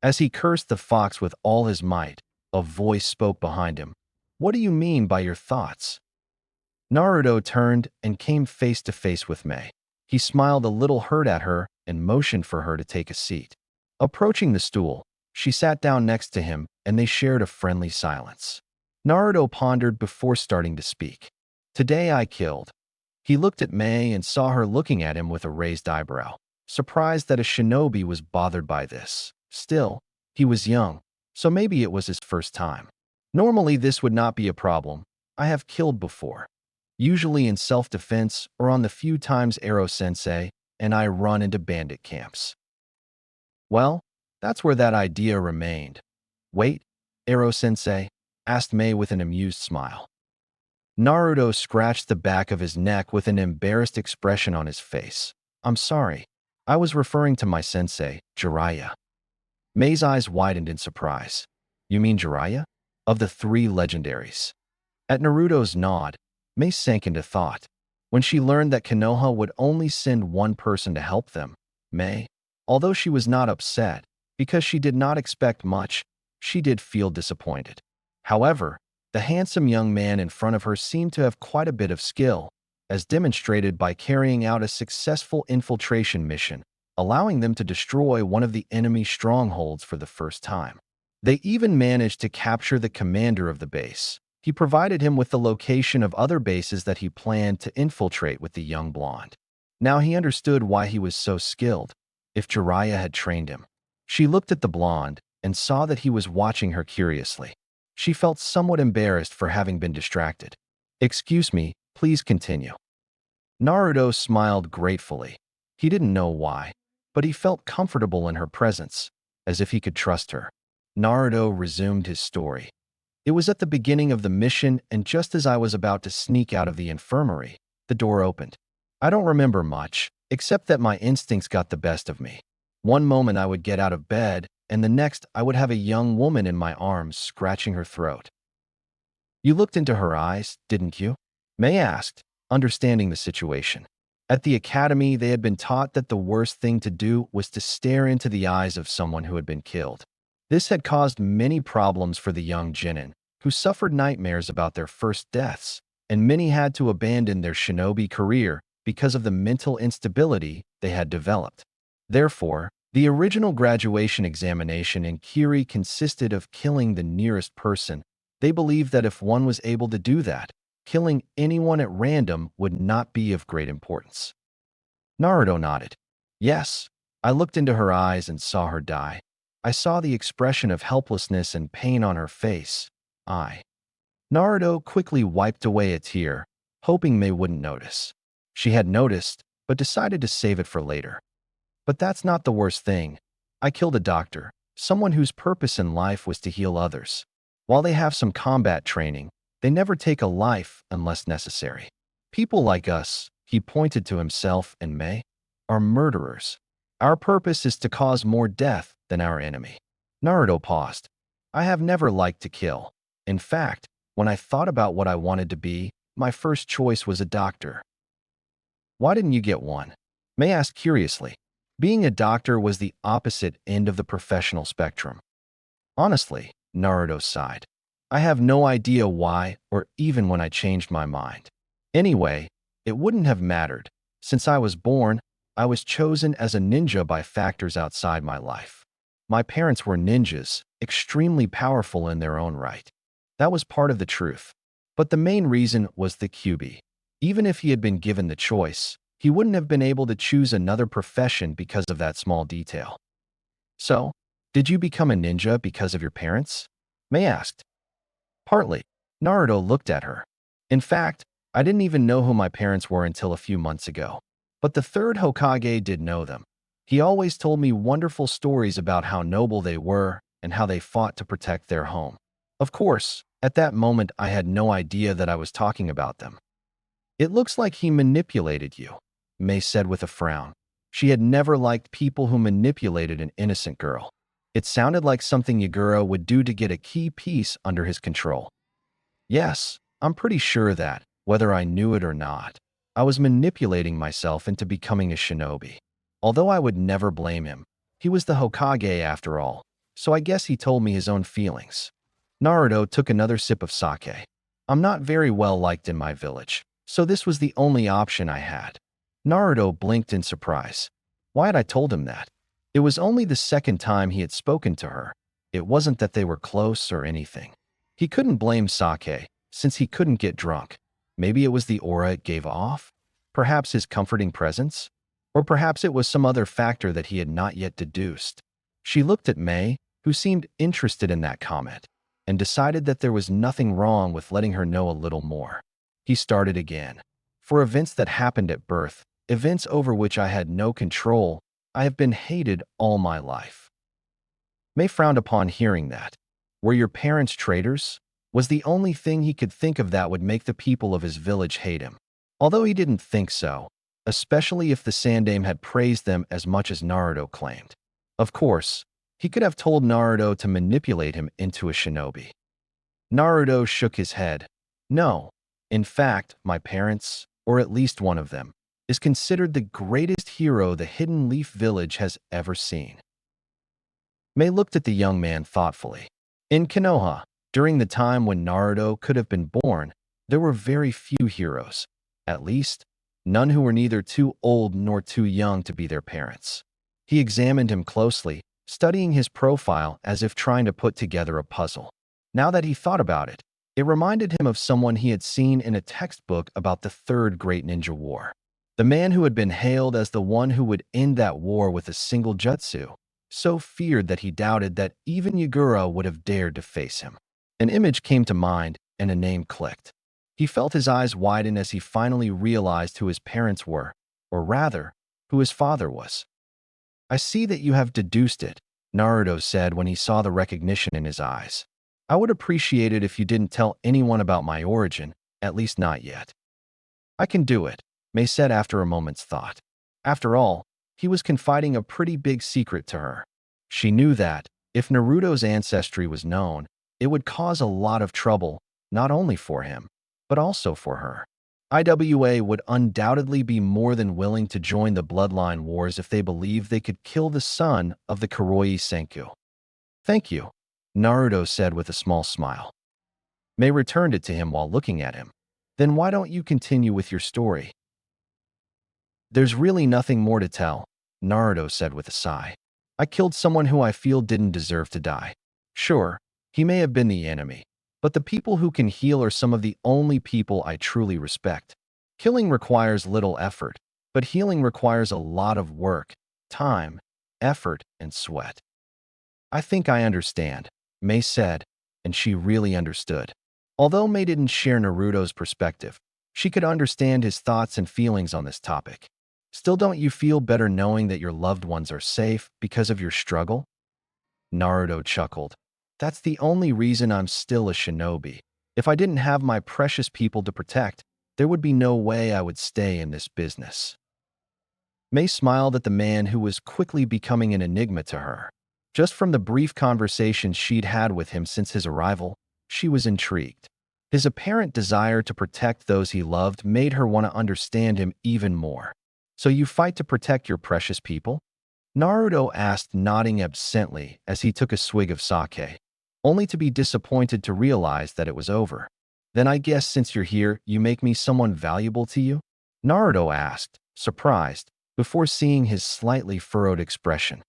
As he cursed the fox with all his might, a voice spoke behind him. What do you mean by your thoughts? Naruto turned and came face to face with Mei. He smiled a little hurt at her and motioned for her to take a seat. Approaching the stool, she sat down next to him and they shared a friendly silence. Naruto pondered before starting to speak. Today I killed. He looked at Mei and saw her looking at him with a raised eyebrow, surprised that a shinobi was bothered by this. Still, he was young, so maybe it was his first time. Normally this would not be a problem. I have killed before. Usually in self-defense or on the few times Ero-sensei and I run into bandit camps. Well, that's where that idea remained. Wait, Ero-sensei? Asked Mei with an amused smile. Naruto scratched the back of his neck with an embarrassed expression on his face. I'm sorry. I was referring to my sensei, Jiraiya. Mei's eyes widened in surprise. You mean Jiraiya? Of the three legendaries. At Naruto's nod, Mei sank into thought. When she learned that Konoha would only send one person to help them, Mei, although she was not upset, because she did not expect much, she did feel disappointed. However, the handsome young man in front of her seemed to have quite a bit of skill, as demonstrated by carrying out a successful infiltration mission, allowing them to destroy one of the enemy strongholds for the first time. They even managed to capture the commander of the base. He provided him with the location of other bases that he planned to infiltrate with the young blonde. Now he understood why he was so skilled, if Jiraiya had trained him. She looked at the blonde and saw that he was watching her curiously. She felt somewhat embarrassed for having been distracted. Excuse me, please continue. Naruto smiled gratefully. He didn't know why, but he felt comfortable in her presence, as if he could trust her. Naruto resumed his story. It was at the beginning of the mission, and just as I was about to sneak out of the infirmary, the door opened. I don't remember much, except that my instincts got the best of me. One moment I would get out of bed, and the next I would have a young woman in my arms scratching her throat. You looked into her eyes, didn't you? Mei asked, understanding the situation. At the academy, they had been taught that the worst thing to do was to stare into the eyes of someone who had been killed. This had caused many problems for the young genin, who suffered nightmares about their first deaths, and many had to abandon their shinobi career because of the mental instability they had developed. Therefore, the original graduation examination in Kiri consisted of killing the nearest person. They believed that if one was able to do that, killing anyone at random would not be of great importance. Naruto nodded. Yes, I looked into her eyes and saw her die. I saw the expression of helplessness and pain on her face. Naruto quickly wiped away a tear, hoping Mei wouldn't notice. She had noticed, but decided to save it for later. But that's not the worst thing. I killed a doctor, someone whose purpose in life was to heal others. While they have some combat training, they never take a life unless necessary. People like us, he pointed to himself and Mei, are murderers. Our purpose is to cause more death than our enemy. Naruto paused. I have never liked to kill. In fact, when I thought about what I wanted to be, my first choice was a doctor. Why didn't you get one? Mei asked curiously. Being a doctor was the opposite end of the professional spectrum. Honestly, Naruto sighed. I have no idea why or even when I changed my mind. Anyway, it wouldn't have mattered. Since I was born, I was chosen as a ninja by factors outside my life. My parents were ninjas, extremely powerful in their own right. That was part of the truth. But the main reason was the Kyuubi. Even if he had been given the choice, he wouldn't have been able to choose another profession because of that small detail. So, did you become a ninja because of your parents? Mei asked. Partly. Naruto looked at her. In fact, I didn't even know who my parents were until a few months ago. But the third Hokage did know them. He always told me wonderful stories about how noble they were and how they fought to protect their home. Of course, at that moment I had no idea that I was talking about them. It looks like he manipulated you, Mei said with a frown. She had never liked people who manipulated an innocent girl. It sounded like something Yagura would do to get a key piece under his control. Yes, I'm pretty sure that, whether I knew it or not, I was manipulating myself into becoming a shinobi. Although I would never blame him. He was the Hokage after all, so I guess he told me his own feelings. Naruto took another sip of sake. I'm not very well liked in my village, so this was the only option I had. Naruto blinked in surprise. Why had I told him that? It was only the second time he had spoken to her. It wasn't that they were close or anything. He couldn't blame sake, since he couldn't get drunk. Maybe it was the aura it gave off? Perhaps his comforting presence? Or perhaps it was some other factor that he had not yet deduced. She looked at Mei, who seemed interested in that comment, and decided that there was nothing wrong with letting her know a little more. He started again. For events that happened at birth, events over which I had no control, I have been hated all my life. Mei frowned upon hearing that. Were your parents traitors? Was the only thing he could think of that would make the people of his village hate him. Although he didn't think so, especially if the Sandaime had praised them as much as Naruto claimed. Of course, he could have told Naruto to manipulate him into a shinobi. Naruto shook his head. No. In fact, my parents, or at least one of them, is considered the greatest hero the Hidden Leaf Village has ever seen. Mei looked at the young man thoughtfully. In Konoha, during the time when Naruto could have been born, there were very few heroes. At least, none who were neither too old nor too young to be their parents. He examined him closely, studying his profile as if trying to put together a puzzle. Now that he thought about it, it reminded him of someone he had seen in a textbook about the Third Great Ninja War. The man who had been hailed as the one who would end that war with a single jutsu, so feared that he doubted that even Yagura would have dared to face him. An image came to mind, and a name clicked. He felt his eyes widen as he finally realized who his parents were, or rather, who his father was. I see that you have deduced it, Naruto said when he saw the recognition in his eyes. I would appreciate it if you didn't tell anyone about my origin, at least not yet. I can do it, Mei said after a moment's thought. After all, he was confiding a pretty big secret to her. She knew that, if Naruto's ancestry was known, it would cause a lot of trouble, not only for him, but also for her. IWA would undoubtedly be more than willing to join the bloodline wars if they believed they could kill the son of the Kuroii Senku. Thank you, Naruto said with a small smile. Mei returned it to him while looking at him. Then why don't you continue with your story? There's really nothing more to tell, Naruto said with a sigh. I killed someone who I feel didn't deserve to die. Sure, he may have been the enemy, but the people who can heal are some of the only people I truly respect. Killing requires little effort, but healing requires a lot of work, time, effort, and sweat. I think I understand, Mei said, and she really understood. Although Mei didn't share Naruto's perspective, she could understand his thoughts and feelings on this topic. Still, don't you feel better knowing that your loved ones are safe because of your struggle? Naruto chuckled. That's the only reason I'm still a shinobi. If I didn't have my precious people to protect, there would be no way I would stay in this business. Mei smiled at the man who was quickly becoming an enigma to her. Just from the brief conversations she'd had with him since his arrival, she was intrigued. His apparent desire to protect those he loved made her want to understand him even more. So you fight to protect your precious people? Naruto asked, nodding absently as he took a swig of sake, only to be disappointed to realize that it was over. Then I guess since you're here, you make me someone valuable to you? Naruto asked, surprised, before seeing his slightly furrowed expression.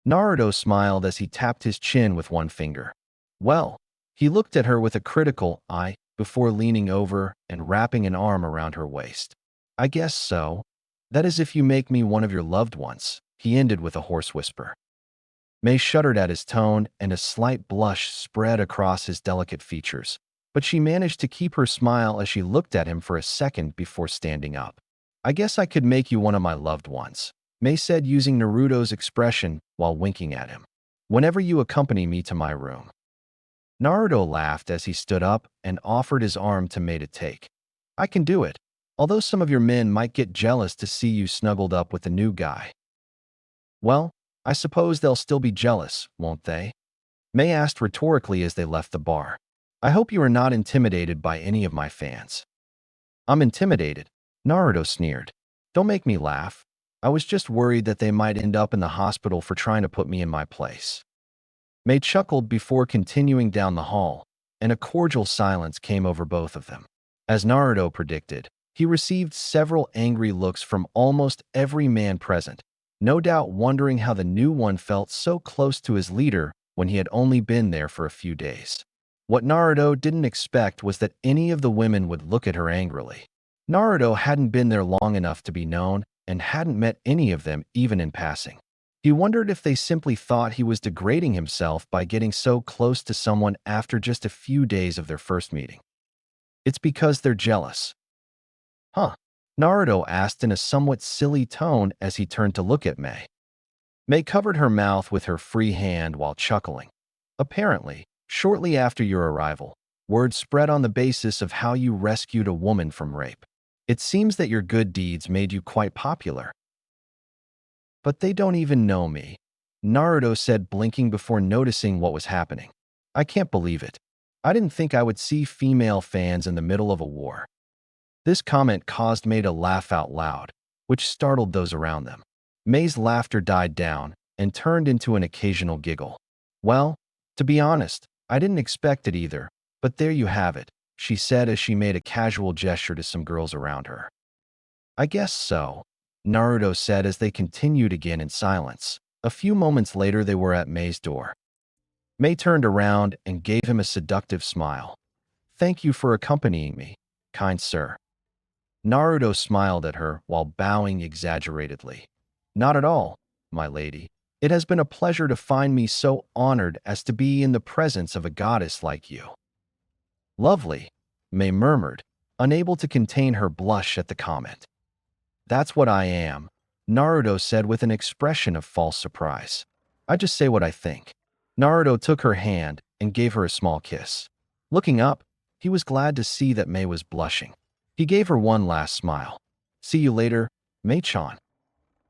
Naruto smiled as he tapped his chin with one finger. Well, he looked at her with a critical eye before leaning over and wrapping an arm around her waist. I guess so. That is if you make me one of your loved ones, he ended with a hoarse whisper. Mei shuddered at his tone and a slight blush spread across his delicate features, but she managed to keep her smile as she looked at him for a second before standing up. I guess I could make you one of my loved ones, Mei said using Naruto's expression while winking at him. Whenever you accompany me to my room. Naruto laughed as he stood up and offered his arm to Mei to take. I can do it, although some of your men might get jealous to see you snuggled up with the new guy. Well, I suppose they'll still be jealous, won't they? Mei asked rhetorically as they left the bar. I hope you are not intimidated by any of my fans. I'm intimidated, Naruto sneered. Don't make me laugh. I was just worried that they might end up in the hospital for trying to put me in my place. Mei chuckled before continuing down the hall, and a cordial silence came over both of them. As Naruto predicted, he received several angry looks from almost every man present, no doubt wondering how the new one felt so close to his leader when he had only been there for a few days. What Naruto didn't expect was that any of the women would look at her angrily. Naruto hadn't been there long enough to be known and hadn't met any of them even in passing. He wondered if they simply thought he was degrading himself by getting so close to someone after just a few days of their first meeting. It's because they're jealous. Huh? Naruto asked in a somewhat silly tone as he turned to look at Mei. Mei covered her mouth with her free hand while chuckling. Apparently, shortly after your arrival, word spread on the basis of how you rescued a woman from rape. It seems that your good deeds made you quite popular. But they don't even know me, Naruto said, blinking before noticing what was happening. I can't believe it. I didn't think I would see female fans in the middle of a war. This comment caused Mei to laugh out loud, which startled those around them. Mei's laughter died down and turned into an occasional giggle. Well, to be honest, I didn't expect it either, but there you have it, she said as she made a casual gesture to some girls around her. I guess so, Naruto said as they continued again in silence. A few moments later, they were at Mei's door. Mei turned around and gave him a seductive smile. Thank you for accompanying me, kind sir. Naruto smiled at her while bowing exaggeratedly. Not at all, my lady. It has been a pleasure to find me so honored as to be in the presence of a goddess like you. Lovely, Mei murmured, unable to contain her blush at the comment. That's what I am, Naruto said with an expression of false surprise. I just say what I think. Naruto took her hand and gave her a small kiss. Looking up, he was glad to see that Mei was blushing. He gave her one last smile. See you later, Mei-chan.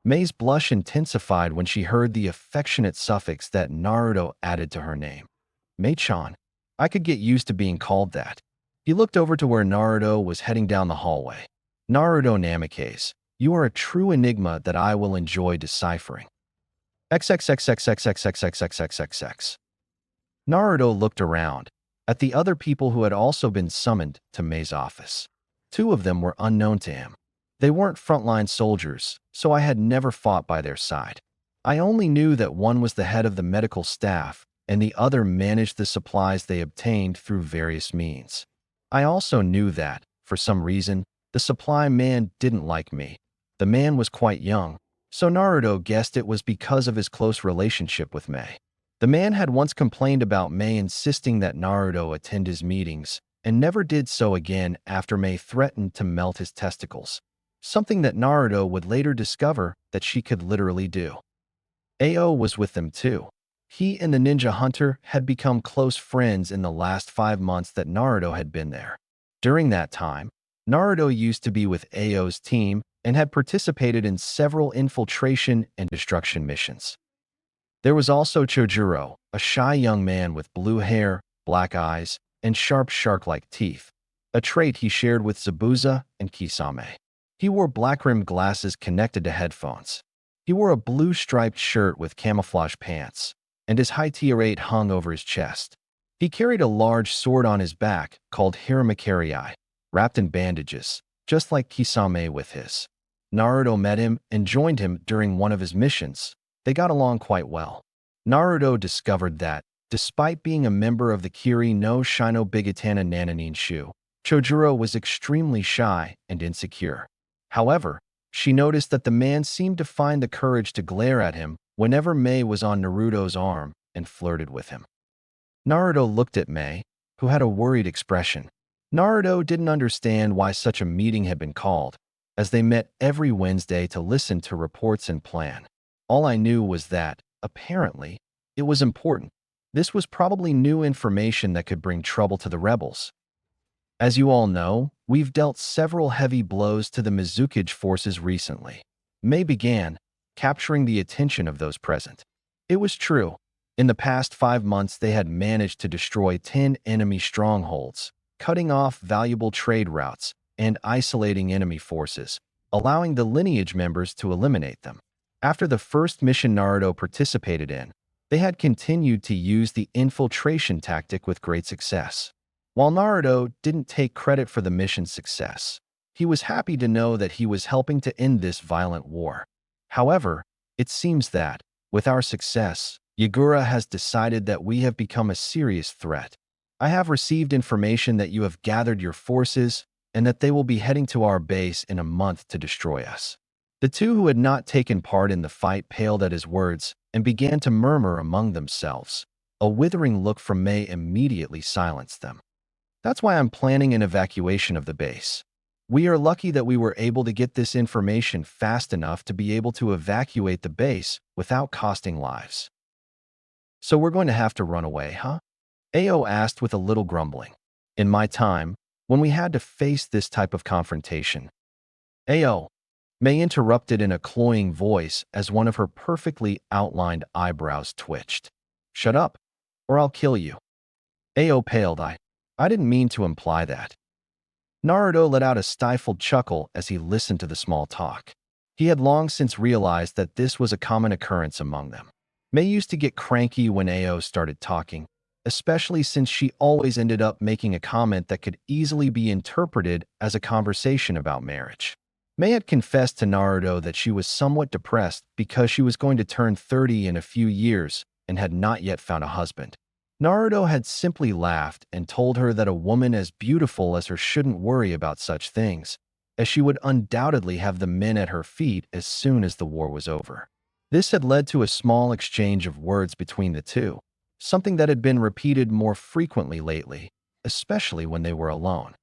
Mei's blush intensified when she heard the affectionate suffix that Naruto added to her name. Mei-chan. I could get used to being called that. He looked over to where Naruto was heading down the hallway. Naruto Namikaze, you are a true enigma that I will enjoy deciphering. XXXXXXXXXXXX. Naruto looked around at the other people who had also been summoned to Mei's office. Two of them were unknown to him. They weren't frontline soldiers, so I had never fought by their side. I only knew that one was the head of the medical staff, and the other managed the supplies they obtained through various means. I also knew that, for some reason, the supply man didn't like me. The man was quite young, so Naruto guessed it was because of his close relationship with Mei. The man had once complained about Mei insisting that Naruto attend his meetings, and never did so again after Mei threatened to melt his testicles, something that Naruto would later discover that she could literally do. Ao was with them too. He and the ninja hunter had become close friends in the last 5 months that Naruto had been there. During that time, Naruto used to be with Ao's team and had participated in several infiltration and destruction missions. There was also Chojuro, a shy young man with blue hair, black eyes, and sharp shark-like teeth, a trait he shared with Zabuza and Kisame. He wore black-rimmed glasses connected to headphones. He wore a blue striped shirt with camouflage pants, and his high tier 8 hung over his chest. He carried a large sword on his back called Hiraishin, wrapped in bandages, just like Kisame with his. Naruto met him and joined him during one of his missions. They got along quite well. Naruto discovered that, despite being a member of the Kiri no Shino Bigatana Nananin-shu, Chojuro was extremely shy and insecure. However, she noticed that the man seemed to find the courage to glare at him whenever Mei was on Naruto's arm and flirted with him. Naruto looked at Mei, who had a worried expression. Naruto didn't understand why such a meeting had been called, as they met every Wednesday to listen to reports and plan. All I knew was that, apparently, it was important. This was probably new information that could bring trouble to the rebels. As you all know, we've dealt several heavy blows to the Mizukage forces recently. Mei began, capturing the attention of those present. It was true. In the past 5 months, they had managed to destroy 10 enemy strongholds, cutting off valuable trade routes and isolating enemy forces, allowing the lineage members to eliminate them. After the first mission Naruto participated in, they had continued to use the infiltration tactic with great success. While Naruto didn't take credit for the mission's success, he was happy to know that he was helping to end this violent war. However, it seems that, with our success, Yagura has decided that we have become a serious threat. I have received information that you have gathered your forces and that they will be heading to our base in a month to destroy us. The two who had not taken part in the fight paled at his words and began to murmur among themselves. A withering look from Mei immediately silenced them. That's why I'm planning an evacuation of the base. We are lucky that we were able to get this information fast enough to be able to evacuate the base without costing lives. So we're going to have to run away, huh? Ao asked with a little grumbling. In my time, when we had to face this type of confrontation. Ao, Mei interrupted in a cloying voice as one of her perfectly outlined eyebrows twitched. Shut up, or I'll kill you. Ao paled. I didn't mean to imply that. Naruto let out a stifled chuckle as he listened to the small talk. He had long since realized that this was a common occurrence among them. Mei used to get cranky when Ao started talking, especially since she always ended up making a comment that could easily be interpreted as a conversation about marriage. Mei had confessed to Naruto that she was somewhat depressed because she was going to turn 30 in a few years and had not yet found a husband. Naruto had simply laughed and told her that a woman as beautiful as her shouldn't worry about such things, as she would undoubtedly have the men at her feet as soon as the war was over. This had led to a small exchange of words between the two, something that had been repeated more frequently lately, especially when they were alone.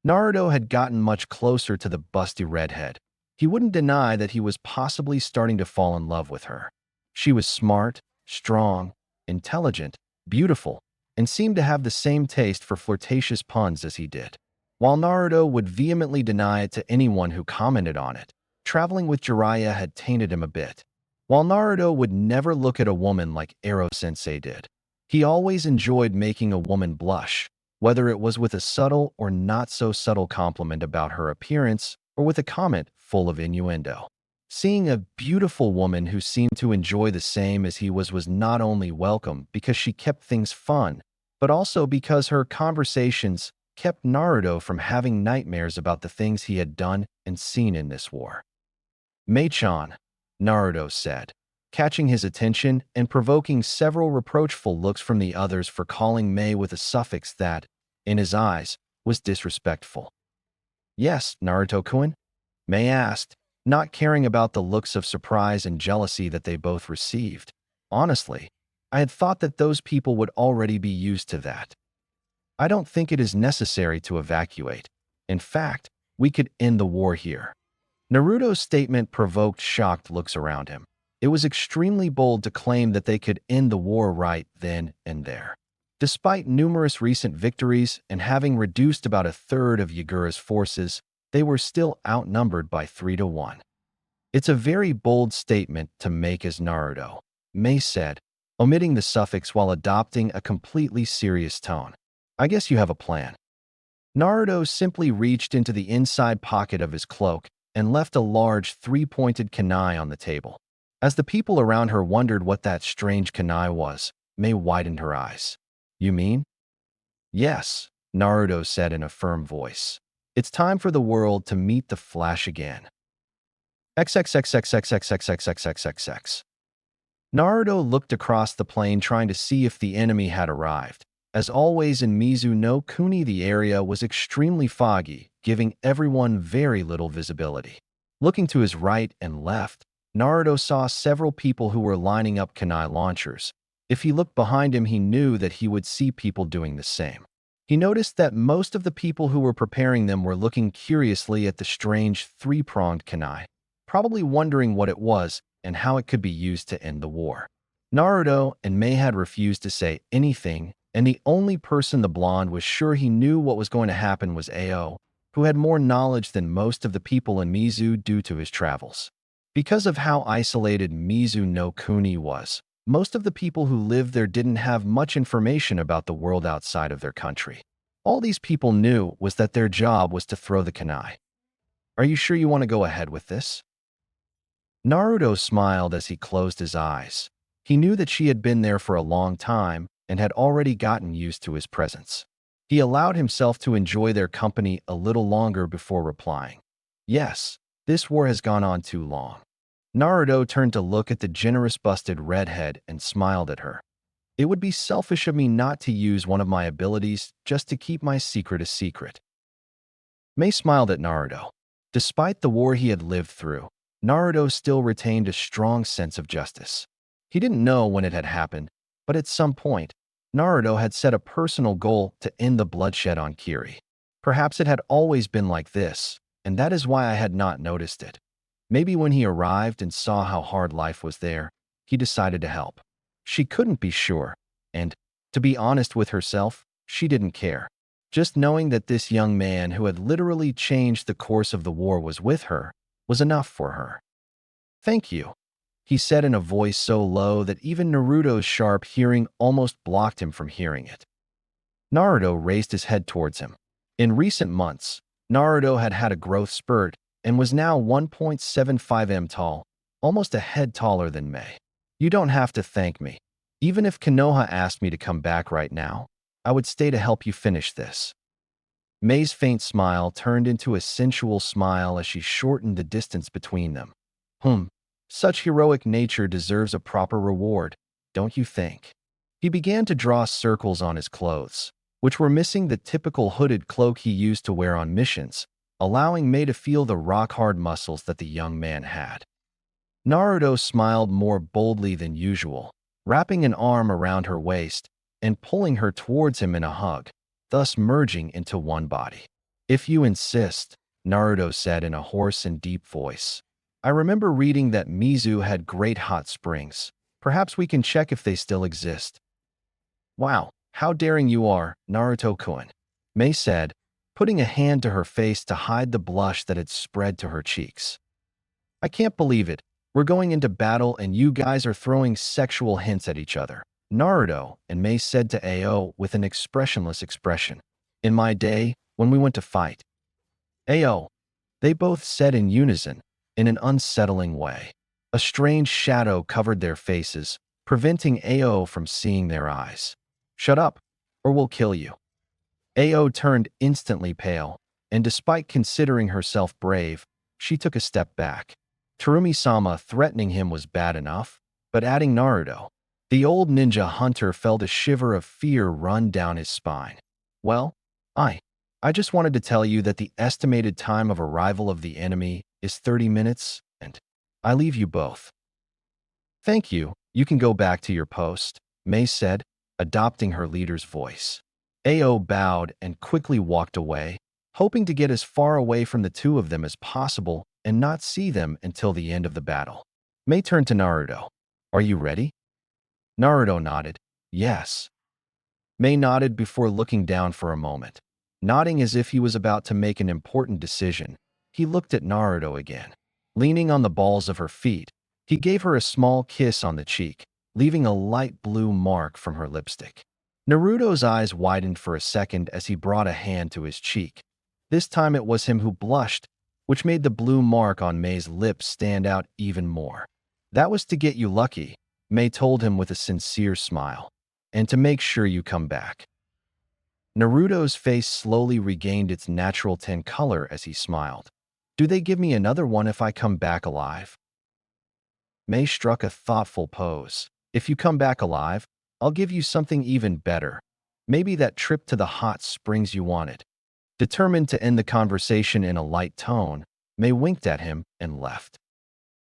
Naruto had gotten much closer to the busty redhead. He wouldn't deny that he was possibly starting to fall in love with her. She was smart, strong, intelligent, beautiful, and seemed to have the same taste for flirtatious puns as he did. While Naruto would vehemently deny it to anyone who commented on it, traveling with Jiraiya had tainted him a bit. While Naruto would never look at a woman like Ero-sensei did, he always enjoyed making a woman blush, whether it was with a subtle or not-so-subtle compliment about her appearance or with a comment full of innuendo. Seeing a beautiful woman who seemed to enjoy the same as he was not only welcome because she kept things fun, but also because her conversations kept Naruto from having nightmares about the things he had done and seen in this war. "Mei-chan," Naruto said, catching his attention and provoking several reproachful looks from the others for calling Mei with a suffix that, in his eyes, was disrespectful. "Yes, Naruto-kun?" Mei asked, not caring about the looks of surprise and jealousy that they both received. "Honestly, I had thought that those people would already be used to that. I don't think it is necessary to evacuate. In fact, we could end the war here." Naruto's statement provoked shocked looks around him. It was extremely bold to claim that they could end the war right then and there. Despite numerous recent victories and having reduced about a third of Yagura's forces, they were still outnumbered by 3-1. "It's a very bold statement to make as Naruto," Mei said, omitting the suffix while adopting a completely serious tone. "I guess you have a plan." Naruto simply reached into the inside pocket of his cloak and left a large three-pointed kunai on the table. As the people around her wondered what that strange kunai was, Mei widened her eyes. "You mean?" "Yes," Naruto said in a firm voice. "It's time for the world to meet the Flash again." XXXXXXXXXXXX. Naruto looked across the plain trying to see if the enemy had arrived. As always in Mizu no Kuni, the area was extremely foggy, giving everyone very little visibility. Looking to his right and left, Naruto saw several people who were lining up kunai launchers. If he looked behind him, he knew that he would see people doing the same. He noticed that most of the people who were preparing them were looking curiously at the strange three-pronged kunai, probably wondering what it was and how it could be used to end the war. Naruto and Mei had refused to say anything, and the only person the blonde was sure he knew what was going to happen was Ao, who had more knowledge than most of the people in Mizu due to his travels. Because of how isolated Mizu no Kuni was, most of the people who lived there didn't have much information about the world outside of their country. All these people knew was that their job was to throw the kunai. "Are you sure you want to go ahead with this?" Naruto smiled as he closed his eyes. He knew that she had been there for a long time and had already gotten used to his presence. He allowed himself to enjoy their company a little longer before replying. "Yes, this war has gone on too long." Naruto turned to look at the generous busted redhead and smiled at her. "It would be selfish of me not to use one of my abilities just to keep my secret a secret." Mei smiled at Naruto. Despite the war he had lived through, Naruto still retained a strong sense of justice. He didn't know when it had happened, but at some point, Naruto had set a personal goal to end the bloodshed on Kiri. Perhaps it had always been like this, and that is why I had not noticed it. Maybe when he arrived and saw how hard life was there, he decided to help. She couldn't be sure, and, to be honest with herself, she didn't care. Just knowing that this young man who had literally changed the course of the war was with her was enough for her. "Thank you," he said in a voice so low that even Naruto's sharp hearing almost blocked him from hearing it. Naruto raised his head towards him. In recent months, Naruto had had a growth spurt and was now 1.75 m tall, almost a head taller than Mei. "You don't have to thank me. Even if Konoha asked me to come back right now, I would stay to help you finish this." Mei's faint smile turned into a sensual smile as she shortened the distance between them. Such heroic nature deserves a proper reward, don't you think?" He began to draw circles on his clothes, which were missing the typical hooded cloak he used to wear on missions, allowing Mei to feel the rock-hard muscles that the young man had. Naruto smiled more boldly than usual, wrapping an arm around her waist and pulling her towards him in a hug, thus merging into one body. "If you insist," Naruto said in a hoarse and deep voice. "I remember reading that Mizu had great hot springs. Perhaps we can check if they still exist." "Wow, how daring you are, Naruto-kun," Mei said, putting a hand to her face to hide the blush that had spread to her cheeks. "I can't believe it. We're going into battle and you guys are throwing sexual hints at each other," Naruto and Mei said to Ao with an expressionless expression. "In my day, when we went to fight." "Ao," they both said in unison, in an unsettling way. A strange shadow covered their faces, preventing Ao from seeing their eyes. "Shut up, or we'll kill you." Ao turned instantly pale, and despite considering herself brave, she took a step back. Terumi-sama threatening him was bad enough, but adding Naruto, the old ninja hunter felt a shiver of fear run down his spine. Well, I just wanted to tell you that the estimated time of arrival of the enemy is 30 minutes, and I leave you both. Thank you, you can go back to your post, Mei said, adopting her leader's voice. Ao bowed and quickly walked away, hoping to get as far away from the two of them as possible and not see them until the end of the battle. Mei turned to Naruto. Are you ready? Naruto nodded. Yes. Mei nodded before looking down for a moment. Nodding as if he was about to make an important decision, he looked at Naruto again. Leaning on the balls of her feet, he gave her a small kiss on the cheek, leaving a light blue mark from her lipstick. Naruto's eyes widened for a second as he brought a hand to his cheek. This time it was him who blushed, which made the blue mark on Mei's lips stand out even more. That was to get you lucky, Mei told him with a sincere smile, and to make sure you come back. Naruto's face slowly regained its natural tan color as he smiled. Do they give me another one if I come back alive? Mei struck a thoughtful pose. If you come back alive, I'll give you something even better. Maybe that trip to the hot springs you wanted. Determined to end the conversation in a light tone, Mei winked at him and left.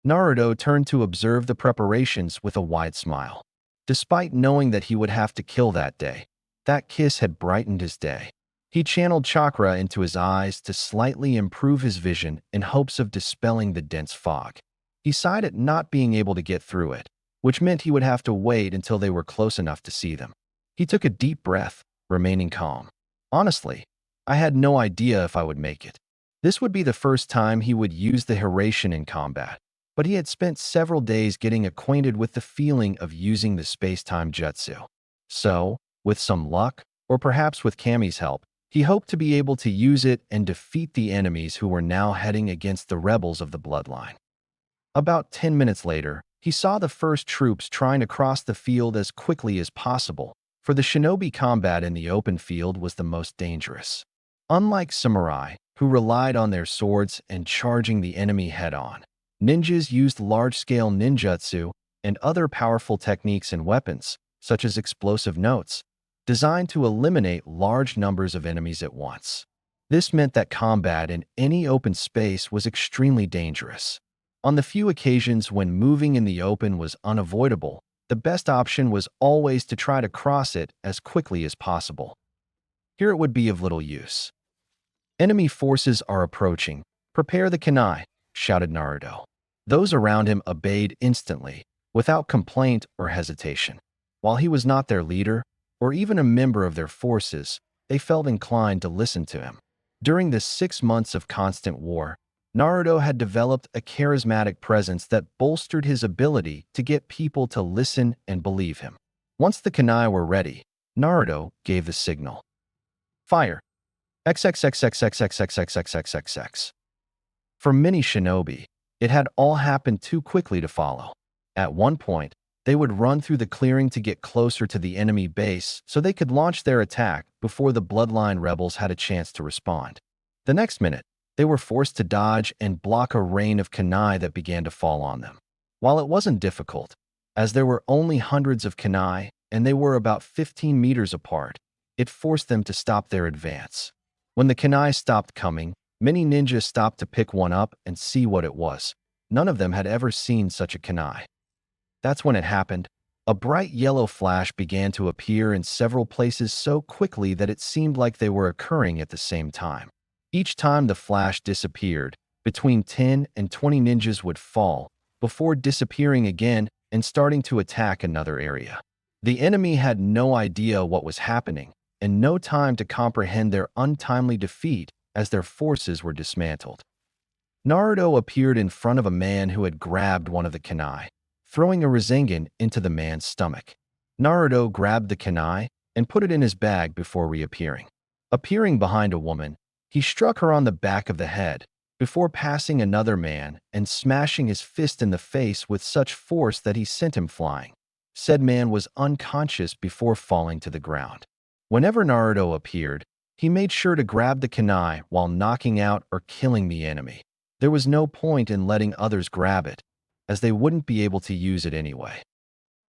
Naruto turned to observe the preparations with a wide smile. Despite knowing that he would have to kill that day, that kiss had brightened his day. He channeled chakra into his eyes to slightly improve his vision in hopes of dispelling the dense fog. He sighed at not being able to get through it, which meant he would have to wait until they were close enough to see them. He took a deep breath, remaining calm. Honestly, I had no idea if I would make it. This would be the first time he would use the Hiraishin in combat, but he had spent several days getting acquainted with the feeling of using the space-time jutsu. So, with some luck, or perhaps with Kami's help, he hoped to be able to use it and defeat the enemies who were now heading against the rebels of the bloodline. About 10 minutes later, he saw the first troops trying to cross the field as quickly as possible, for the shinobi combat in the open field was the most dangerous. Unlike samurai, who relied on their swords and charging the enemy head-on, ninjas used large-scale ninjutsu and other powerful techniques and weapons, such as explosive notes, designed to eliminate large numbers of enemies at once. This meant that combat in any open space was extremely dangerous. On the few occasions when moving in the open was unavoidable, the best option was always to try to cross it as quickly as possible. Here it would be of little use. Enemy forces are approaching. Prepare the kunai, shouted Naruto. Those around him obeyed instantly, without complaint or hesitation. While he was not their leader, or even a member of their forces, they felt inclined to listen to him. During the 6 months of constant war, Naruto had developed a charismatic presence that bolstered his ability to get people to listen and believe him. Once the kunai were ready, Naruto gave the signal. Fire! XXXXXXXXXXXX. For many shinobi, it had all happened too quickly to follow. At one point, they would run through the clearing to get closer to the enemy base so they could launch their attack before the bloodline rebels had a chance to respond. The next minute, they were forced to dodge and block a rain of kunai that began to fall on them. While it wasn't difficult, as there were only hundreds of kunai and they were about 15 meters apart, it forced them to stop their advance. When the kunai stopped coming, many ninjas stopped to pick one up and see what it was. None of them had ever seen such a kunai. That's when it happened. A bright yellow flash began to appear in several places so quickly that it seemed like they were occurring at the same time. Each time the flash disappeared, between 10 and 20 ninjas would fall, before disappearing again and starting to attack another area. The enemy had no idea what was happening, and no time to comprehend their untimely defeat as their forces were dismantled. Naruto appeared in front of a man who had grabbed one of the kunai, throwing a Rasengan into the man's stomach. Naruto grabbed the kunai and put it in his bag before reappearing. Appearing behind a woman, he struck her on the back of the head, before passing another man and smashing his fist in the face with such force that he sent him flying. Said man was unconscious before falling to the ground. Whenever Naruto appeared, He made sure to grab the kunai while knocking out or killing the enemy. There was no point in letting others grab it, as they wouldn't be able to use it anyway.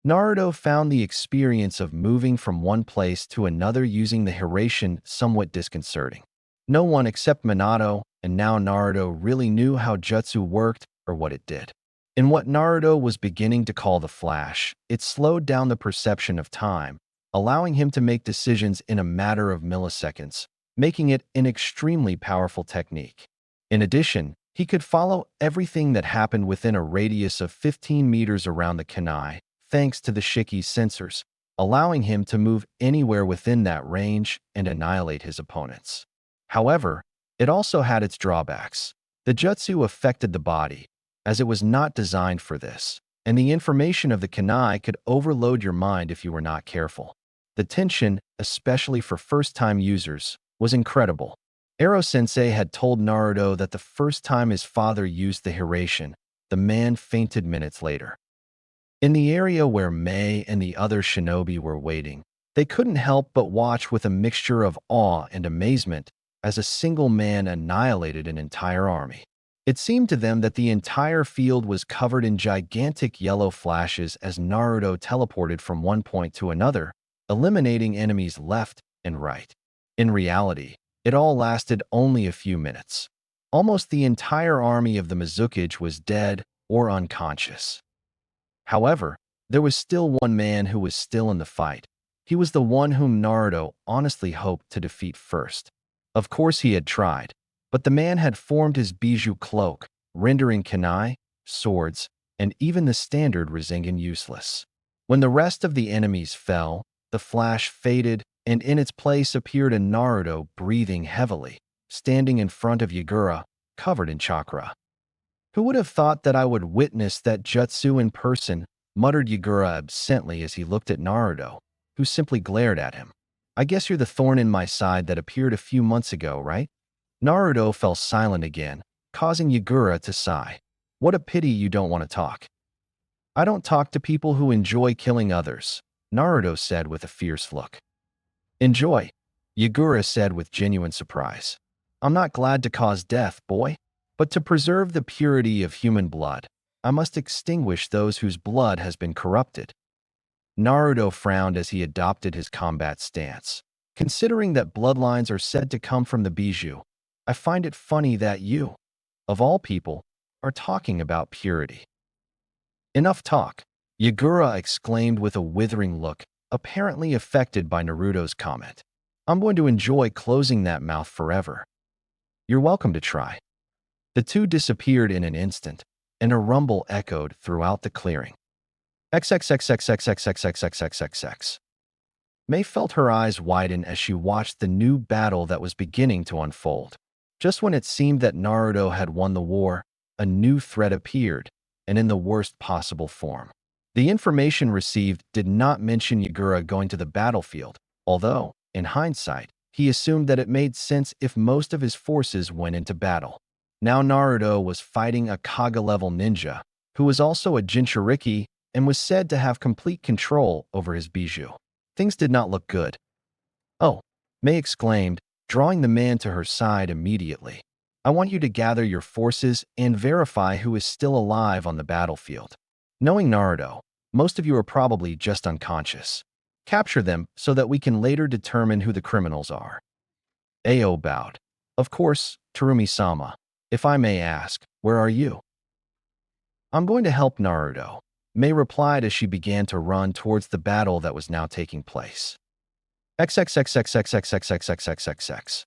Naruto found the experience of moving from one place to another using the Hiraishin somewhat disconcerting. No one except Minato and now Naruto really knew how Jutsu worked or what it did. In what Naruto was beginning to call the Flash, it slowed down the perception of time, allowing him to make decisions in a matter of milliseconds, making it an extremely powerful technique. In addition, he could follow everything that happened within a radius of 15 meters around the kunai, thanks to the Shiki's sensors, allowing him to move anywhere within that range and annihilate his opponents. However, it also had its drawbacks. The jutsu affected the body, as it was not designed for this, and the information of the kunai could overload your mind if you were not careful. The tension, especially for first-time users, was incredible. Ero-sensei had told Naruto that the first time his father used the Hiraishin, the man fainted minutes later. In the area where Mei and the other shinobi were waiting, they couldn't help but watch with a mixture of awe and amazement as a single man annihilated an entire army. It seemed to them that the entire field was covered in gigantic yellow flashes as Naruto teleported from one point to another, eliminating enemies left and right. In reality, it all lasted only a few minutes. Almost the entire army of the Mizukage was dead or unconscious. However, there was still one man who was still in the fight. He was the one whom Naruto honestly hoped to defeat first. Of course he had tried, but the man had formed his bijou cloak, rendering kunai, swords, and even the standard Rasengan useless. When the rest of the enemies fell, the flash faded, and in its place appeared a Naruto breathing heavily, standing in front of Yagura, covered in chakra. Who would have thought that I would witness that jutsu in person, muttered Yagura absently as he looked at Naruto, who simply glared at him. I guess you're the thorn in my side that appeared a few months ago, right? Naruto fell silent again, causing Yagura to sigh. What a pity you don't want to talk. I don't talk to people who enjoy killing others, Naruto said with a fierce look. Enjoy, Yagura said with genuine surprise. I'm not glad to cause death, boy. But to preserve the purity of human blood, I must extinguish those whose blood has been corrupted. Naruto frowned as he adopted his combat stance. Considering that bloodlines are said to come from the bijou, I find it funny that you, of all people, are talking about purity. Enough talk, Yagura exclaimed with a withering look, apparently affected by Naruto's comment. I'm going to enjoy closing that mouth forever. You're welcome to try. The two disappeared in an instant, and a rumble echoed throughout the clearing. XXXXXXXXXXXX. Mei felt her eyes widen as she watched the new battle that was beginning to unfold. Just when it seemed that Naruto had won the war, a new threat appeared, and in the worst possible form. The information received did not mention Yagura going to the battlefield, although, in hindsight, he assumed that it made sense if most of his forces went into battle. Now Naruto was fighting a Kaga-level ninja, who was also a Jinchuriki and was said to have complete control over his bijou. Things did not look good. Oh, Mei exclaimed, drawing the man to her side immediately. I want you to gather your forces and verify who is still alive on the battlefield. Knowing Naruto, most of you are probably just unconscious. Capture them so that we can later determine who the criminals are. Ao bowed. Of course, Terumi-sama. If I may ask, where are you? I'm going to help Naruto, Mei replied as she began to run towards the battle that was now taking place. XXXXXXXXXXXX.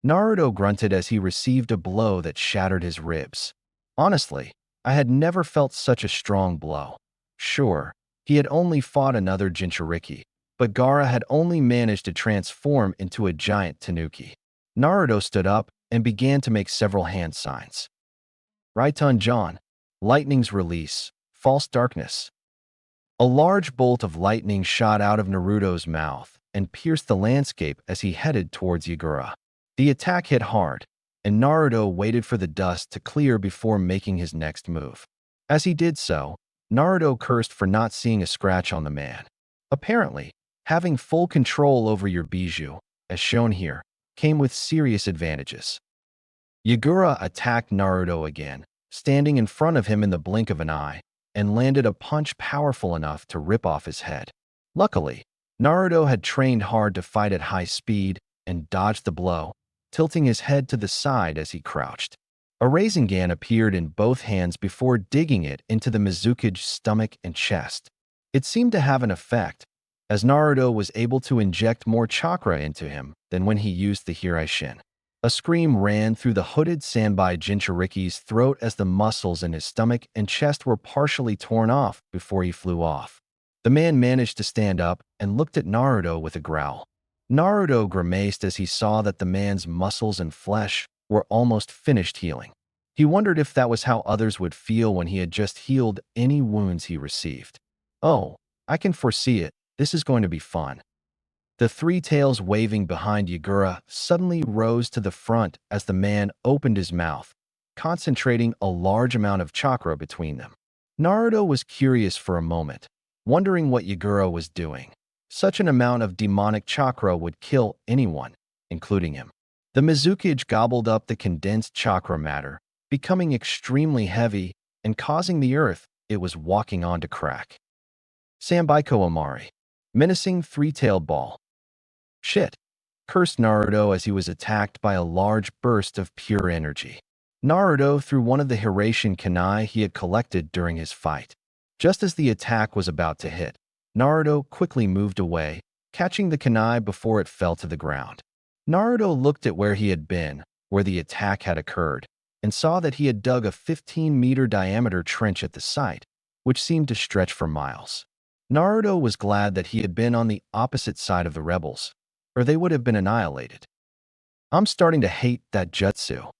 Naruto grunted as he received a blow that shattered his ribs. Honestly, I had never felt such a strong blow. Sure, he had only fought another Jinchuriki, but Gaara had only managed to transform into a giant tanuki. Naruto stood up and began to make several hand signs. Raitun John, lightning's release, false darkness. A large bolt of lightning shot out of Naruto's mouth and pierced the landscape as he headed towards Yagura. The attack hit hard, and Naruto waited for the dust to clear before making his next move. As he did so, Naruto cursed for not seeing a scratch on the man. Apparently, having full control over your bijou as shown here, came with serious advantages. Yagura attacked Naruto again, standing in front of him in the blink of an eye, and landed a punch powerful enough to rip off his head. Luckily, Naruto had trained hard to fight at high speed and dodged the blow, tilting his head to the side as he crouched. A Rasengan appeared in both hands before digging it into the Mizuki's stomach and chest. It seemed to have an effect, as Naruto was able to inject more chakra into him than when he used the Hiraishin. A scream ran through the hooded Sanbai Jinchuriki's throat as the muscles in his stomach and chest were partially torn off before he flew off. The man managed to stand up and looked at Naruto with a growl. Naruto grimaced as he saw that the man's muscles and flesh were almost finished healing. He wondered if that was how others would feel when he had just healed any wounds he received. Oh, I can foresee it. This is going to be fun. The three tails waving behind Yagura suddenly rose to the front as the man opened his mouth, concentrating a large amount of chakra between them. Naruto was curious for a moment, wondering what Yagura was doing. Such an amount of demonic chakra would kill anyone, including him. The Mizuki gobbled up the condensed chakra matter, becoming extremely heavy and causing the earth it was walking on to crack. Sambaiko Amari, menacing three-tailed ball. Shit, cursed Naruto as he was attacked by a large burst of pure energy. Naruto threw one of the Hiraishin kunai he had collected during his fight. Just as the attack was about to hit, Naruto quickly moved away, catching the kunai before it fell to the ground. Naruto looked at where he had been, where the attack had occurred, and saw that he had dug a 15-meter diameter trench at the site, which seemed to stretch for miles. Naruto was glad that he had been on the opposite side of the rebels, or they would have been annihilated. I'm starting to hate that jutsu.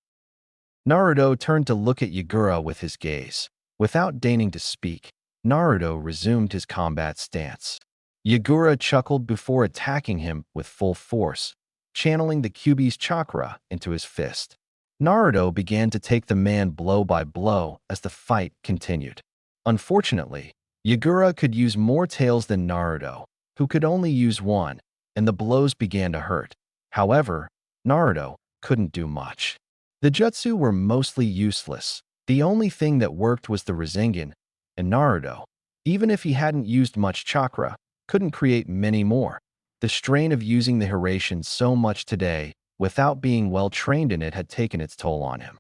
Naruto turned to look at Yagura with his gaze. Without deigning to speak, Naruto resumed his combat stance. Yagura chuckled before attacking him with full force, channeling the Kyuubi's chakra into his fist. Naruto began to take the man blow by blow as the fight continued. Unfortunately, Yagura could use more tails than Naruto, who could only use one, and the blows began to hurt. However, Naruto couldn't do much. The jutsu were mostly useless. The only thing that worked was the Rasengan, and Naruto, even if he hadn't used much chakra, couldn't create many more. The strain of using the Hiraishin so much today, without being well trained in it, had taken its toll on him.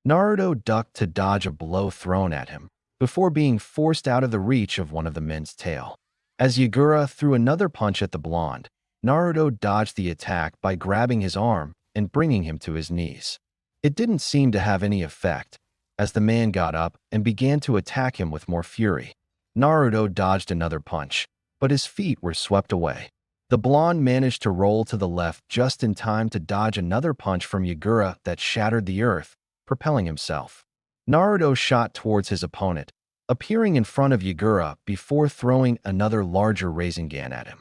Naruto ducked to dodge a blow thrown at him, before being forced out of the reach of one of the men's tail. As Yagura threw another punch at the blonde, Naruto dodged the attack by grabbing his arm and bringing him to his knees. It didn't seem to have any effect, as the man got up and began to attack him with more fury. Naruto dodged another punch, but his feet were swept away. The blonde managed to roll to the left just in time to dodge another punch from Yagura that shattered the earth, propelling himself. Naruto shot towards his opponent, appearing in front of Yagura before throwing another larger Rasengan at him.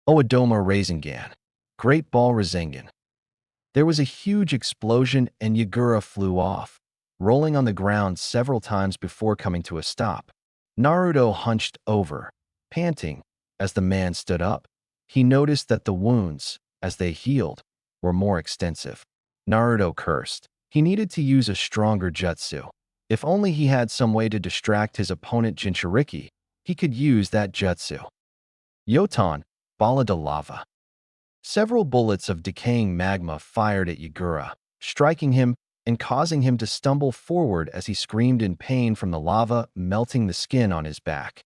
Oedoma Rasengan. Great Ball Rasengan. There was a huge explosion and Yagura flew off, rolling on the ground several times before coming to a stop. Naruto hunched over, panting, as the man stood up. He noticed that the wounds, as they healed, were more extensive. Naruto cursed. He needed to use a stronger jutsu. If only he had some way to distract his opponent Jinchuriki, he could use that jutsu. Yotan, Bala de Lava. Several bullets of decaying magma fired at Yagura, striking him and causing him to stumble forward as he screamed in pain from the lava melting the skin on his back.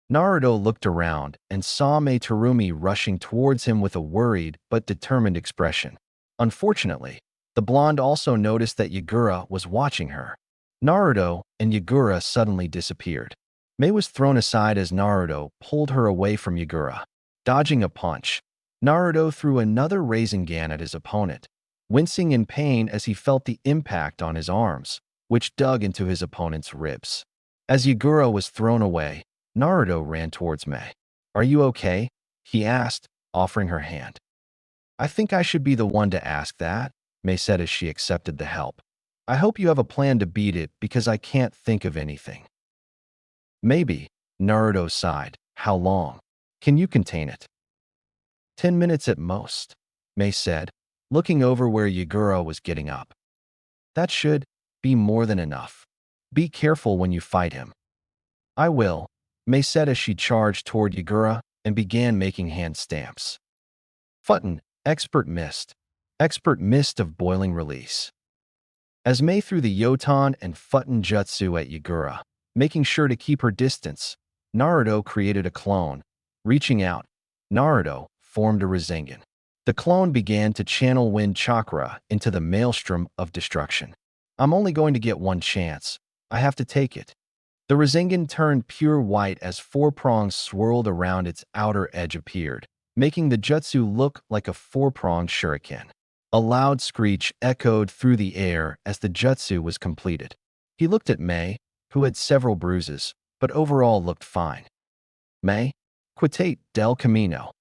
Naruto looked around and saw Mai Terumi rushing towards him with a worried but determined expression. Unfortunately, the blonde also noticed that Yagura was watching her. Naruto and Yagura suddenly disappeared. Mai was thrown aside as Naruto pulled her away from Yagura. Dodging a punch, Naruto threw another Rasengan at his opponent, wincing in pain as he felt the impact on his arms, which dug into his opponent's ribs. As Yagura was thrown away, Naruto ran towards Mai. "Are you okay?" he asked, offering her hand. "I think I should be the one to ask that," Mai said as she accepted the help. "I hope you have a plan to beat it because I can't think of anything." "Maybe," Naruto sighed. "How long? Can you contain it?" 10 minutes at most, Mei said, looking over where Yagura was getting up. That should be more than enough. Be careful when you fight him. I will, Mei said as she charged toward Yagura and began making hand stamps. Futton, expert mist. Expert mist of boiling release. As Mei threw the Yotan and Futton jutsu at Yagura, making sure to keep her distance, Naruto created a clone. Reaching out, Naruto formed a Rasengan. The clone began to channel wind chakra into the maelstrom of destruction. I'm only going to get one chance. I have to take it. The Rasengan turned pure white as four prongs swirled around its outer edge appeared, making the jutsu look like a four-pronged shuriken. A loud screech echoed through the air as the jutsu was completed. He looked at Mei, who had several bruises, but overall looked fine. Mei, quitate del camino.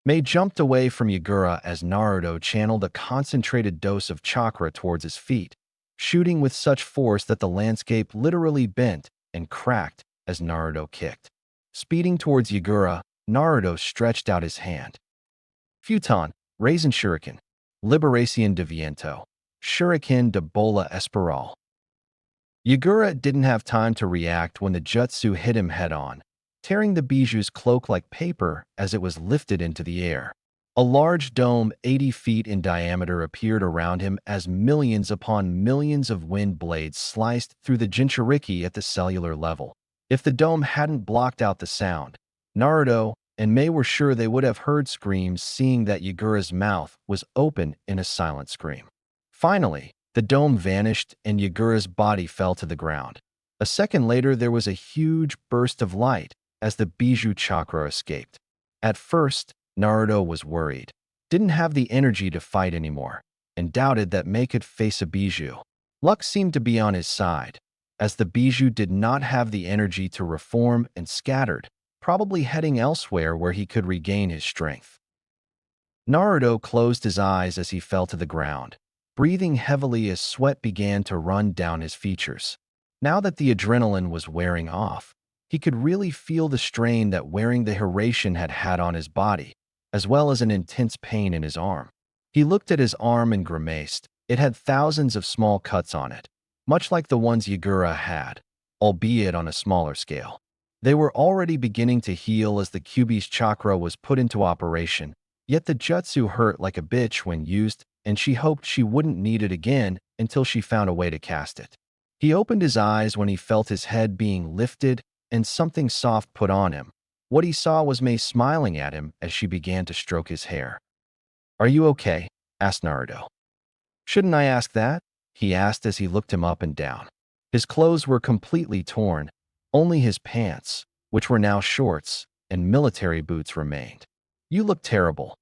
Mei jumped away from Yagura as Naruto channeled a concentrated dose of chakra towards his feet, shooting with such force that the landscape literally bent and cracked as Naruto kicked. Speeding towards Yagura, Naruto stretched out his hand. Futon, Raisin Shuriken, Liberación de Viento, Shuriken de Bola Espiral. Yagura didn't have time to react when the jutsu hit him head-on, tearing the bijuu's cloak like paper as it was lifted into the air. A large dome 80 feet in diameter appeared around him as millions upon millions of wind blades sliced through the Jinchuriki at the cellular level. If the dome hadn't blocked out the sound, Naruto and Mei were sure they would have heard screams, seeing that Yagura's mouth was open in a silent scream. Finally, the dome vanished and Yagura's body fell to the ground. A second later, there was a huge burst of light as the bijuu chakra escaped. At first, Naruto was worried, didn't have the energy to fight anymore, and doubted that Mei could face a bijuu. Luck seemed to be on his side, as the bijuu did not have the energy to reform and scattered, probably heading elsewhere where he could regain his strength. Naruto closed his eyes as he fell to the ground, breathing heavily as sweat began to run down his features. Now that the adrenaline was wearing off, he could really feel the strain that wearing the Hiraishin had had on his body, as well as an intense pain in his arm. He looked at his arm and grimaced. It had thousands of small cuts on it, much like the ones Yagura had, albeit on a smaller scale. They were already beginning to heal as the Kyuubi's chakra was put into operation, yet the jutsu hurt like a bitch when used, and she hoped she wouldn't need it again until she found a way to cast it. He opened his eyes when he felt his head being lifted and something soft put on him. What he saw was Mei smiling at him as she began to stroke his hair. "Are you okay?" asked Naruto. "Shouldn't I ask that?" he asked as he looked him up and down. His clothes were completely torn. Only his pants, which were now shorts, and military boots remained. "You look terrible."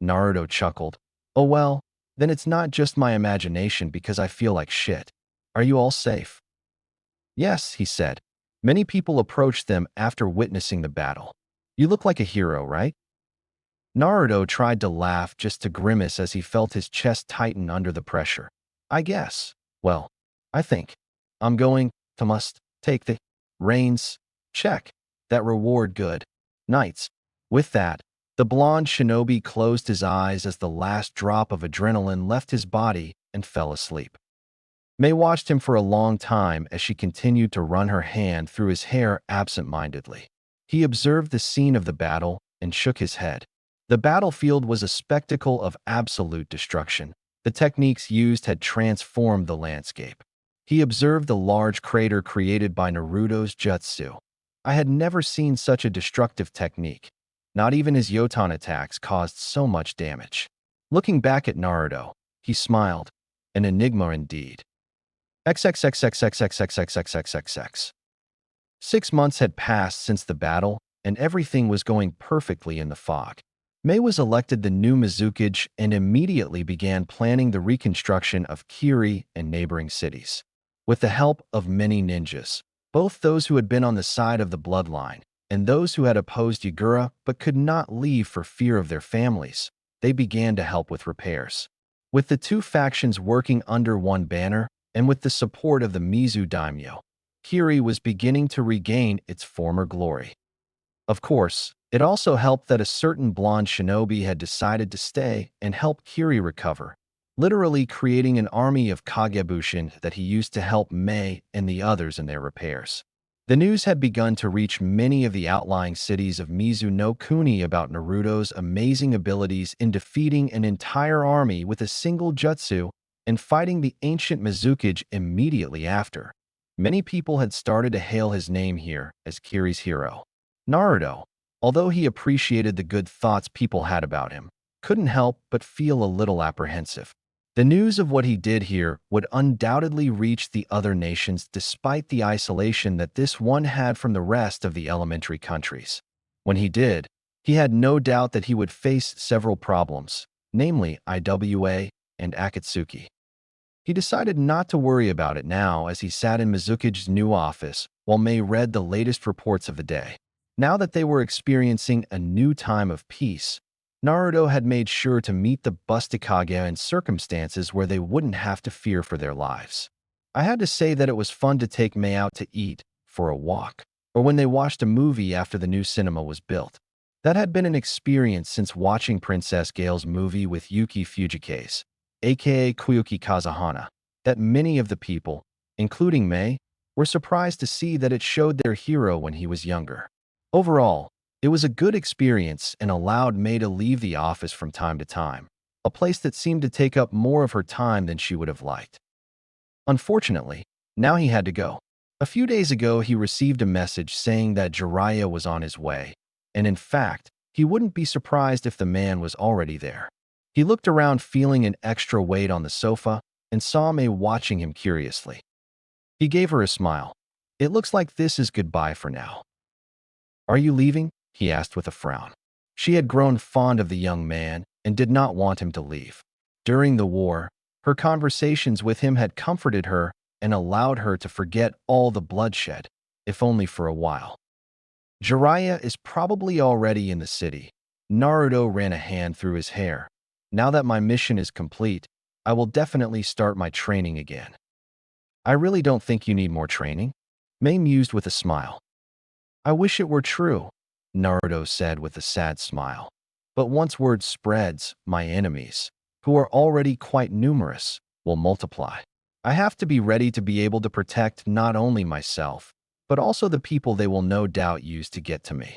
Naruto chuckled. "Oh well, then it's not just my imagination because I feel like shit. Are you all safe?" "Yes," he said. Many people approached them after witnessing the battle. "You look like a hero, right?" Naruto tried to laugh just to grimace as he felt his chest tighten under the pressure. "I guess. Well, I think. I'm going to must take the reins. Check. That reward good. Knights." With that, the blonde shinobi closed his eyes as the last drop of adrenaline left his body and fell asleep. Mei watched him for a long time as she continued to run her hand through his hair absent-mindedly. He observed the scene of the battle and shook his head. The battlefield was a spectacle of absolute destruction. The techniques used had transformed the landscape. He observed the large crater created by Naruto's jutsu. I had never seen such a destructive technique. Not even his Yotan attacks caused so much damage. Looking back at Naruto, he smiled. An enigma indeed. XXXXXXXXXXXX. 6 months had passed since the battle, and everything was going perfectly in the fog. Mei was elected the new Mizukage and immediately began planning the reconstruction of Kiri and neighboring cities. With the help of many ninjas, both those who had been on the side of the bloodline and those who had opposed Yagura but could not leave for fear of their families, they began to help with repairs. With the two factions working under one banner, and with the support of the Mizu daimyo, Kiri was beginning to regain its former glory. Of course, It also helped that a certain blonde shinobi had decided to stay and help Kiri recover, literally creating an army of Kagebushin that he used to help Mei and the others in their repairs. The news had begun to reach many of the outlying cities of Mizu no Kuni about Naruto's amazing abilities in defeating an entire army with a single jutsu and fighting the ancient Mizukage immediately after. Many people had started to hail his name here as Kiri's hero. Naruto, although he appreciated the good thoughts people had about him, couldn't help but feel a little apprehensive. The news of what he did here would undoubtedly reach the other nations despite the isolation that this one had from the rest of the elementary countries. When he did, he had no doubt that he would face several problems, namely IWA and Akatsuki. He decided not to worry about it now as he sat in Mizukage's new office while Mei read the latest reports of the day. Now that they were experiencing a new time of peace, Naruto had made sure to meet the Bustikage in circumstances where they wouldn't have to fear for their lives. I had to say that it was fun to take Mei out to eat, for a walk, or when they watched a movie after the new cinema was built. That had been an experience since watching Princess Gale's movie with Yuki Fujikase, aka Kuyuki Kazahana, that many of the people, including Mei, were surprised to see that it showed their hero when he was younger. Overall, it was a good experience and allowed Mei to leave the office from time to time, a place that seemed to take up more of her time than she would have liked. Unfortunately, now he had to go. A few days ago, he received a message saying that Jiraiya was on his way, and in fact, he wouldn't be surprised if the man was already there. He looked around feeling an extra weight on the sofa and saw Mei watching him curiously. He gave her a smile. It looks like this is goodbye for now. Are you leaving? He asked with a frown. She had grown fond of the young man and did not want him to leave. During the war, her conversations with him had comforted her and allowed her to forget all the bloodshed, if only for a while. Jiraiya is probably already in the city. Naruto ran a hand through his hair. Now that my mission is complete, I will definitely start my training again. I really don't think you need more training, Mei mused with a smile. I wish it were true, Naruto said with a sad smile. But once word spreads, my enemies, who are already quite numerous, will multiply. I have to be ready to be able to protect not only myself, but also the people they will no doubt use to get to me.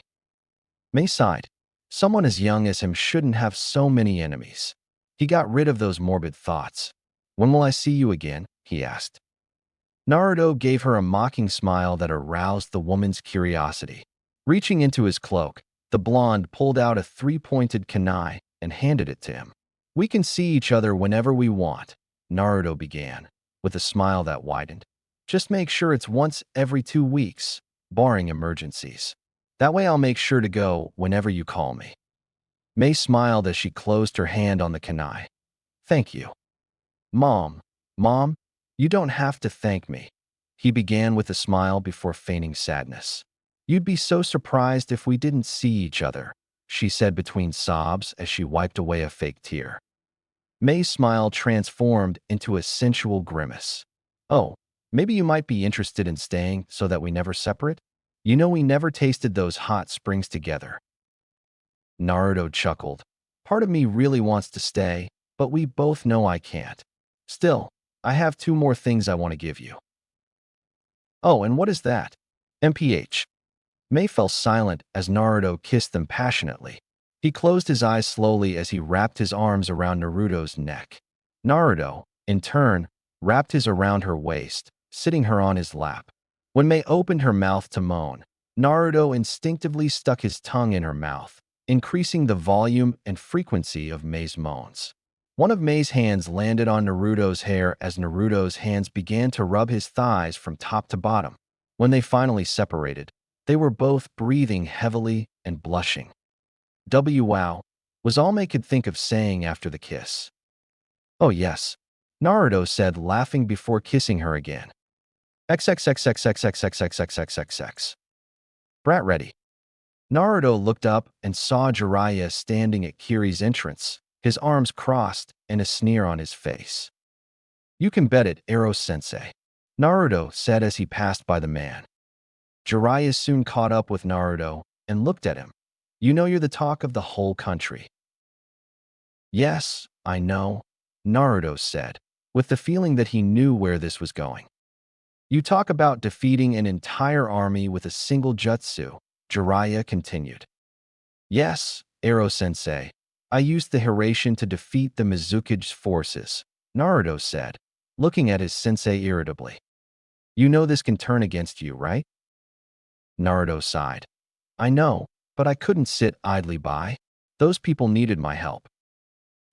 Mei sighed. Someone as young as him shouldn't have so many enemies. He got rid of those morbid thoughts. When will I see you again? He asked. Naruto gave her a mocking smile that aroused the woman's curiosity. Reaching into his cloak, the blonde pulled out a three-pointed kunai and handed it to him. We can see each other whenever we want, Naruto began, with a smile that widened. Just make sure it's once every 2 weeks, barring emergencies. That way I'll make sure to go whenever you call me. Mei smiled as she closed her hand on the kunai. Thank you. Mom, you don't have to thank me. He began with a smile before feigning sadness. You'd be so surprised if we didn't see each other, she said between sobs as she wiped away a fake tear. Mei's smile transformed into a sensual grimace. Oh, maybe you might be interested in staying so that we never separate? You know we never tasted those hot springs together. Naruto chuckled. Part of me really wants to stay, but we both know I can't. Still, I have 2 more things I want to give you. Oh, and what is that? MPH. Mei fell silent as Naruto kissed them passionately. He closed his eyes slowly as he wrapped his arms around Naruto's neck. Naruto, in turn, wrapped his around her waist, sitting her on his lap. When Mei opened her mouth to moan, Naruto instinctively stuck his tongue in her mouth, increasing the volume and frequency of Mei's moans. One of Mei's hands landed on Naruto's hair as Naruto's hands began to rub his thighs from top to bottom. When they finally separated, they were both breathing heavily and blushing. Wow, was all Mei could think of saying after the kiss. Oh yes, Naruto said, laughing before kissing her again. XXXXXXXXXXXX. Brat ready. Naruto looked up and saw Jiraiya standing at Kiri's entrance, his arms crossed and a sneer on his face. You can bet it, Ero-sensei, Naruto said as he passed by the man. Jiraiya soon caught up with Naruto and looked at him. You know you're the talk of the whole country. Yes, I know, Naruto said, with the feeling that he knew where this was going. You talk about defeating an entire army with a single jutsu, Jiraiya continued. Yes, Ero-sensei. I used the Hiraishin to defeat the Mizuki's forces, Naruto said, looking at his sensei irritably. You know this can turn against you, right? Naruto sighed. I know, but I couldn't sit idly by. Those people needed my help.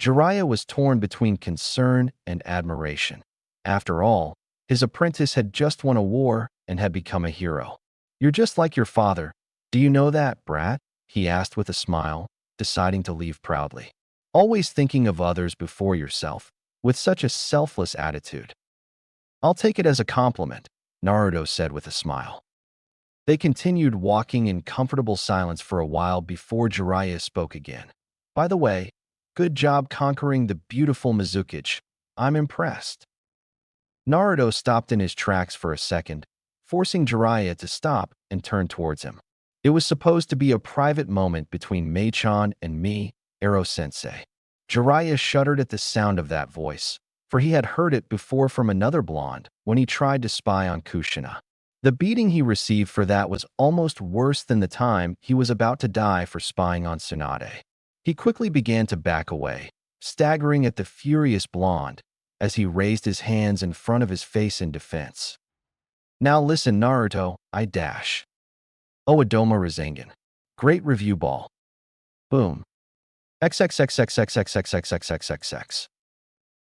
Jiraiya was torn between concern and admiration. After all, his apprentice had just won a war and had become a hero. You're just like your father. Do you know that, brat? He asked with a smile, deciding to leave proudly. Always thinking of others before yourself, with such a selfless attitude. I'll take it as a compliment, Naruto said with a smile. They continued walking in comfortable silence for a while before Jiraiya spoke again. By the way, good job conquering the beautiful Mizuki. I'm impressed. Naruto stopped in his tracks for a second, forcing Jiraiya to stop and turn towards him. It was supposed to be a private moment between Mei-chan and me, Ero-sensei. Jiraiya shuddered at the sound of that voice, for he had heard it before from another blonde when he tried to spy on Kushina. The beating he received for that was almost worse than the time he was about to die for spying on Tsunade. He quickly began to back away, staggering at the furious blonde as he raised his hands in front of his face in defense. Now listen, Naruto, I dash. Oh, Adoma Rasengan. Great review ball. Boom. XXXXXXXXXXXX.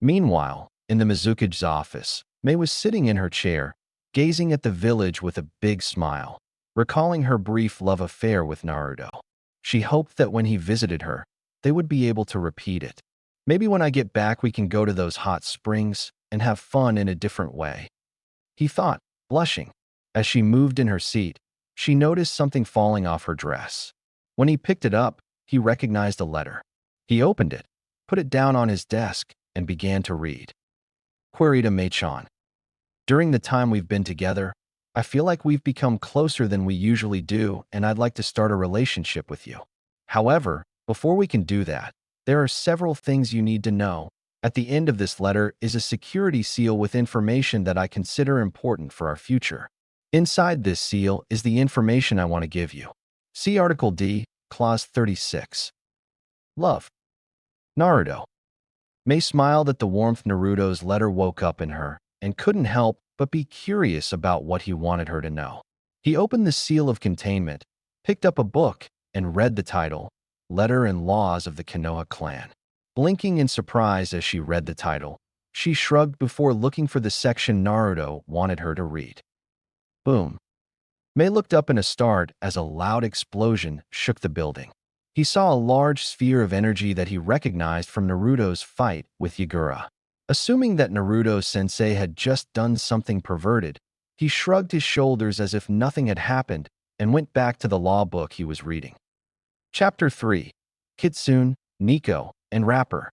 Meanwhile, in the Mizuki's office, Mei was sitting in her chair, gazing at the village with a big smile, recalling her brief love affair with Naruto. She hoped that when he visited her, they would be able to repeat it. Maybe when I get back we can go to those hot springs and have fun in a different way, he thought, blushing. As she moved in her seat, she noticed something falling off her dress. When he picked it up, he recognized a letter. He opened it, put it down on his desk, and began to read. Query to Mei-chan. During the time we've been together, I feel like we've become closer than we usually do, and I'd like to start a relationship with you. However, before we can do that, there are several things you need to know. At the end of this letter is a security seal with information that I consider important for our future. Inside this seal is the information I want to give you. See Article D, Clause 36. Love. Naruto. Mei smiled at the warmth Naruto's letter woke up in her and couldn't help but be curious about what he wanted her to know. He opened the seal of containment, picked up a book, and read the title, Letter and Laws of the Konoha Clan. Blinking in surprise as she read the title, she shrugged before looking for the section Naruto wanted her to read. Boom. Mei looked up in a start as a loud explosion shook the building. He saw a large sphere of energy that he recognized from Naruto's fight with Yagura. Assuming that Naruto-sensei had just done something perverted, he shrugged his shoulders as if nothing had happened and went back to the law book he was reading. Chapter 3. Kitsune, Nico, and Rapper.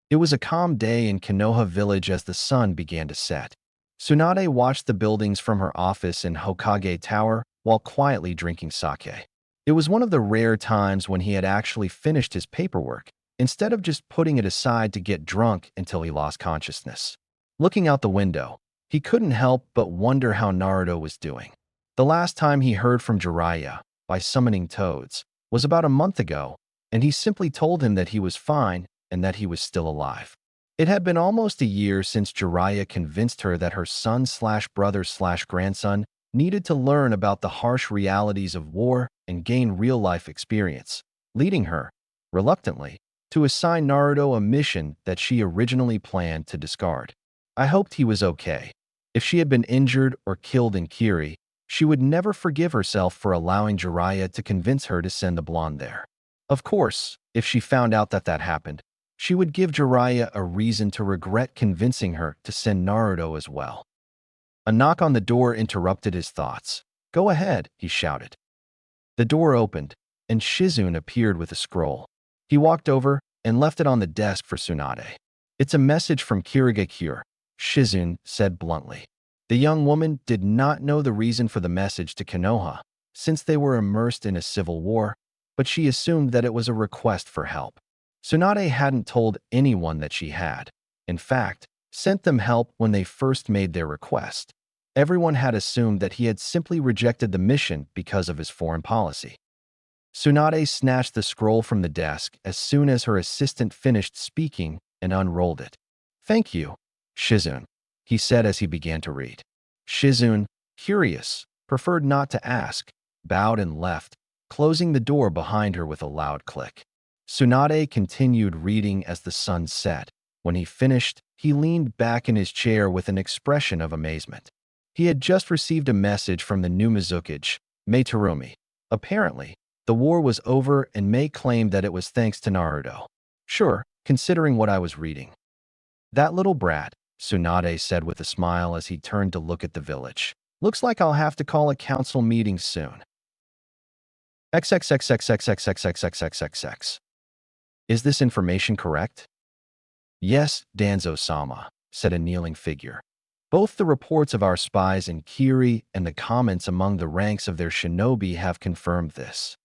It was a calm day in Konoha village as the sun began to set. Tsunade watched the buildings from her office in Hokage Tower while quietly drinking sake. It was one of the rare times when he had actually finished his paperwork, instead of just putting it aside to get drunk until he lost consciousness. Looking out the window, he couldn't help but wonder how Naruto was doing. The last time he heard from Jiraiya, by summoning toads, was about a month ago, and he simply told him that he was fine and that he was still alive. It had been almost a year since Jiraiya convinced her that her son/brother/grandson needed to learn about the harsh realities of war and gain real-life experience, leading her, reluctantly, to assign Naruto a mission that she originally planned to discard. I hoped he was okay. If she had been injured or killed in Kiri, she would never forgive herself for allowing Jiraiya to convince her to send the blonde there. Of course, if she found out that happened, she would give Jiraiya a reason to regret convincing her to send Naruto as well. A knock on the door interrupted his thoughts. Go ahead, he shouted. The door opened, and Shizune appeared with a scroll. He walked over and left it on the desk for Tsunade. It's a message from Kirigakure, Shizune said bluntly. The young woman did not know the reason for the message to Konoha, since they were immersed in a civil war, but she assumed that it was a request for help. Tsunade hadn't told anyone that she had, in fact, sent them help when they first made their request. Everyone had assumed that he had simply rejected the mission because of his foreign policy. Tsunade snatched the scroll from the desk as soon as her assistant finished speaking and unrolled it. "Thank you, Shizune," he said as he began to read. Shizune, curious, preferred not to ask, bowed and left, closing the door behind her with a loud click. Tsunade continued reading as the sun set. When he finished, he leaned back in his chair with an expression of amazement. He had just received a message from the new Mizukage, Mei Terumi. Apparently, the war was over and Mei claimed that it was thanks to Naruto. Sure, considering what I was reading. That little brat, Tsunade said with a smile as he turned to look at the village. Looks like I'll have to call a council meeting soon. XXXXXXXXXXXX. Is this information correct? Yes, Danzo-sama, said a kneeling figure. Both the reports of our spies in Kiri and the comments among the ranks of their shinobi have confirmed this.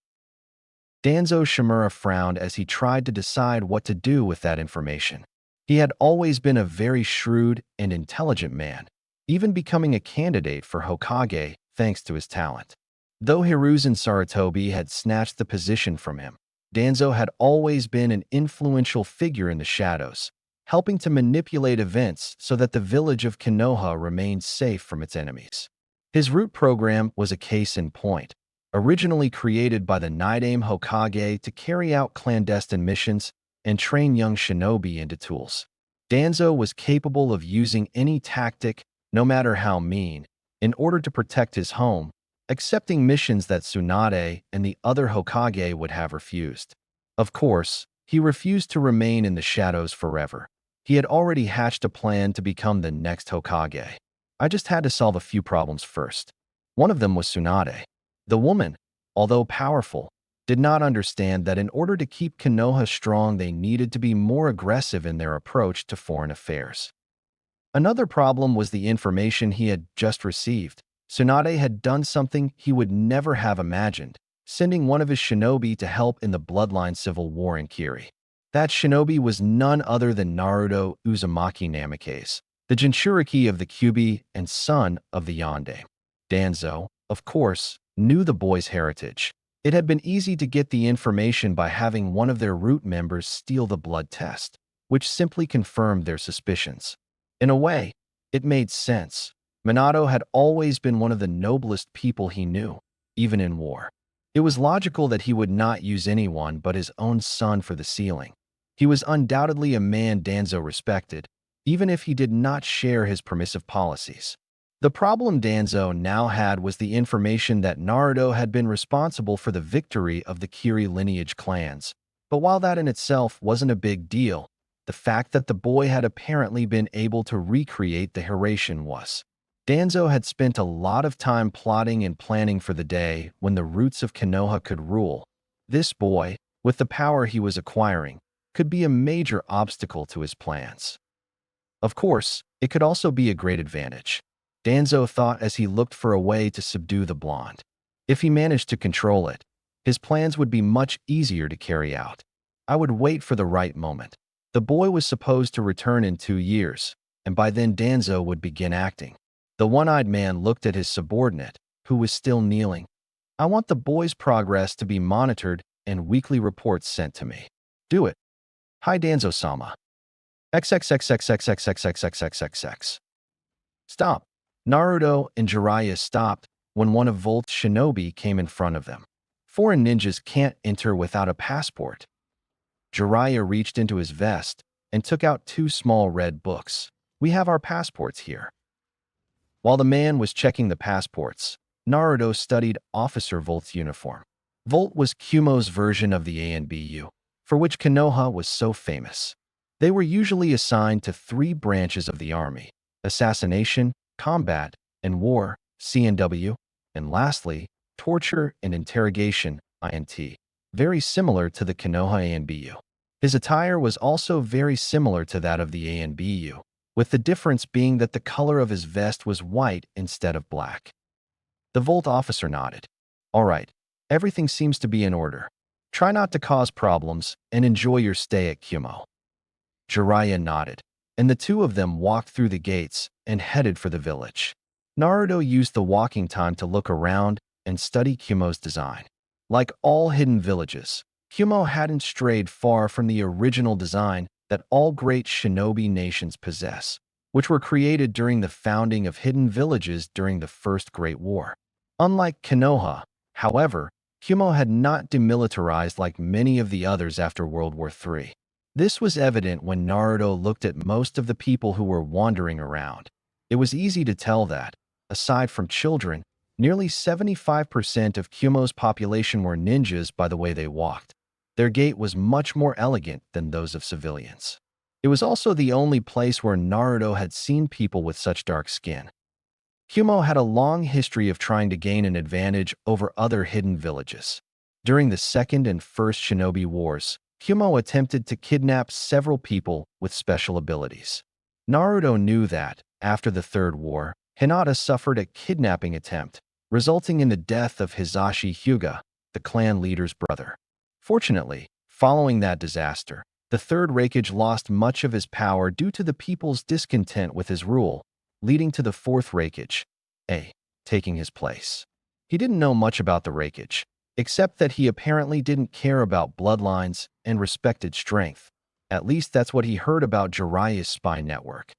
Danzo Shimura frowned as he tried to decide what to do with that information. He had always been a very shrewd and intelligent man, even becoming a candidate for Hokage thanks to his talent. Though Hiruzen Sarutobi had snatched the position from him, Danzo had always been an influential figure in the shadows, helping to manipulate events so that the village of Konoha remained safe from its enemies. His root program was a case in point, originally created by the Nidaime Hokage to carry out clandestine missions and train young shinobi into tools. Danzo was capable of using any tactic, no matter how mean, in order to protect his home, accepting missions that Tsunade and the other Hokage would have refused. Of course, he refused to remain in the shadows forever. He had already hatched a plan to become the next Hokage. I just had to solve a few problems first. One of them was Tsunade. The woman, although powerful, did not understand that in order to keep Konoha strong they needed to be more aggressive in their approach to foreign affairs. Another problem was the information he had just received. Tsunade had done something he would never have imagined, sending one of his shinobi to help in the bloodline civil war in Kiri. That shinobi was none other than Naruto Uzumaki Namikaze, the Jinchuriki of the Kyuubi and son of the Yondaime. Danzo, of course, knew the boy's heritage. It had been easy to get the information by having one of their root members steal the blood test, which simply confirmed their suspicions. In a way, it made sense. Minato had always been one of the noblest people he knew, even in war. It was logical that he would not use anyone but his own son for the sealing. He was undoubtedly a man Danzo respected, even if he did not share his permissive policies. The problem Danzo now had was the information that Naruto had been responsible for the victory of the Kiri lineage clans. But while that in itself wasn't a big deal, the fact that the boy had apparently been able to recreate the Hiraishin was. Danzo had spent a lot of time plotting and planning for the day when the roots of Konoha could rule. This boy, with the power he was acquiring, could be a major obstacle to his plans. Of course, it could also be a great advantage. Danzo thought as he looked for a way to subdue the blonde. If he managed to control it, his plans would be much easier to carry out. I would wait for the right moment. The boy was supposed to return in 2 years, and by then Danzo would begin acting. The one-eyed man looked at his subordinate, who was still kneeling. I want the boy's progress to be monitored and weekly reports sent to me. Do it. Hi Danzo-sama. XXXXXXXXXXXX. Stop. Naruto and Jiraiya stopped when one of Volt's shinobi came in front of them. Foreign ninjas can't enter without a passport. Jiraiya reached into his vest and took out 2 small red books. We have our passports here. While the man was checking the passports, Naruto studied Officer Volt's uniform. Volt was Kumo's version of the ANBU, for which Konoha was so famous. They were usually assigned to 3 branches of the army: assassination, combat, and war, CNW, and lastly, torture and interrogation, INT, very similar to the Konoha ANBU. His attire was also very similar to that of the ANBU, with the difference being that the color of his vest was white instead of black. The Volt officer nodded. All right, everything seems to be in order. Try not to cause problems and enjoy your stay at Kumo." Jiraiya nodded, and the two of them walked through the gates and headed for the village. Naruto used the walking time to look around and study Kumo's design. Like all hidden villages, Kumo hadn't strayed far from the original design that all great shinobi nations possess, which were created during the founding of hidden villages during the First Great War. Unlike Konoha, however, Kumo had not demilitarized like many of the others after World War III. This was evident when Naruto looked at most of the people who were wandering around. It was easy to tell that, aside from children, nearly 75% of Kumo's population were ninjas by the way they walked. Their gait was much more elegant than those of civilians. It was also the only place where Naruto had seen people with such dark skin. Kumo had a long history of trying to gain an advantage over other hidden villages. During the Second and First Shinobi Wars, Kumo attempted to kidnap several people with special abilities. Naruto knew that, after the Third War, Hinata suffered a kidnapping attempt, resulting in the death of Hisashi Hyuga, the clan leader's brother. Fortunately, following that disaster, the Third Raikage lost much of his power due to the people's discontent with his rule, leading to the Fourth Raikage, taking his place. He didn't know much about the Raikage, except that he apparently didn't care about bloodlines and respected strength. At least that's what he heard about Jiraiya's spy network.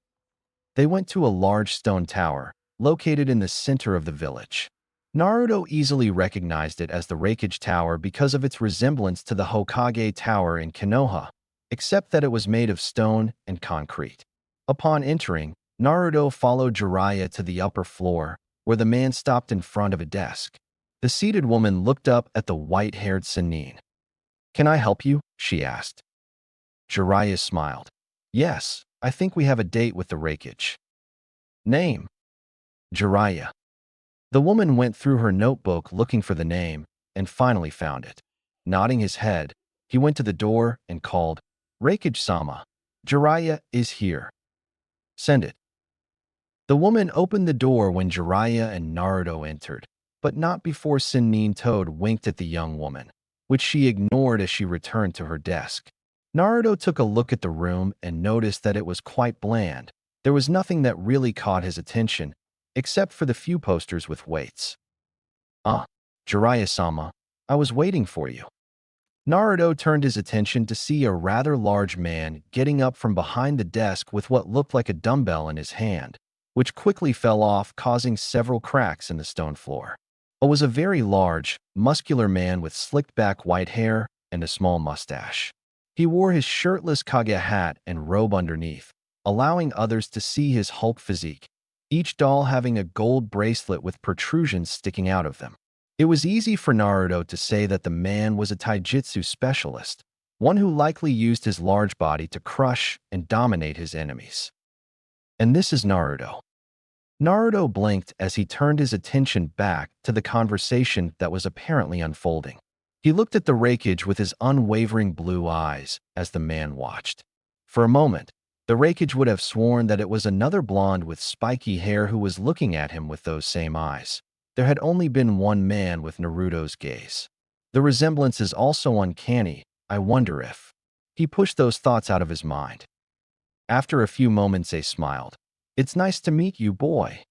They went to a large stone tower, located in the center of the village. Naruto easily recognized it as the Raikage Tower because of its resemblance to the Hokage Tower in Konoha, except that it was made of stone and concrete. Upon entering, Naruto followed Jiraiya to the upper floor, where the man stopped in front of a desk. The seated woman looked up at the white-haired Sannin. "Can I help you?" she asked. Jiraiya smiled. "Yes, I think we have a date with the Raikage." "Name?" "Jiraiya." The woman went through her notebook looking for the name and finally found it. Nodding his head, he went to the door and called, "Raikage-sama, Jiraiya is here. Send it." The woman opened the door when Jiraiya and Naruto entered, but not before Sannin Toad winked at the young woman, which she ignored as she returned to her desk. Naruto took a look at the room and noticed that it was quite bland. There was nothing that really caught his attention, except for the few posters with weights. "Ah, Jiraiya-sama, I was waiting for you." Naruto turned his attention to see a rather large man getting up from behind the desk with what looked like a dumbbell in his hand, which quickly fell off, causing several cracks in the stone floor. It was a very large, muscular man with slicked-back white hair and a small mustache. He wore his shirtless Kage hat and robe underneath, allowing others to see his Hulk physique, each doll having a gold bracelet with protrusions sticking out of them. It was easy for Naruto to say that the man was a taijutsu specialist, one who likely used his large body to crush and dominate his enemies. "And this is Naruto." Naruto blinked as he turned his attention back to the conversation that was apparently unfolding. He looked at the Raikage with his unwavering blue eyes as the man watched. For a moment, the Raikage would have sworn that it was another blonde with spiky hair who was looking at him with those same eyes. There had only been one man with Naruto's gaze. The resemblance is also uncanny. I wonder if... He pushed those thoughts out of his mind. After a few moments, he smiled. "It's nice to meet you, boy."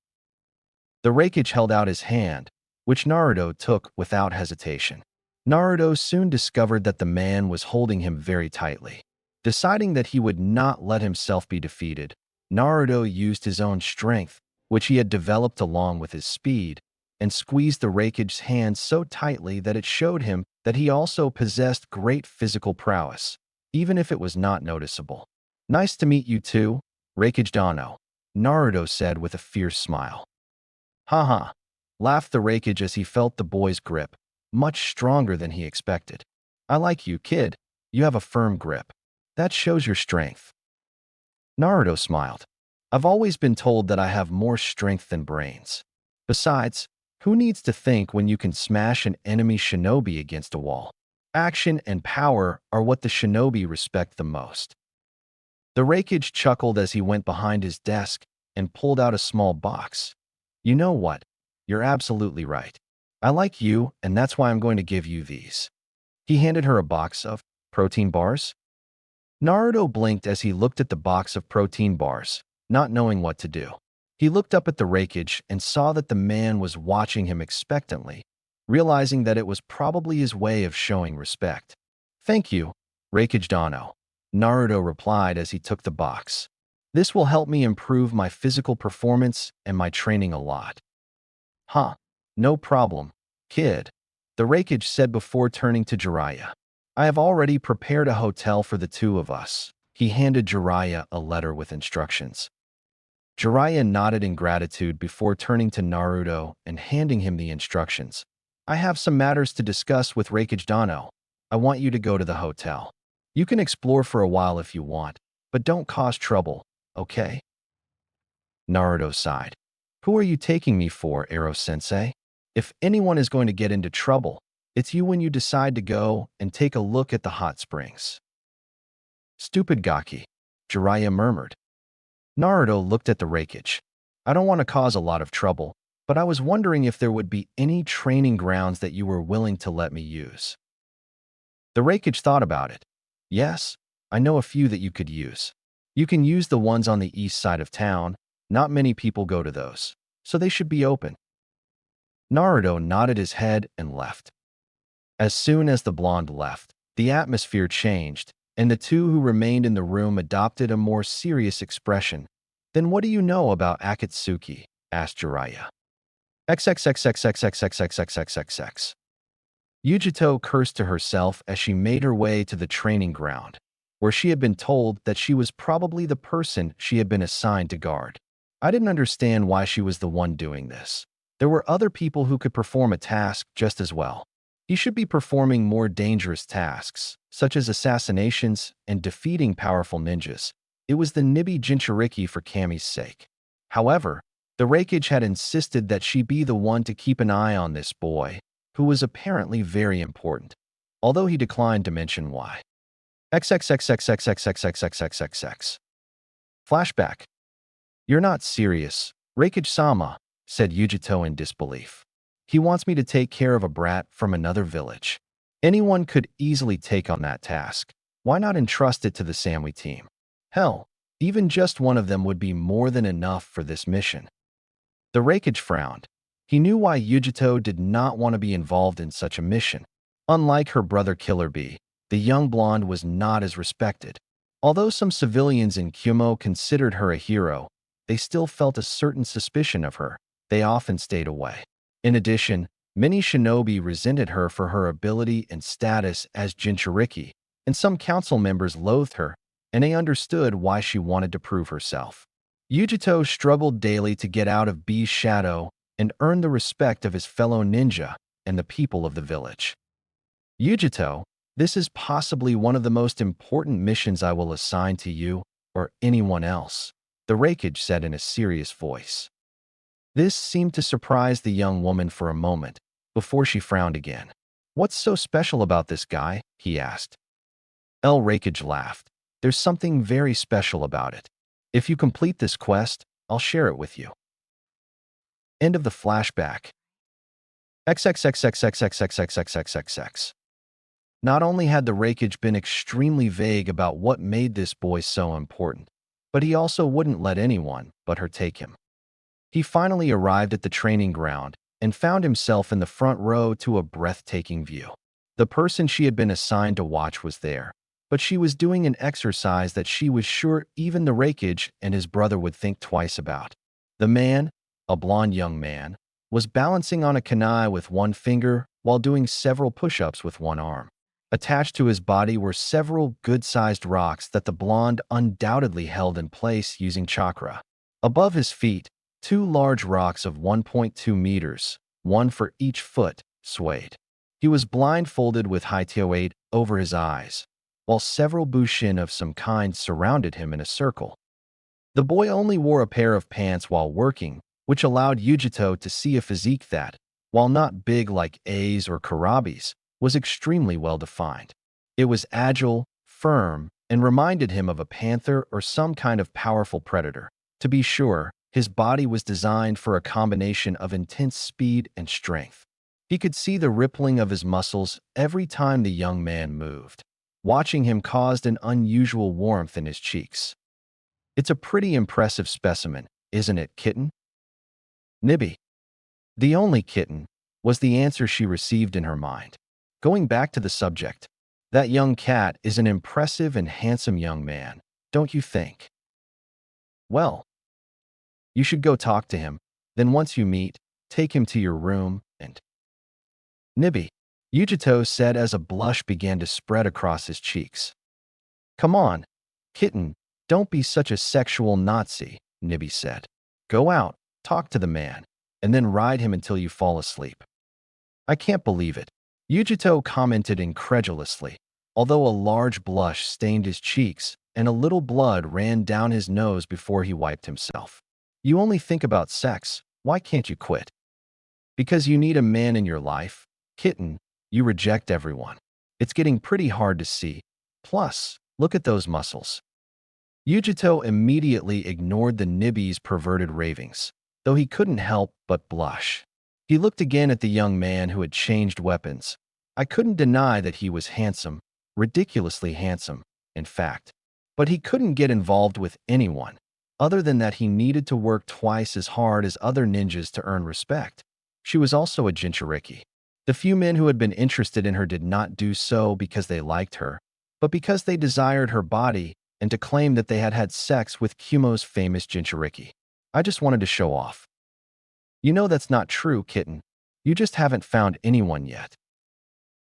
The Raikage held out his hand, which Naruto took without hesitation. Naruto soon discovered that the man was holding him very tightly. Deciding that he would not let himself be defeated, Naruto used his own strength, which he had developed along with his speed, and squeezed the Raikage's hand so tightly that it showed him that he also possessed great physical prowess, even if it was not noticeable. "Nice to meet you too, Raikage Dano," Naruto said with a fierce smile. "Haha," laughed the Raikage as he felt the boy's grip, much stronger than he expected. "I like you, kid. You have a firm grip. That shows your strength." Naruto smiled. "I've always been told that I have more strength than brains. Besides, who needs to think when you can smash an enemy shinobi against a wall? Action and power are what the shinobi respect the most." The Raikage chuckled as he went behind his desk and pulled out a small box. "You know what? You're absolutely right. I like you, and that's why I'm going to give you these." He handed her a box of protein bars. Naruto blinked as he looked at the box of protein bars, not knowing what to do. He looked up at the rakeage and saw that the man was watching him expectantly, realizing that it was probably his way of showing respect. "Thank you, Raikage Dano," Naruto replied as he took the box. "This will help me improve my physical performance and my training a lot." "Huh, no problem, kid," the rakeage said before turning to Jiraiya. "I have already prepared a hotel for the two of us." He handed Jiraiya a letter with instructions. Jiraiya nodded in gratitude before turning to Naruto and handing him the instructions. "I have some matters to discuss with Raikage Dano. I want you to go to the hotel. You can explore for a while if you want, but don't cause trouble, okay?" Naruto sighed. "Who are you taking me for, Ero-sensei? If anyone is going to get into trouble, it's you when you decide to go and take a look at the hot springs." "Stupid Gaki," Jiraiya murmured. Naruto looked at the rakeage. "I don't want to cause a lot of trouble, but I was wondering if there would be any training grounds that you were willing to let me use." The rakeage thought about it. "Yes, I know a few that you could use. You can use the ones on the east side of town. Not many people go to those, so they should be open." Naruto nodded his head and left. As soon as the blonde left, the atmosphere changed, and the two who remained in the room adopted a more serious expression. "Then what do you know about Akatsuki?" asked Jiraiya. XXXXXXXXXXXX. Yujito cursed to herself as she made her way to the training ground, where she had been told that she was probably the person she had been assigned to guard. I didn't understand why she was the one doing this. There were other people who could perform a task just as well. He should be performing more dangerous tasks, such as assassinations and defeating powerful ninjas. It was the Nibi Jinchuriki for Kami's sake. However, the rakeage had insisted that she be the one to keep an eye on this boy, who was apparently very important, although he declined to mention why. XXXXXXXXXXXX. Flashback. "You're not serious, Raikage-sama," said Yujito in disbelief. "He wants me to take care of a brat from another village. Anyone could easily take on that task. Why not entrust it to the Samui team? Hell, even just one of them would be more than enough for this mission." The rakeage frowned. He knew why Yujito did not want to be involved in such a mission. Unlike her brother Killer Bee, the young blonde was not as respected. Although some civilians in Kumo considered her a hero, they still felt a certain suspicion of her. They often stayed away. In addition, many shinobi resented her for her ability and status as Jinchuriki, and some council members loathed her, and they understood why she wanted to prove herself. Yujito struggled daily to get out of B's shadow and earn the respect of his fellow ninja and the people of the village. "Yujito, this is possibly one of the most important missions I will assign to you or anyone else," the rakeage said in a serious voice. This seemed to surprise the young woman for a moment, before she frowned again. "What's so special about this guy?" he asked. El Raikage laughed. "There's something very special about it. If you complete this quest, I'll share it with you." End of the flashback. XXXXXXXXXXX. Not only had the rakeage been extremely vague about what made this boy so important, but he also wouldn't let anyone but her take him. He finally arrived at the training ground and found himself in the front row to a breathtaking view. The person she had been assigned to watch was there, but she was doing an exercise that she was sure even the rakeage and his brother would think twice about. The man, a blond young man, was balancing on a kunai with one finger while doing several push-ups with one arm. Attached to his body were several good-sized rocks that the blonde undoubtedly held in place using chakra. Above his feet, two large rocks of 1.2 meters, one for each foot, swayed. He was blindfolded with Haitioate over his eyes, while several bushin of some kind surrounded him in a circle. The boy only wore a pair of pants while working, which allowed Yujito to see a physique that, while not big like A's or Karabi's, was extremely well defined. It was agile, firm, and reminded him of a panther or some kind of powerful predator. To be sure, his body was designed for a combination of intense speed and strength. He could see the rippling of his muscles every time the young man moved. Watching him caused an unusual warmth in his cheeks. It's a pretty impressive specimen, isn't it, kitten? Nibby, the only kitten, was the answer she received in her mind. Going back to the subject, that young cat is an impressive and handsome young man, don't you think? Well, you should go talk to him. Then once you meet, take him to your room and… Nibby, Yujito said as a blush began to spread across his cheeks. Come on, kitten, don't be such a sexual Nazi, Nibby said. Go out, talk to the man, and then ride him until you fall asleep. I can't believe it, Yujito commented incredulously, although a large blush stained his cheeks and a little blood ran down his nose before he wiped himself. You only think about sex, why can't you quit? Because you need a man in your life, kitten, you reject everyone. It's getting pretty hard to see. Plus, look at those muscles. Yujito immediately ignored the Nibby's perverted ravings, though he couldn't help but blush. He looked again at the young man who had changed weapons. I couldn't deny that he was handsome, ridiculously handsome, in fact. But he couldn't get involved with anyone, other than that he needed to work twice as hard as other ninjas to earn respect. She was also a Jinchuriki. The few men who had been interested in her did not do so because they liked her, but because they desired her body and to claim that they had had sex with Kumo's famous Jinchuriki. I just wanted to show off. You know that's not true, kitten. You just haven't found anyone yet.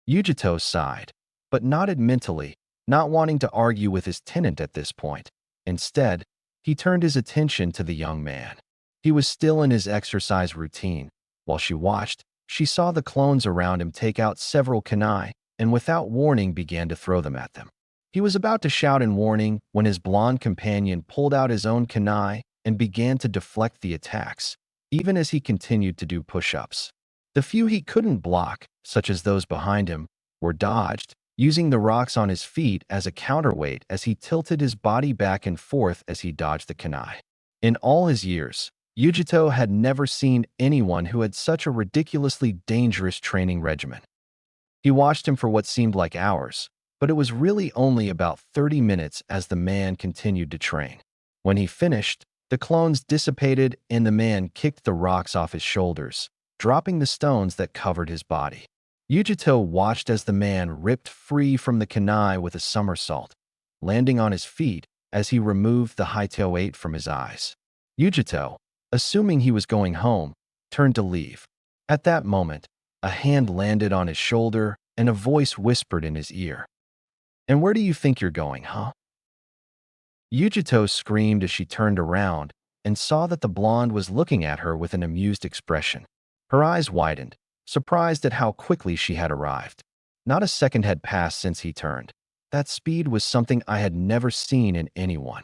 Yujito sighed, but nodded mentally, not wanting to argue with his tenant at this point. Instead, he turned his attention to the young man. He was still in his exercise routine. While she watched, she saw the clones around him take out several kunai and without warning began to throw them at them. He was about to shout in warning when his blonde companion pulled out his own kunai and began to deflect the attacks, even as he continued to do push-ups. The few he couldn't block, such as those behind him, were dodged, using the rocks on his feet as a counterweight as he tilted his body back and forth as he dodged the kunai. In all his years, Yujito had never seen anyone who had such a ridiculously dangerous training regimen. He watched him for what seemed like hours, but it was really only about 30 minutes as the man continued to train. When he finished, the clones dissipated and the man kicked the rocks off his shoulders, dropping the stones that covered his body. Yujito watched as the man ripped free from the kunai with a somersault, landing on his feet as he removed the Haito 8 from his eyes. Yujito, assuming he was going home, turned to leave. At that moment, a hand landed on his shoulder and a voice whispered in his ear. And where do you think you're going, huh? Yujito screamed as she turned around and saw that the blonde was looking at her with an amused expression. Her eyes widened, surprised at how quickly she had arrived. Not a second had passed since he turned. That speed was something I had never seen in anyone.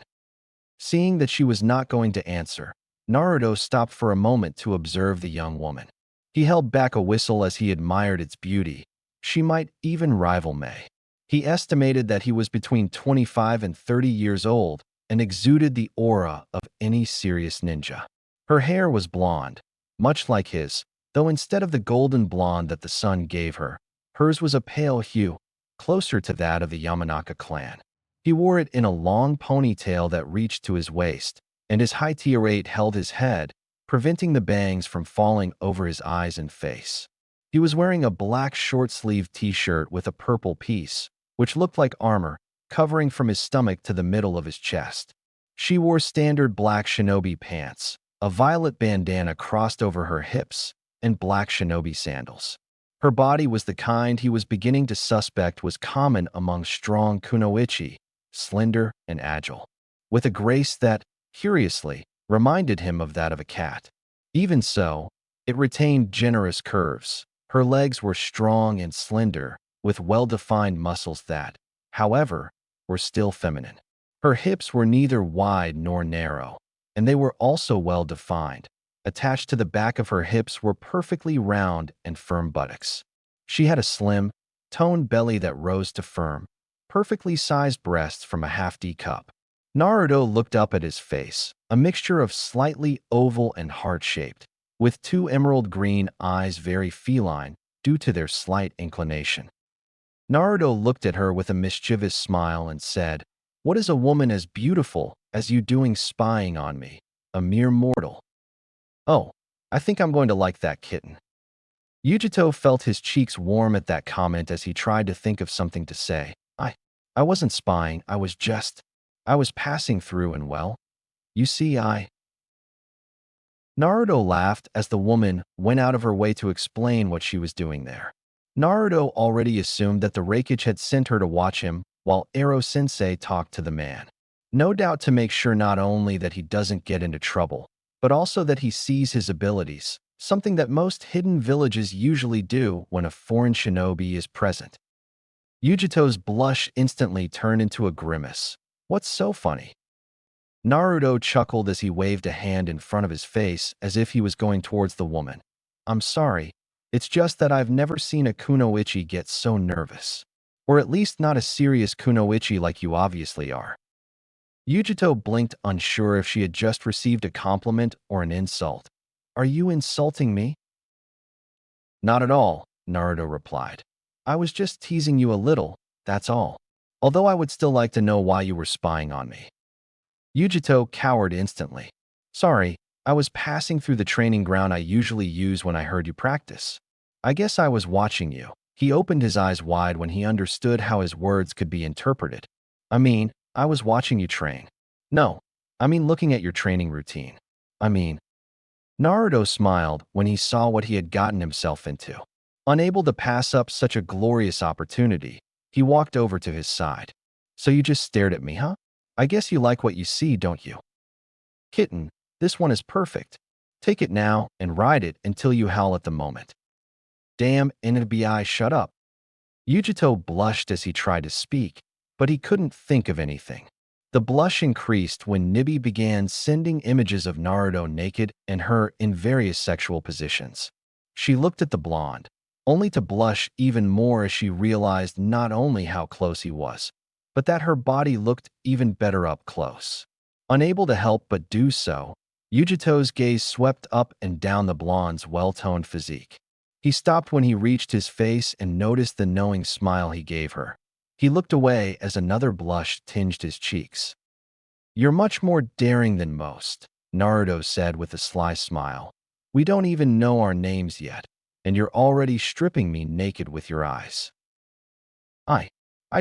Seeing that she was not going to answer, Naruto stopped for a moment to observe the young woman. He held back a whistle as he admired its beauty. She might even rival Mei. He estimated that he was between 25 and 30 years old and exuded the aura of any serious ninja. Her hair was blonde, much like his, though instead of the golden blonde that the sun gave her, hers was a pale hue, closer to that of the Yamanaka clan. He wore it in a long ponytail that reached to his waist, and his high tier 8 held his head, preventing the bangs from falling over his eyes and face. He was wearing a black short-sleeved t-shirt with a purple piece, which looked like armor, covering from his stomach to the middle of his chest. She wore standard black shinobi pants, a violet bandana crossed over her hips, and black shinobi sandals. Her body was the kind he was beginning to suspect was common among strong kunoichi, slender and agile, with a grace that, curiously, reminded him of that of a cat. Even so, it retained generous curves. Her legs were strong and slender, with well-defined muscles that, however, were still feminine. Her hips were neither wide nor narrow, and they were also well-defined. Attached to the back of her hips were perfectly round and firm buttocks. She had a slim, toned belly that rose to firm, perfectly sized breasts from a half-D cup. Naruto looked up at his face, a mixture of slightly oval and heart-shaped, with two emerald green eyes very feline, due to their slight inclination. Naruto looked at her with a mischievous smile and said, "What is a woman as beautiful as you doing spying on me, a mere mortal?" "Oh, I think I'm going to like that kitten." Yujito felt his cheeks warm at that comment as he tried to think of something to say. I wasn't spying, I was passing through and well, you see, Naruto laughed as the woman went out of her way to explain what she was doing there. Naruto already assumed that the Raikage had sent her to watch him while Ero-sensei talked to the man. No doubt to make sure not only that he doesn't get into trouble, but also that he sees his abilities, something that most hidden villages usually do when a foreign shinobi is present. Yujito's blush instantly turned into a grimace. "What's so funny?" Naruto chuckled as he waved a hand in front of his face as if he was going towards the woman. "I'm sorry, it's just that I've never seen a kunoichi get so nervous. Or at least not a serious kunoichi like you obviously are." Yujito blinked, unsure if she had just received a compliment or an insult. "Are you insulting me?" "Not at all," Naruto replied. "I was just teasing you a little, that's all. Although I would still like to know why you were spying on me." Yujito cowered instantly. "Sorry, I was passing through the training ground I usually use when I heard you practice. I guess I was watching you." He opened his eyes wide when he understood how his words could be interpreted. I was watching you train." "No, looking at your training routine." I mean, Naruto smiled when he saw what he had gotten himself into. Unable to pass up such a glorious opportunity, he walked over to his side. "So you just stared at me, huh? I guess you like what you see, don't you? Kitten, this one is perfect. Take it now and ride it until you howl at the moment." "Damn, NBI, shut up." Yujito blushed as he tried to speak, but he couldn't think of anything. The blush increased when Nibi began sending images of Naruto naked and her in various sexual positions. She looked at the blonde, only to blush even more as she realized not only how close he was, but that her body looked even better up close. Unable to help but do so, Yujito's gaze swept up and down the blonde's well-toned physique. He stopped when he reached his face and noticed the knowing smile he gave her. He looked away as another blush tinged his cheeks. "You're much more daring than most," Naruto said with a sly smile. "We don't even know our names yet, and you're already stripping me naked with your eyes." I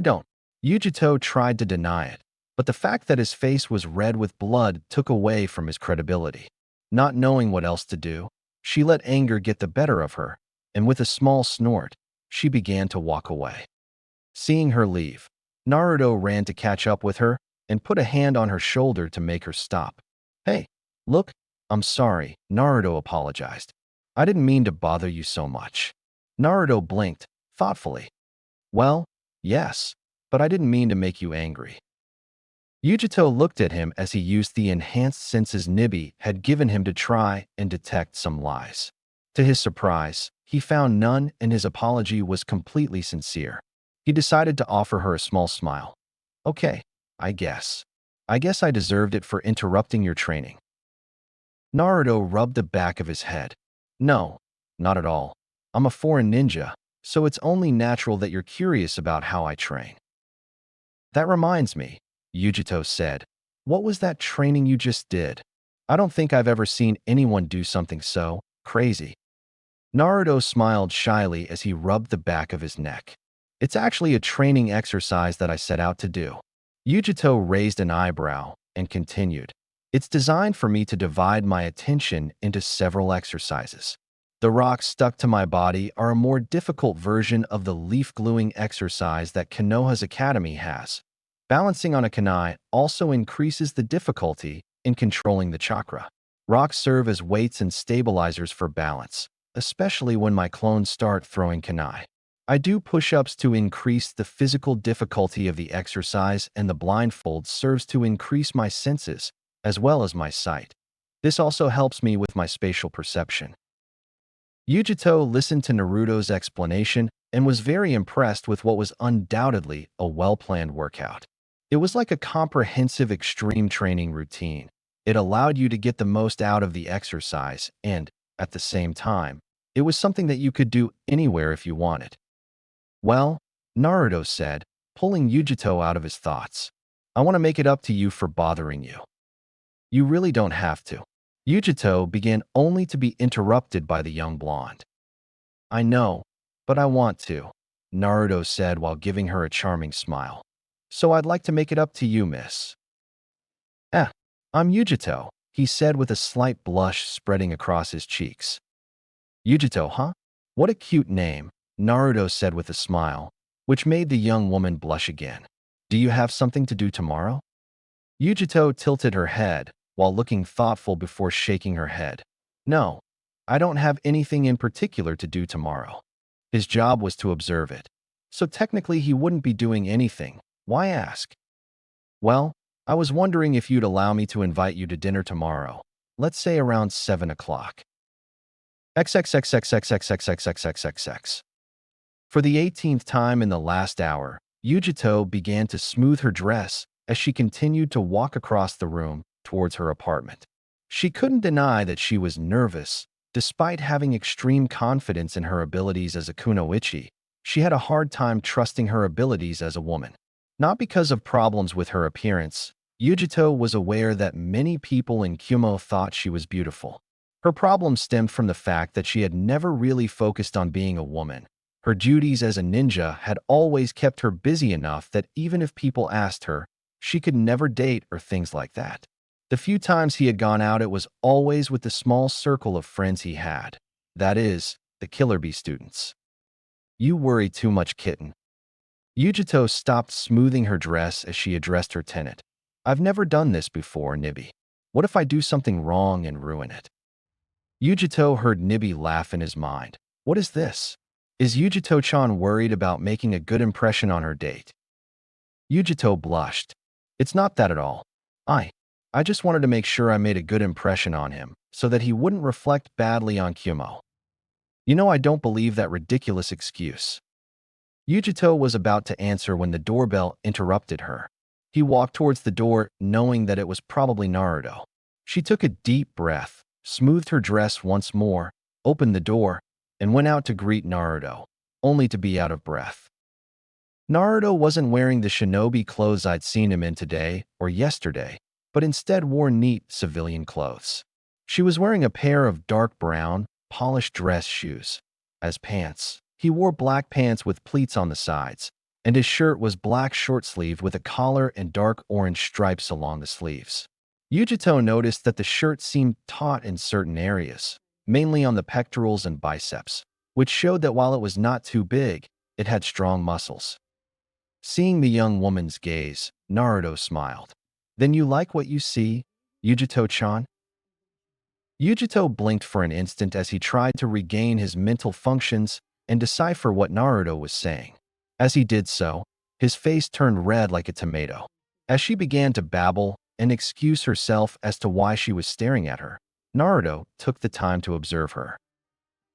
don't." Yujito tried to deny it, but the fact that his face was red with blood took away from his credibility. Not knowing what else to do, she let anger get the better of her, and with a small snort, she began to walk away. Seeing her leave, Naruto ran to catch up with her and put a hand on her shoulder to make her stop. "Hey, look, I'm sorry," Naruto apologized. "I didn't mean to bother you so much." Naruto blinked, thoughtfully. "Well, yes, but I didn't mean to make you angry." Yujito looked at him as he used the enhanced senses Nibi had given him to try and detect some lies. To his surprise, he found none and his apology was completely sincere. He decided to offer her a small smile. "Okay, I guess. I guess I deserved it for interrupting your training." Naruto rubbed the back of his head. "No, not at all. I'm a foreign ninja, so it's only natural that you're curious about how I train." "That reminds me," Yujito said. "What was that training you just did? I don't think I've ever seen anyone do something so crazy." Naruto smiled shyly as he rubbed the back of his neck. "It's actually a training exercise that I set out to do." Yujito raised an eyebrow and continued. "It's designed for me to divide my attention into several exercises. The rocks stuck to my body are a more difficult version of the leaf gluing exercise that Konoha's Academy has. Balancing on a kunai also increases the difficulty in controlling the chakra. Rocks serve as weights and stabilizers for balance, especially when my clones start throwing kunai. I do push-ups to increase the physical difficulty of the exercise, and the blindfold serves to increase my senses, as well as my sight. This also helps me with my spatial perception." Yujito listened to Naruto's explanation and was very impressed with what was undoubtedly a well-planned workout. It was like a comprehensive extreme training routine. It allowed you to get the most out of the exercise and, at the same time, It was something that you could do anywhere if you wanted. Well, Naruto said, pulling Yujito out of his thoughts. I want to make it up to you for bothering you. You really don't have to. Yujito began only to be interrupted by the young blonde. I know, but I want to, Naruto said while giving her a charming smile. So I'd like to make it up to you, miss. Eh, I'm Yujito, he said with a slight blush spreading across his cheeks. Yujito, huh? What a cute name, Naruto said with a smile, which made the young woman blush again. Do you have something to do tomorrow? Yujito tilted her head while looking thoughtful before shaking her head. No, I don't have anything in particular to do tomorrow. His job was to observe it. So technically he wouldn't be doing anything. Why ask? Well, I was wondering if you'd allow me to invite you to dinner tomorrow. Let's say around 7 o'clock. XXXXXXXXXXXX. For the 18th time in the last hour, Yujito began to smooth her dress as she continued to walk across the room towards her apartment. She couldn't deny that she was nervous. Despite having extreme confidence in her abilities as a kunoichi, she had a hard time trusting her abilities as a woman. Not because of problems with her appearance, Yujito was aware that many people in Kumo thought she was beautiful. Her problem stemmed from the fact that she had never really focused on being a woman. Her duties as a ninja had always kept her busy enough that even if people asked her, she could never date or things like that. The few times he had gone out, it was always with the small circle of friends he had. That is, the Killer Bee students. You worry too much, kitten. Yujito stopped smoothing her dress as she addressed her tenant. I've never done this before, Nibby. What if I do something wrong and ruin it? Yujito heard Nibby laugh in his mind. What is this? Is Yujito-chan worried about making a good impression on her date? Yujito blushed. It's not that at all. I just wanted to make sure I made a good impression on him, so that he wouldn't reflect badly on Kumo. You know, I don't believe that ridiculous excuse. Yujito was about to answer when the doorbell interrupted her. He walked towards the door, knowing that it was probably Naruto. She took a deep breath, smoothed her dress once more, opened the door, and went out to greet Naruto, only to be out of breath. Naruto wasn't wearing the shinobi clothes I'd seen him in today or yesterday, but instead wore neat civilian clothes. She was wearing a pair of dark brown, polished dress shoes. As pants, he wore black pants with pleats on the sides, and his shirt was black short-sleeved with a collar and dark orange stripes along the sleeves. Yujito noticed that the shirt seemed taut in certain areas, mainly on the pectorals and biceps, which showed that while it was not too big, it had strong muscles. Seeing the young woman's gaze, Naruto smiled. Then you like what you see, Yujito-chan? Yujito blinked for an instant as he tried to regain his mental functions and decipher what Naruto was saying. As he did so, his face turned red like a tomato. As she began to babble and excuse herself as to why she was staring at her, Naruto took the time to observe her.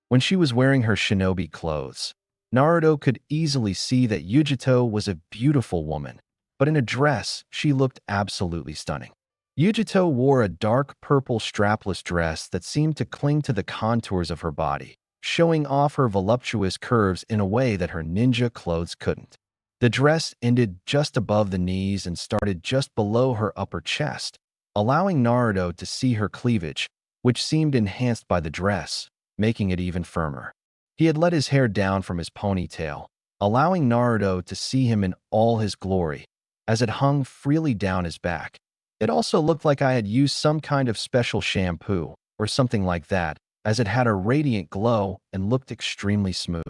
When she was wearing her shinobi clothes, Naruto could easily see that Yujito was a beautiful woman, but in a dress, she looked absolutely stunning. Yujito wore a dark purple strapless dress that seemed to cling to the contours of her body, showing off her voluptuous curves in a way that her ninja clothes couldn't. The dress ended just above the knees and started just below her upper chest, allowing Naruto to see her cleavage, which seemed enhanced by the dress, making it even firmer. He had let his hair down from his ponytail, allowing Naruto to see him in all his glory, as it hung freely down his back. It also looked like I had used some kind of special shampoo, or something like that, as it had a radiant glow and looked extremely smooth.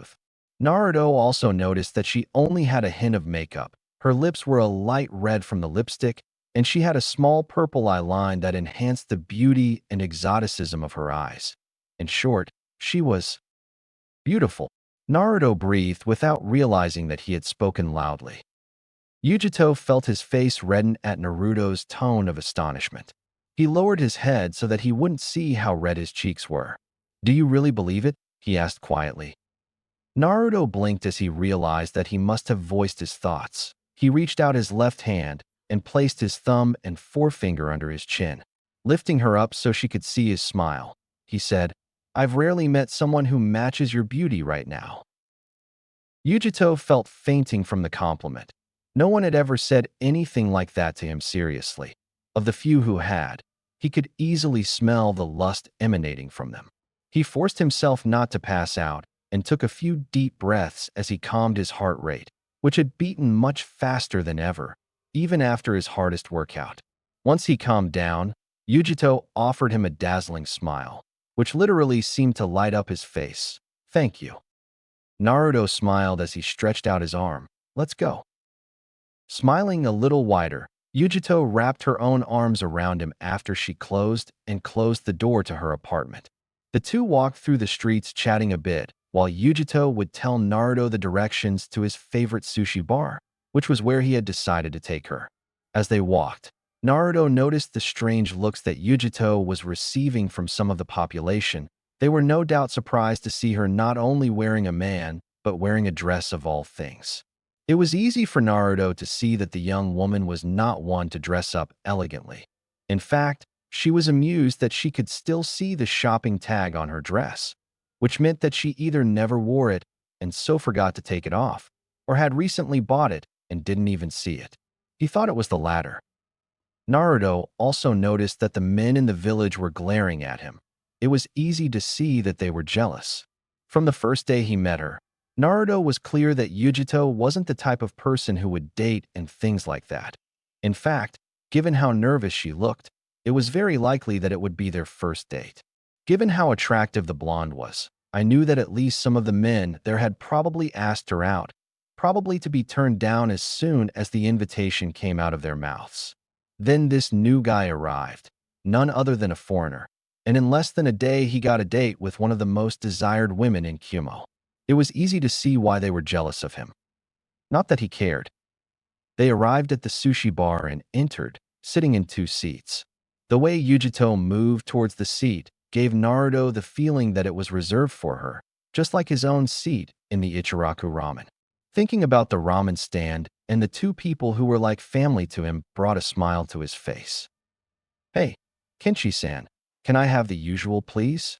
Naruto also noticed that she only had a hint of makeup. Her lips were a light red from the lipstick, and she had a small purple eyeline that enhanced the beauty and exoticism of her eyes. In short, she was beautiful. Naruto breathed without realizing that he had spoken loudly. Yujito felt his face redden at Naruto's tone of astonishment. He lowered his head so that he wouldn't see how red his cheeks were. Do you really believe it? He asked quietly. Naruto blinked as he realized that he must have voiced his thoughts. He reached out his left hand and placed his thumb and forefinger under his chin, lifting her up so she could see his smile. He said, I've rarely met someone who matches your beauty right now. Yujito felt fainting from the compliment. No one had ever said anything like that to him seriously. Of the few who had, he could easily smell the lust emanating from them. He forced himself not to pass out and took a few deep breaths as he calmed his heart rate, which had beaten much faster than ever, even after his hardest workout. Once he calmed down, Yujito offered him a dazzling smile, which literally seemed to light up his face. "Thank you." Naruto smiled as he stretched out his arm. "Let's go." Smiling a little wider, Yujito wrapped her own arms around him after she closed the door to her apartment. The two walked through the streets chatting a bit, while Yujito would tell Naruto the directions to his favorite sushi bar, which was where he had decided to take her. As they walked, Naruto noticed the strange looks that Yujito was receiving from some of the population. They were no doubt surprised to see her not only wearing a man, but wearing a dress of all things. It was easy for Naruto to see that the young woman was not one to dress up elegantly. In fact, she was amused that she could still see the shopping tag on her dress, which meant that she either never wore it and so forgot to take it off, or had recently bought it and didn't even see it. He thought it was the latter. Naruto also noticed that the men in the village were glaring at him. It was easy to see that they were jealous. From the first day he met her, Naruto was clear that Yujito wasn't the type of person who would date and things like that. In fact, given how nervous she looked, it was very likely that it would be their first date. Given how attractive the blonde was, I knew that at least some of the men there had probably asked her out, probably to be turned down as soon as the invitation came out of their mouths. Then this new guy arrived, none other than a foreigner, and in less than a day he got a date with one of the most desired women in Kumo. It was easy to see why they were jealous of him. Not that he cared. They arrived at the sushi bar and entered, sitting in two seats. The way Yujito moved towards the seat gave Naruto the feeling that it was reserved for her, just like his own seat in the Ichiraku ramen. Thinking about the ramen stand and the two people who were like family to him brought a smile to his face. "Hey, Kenshi-san, can I have the usual, please?"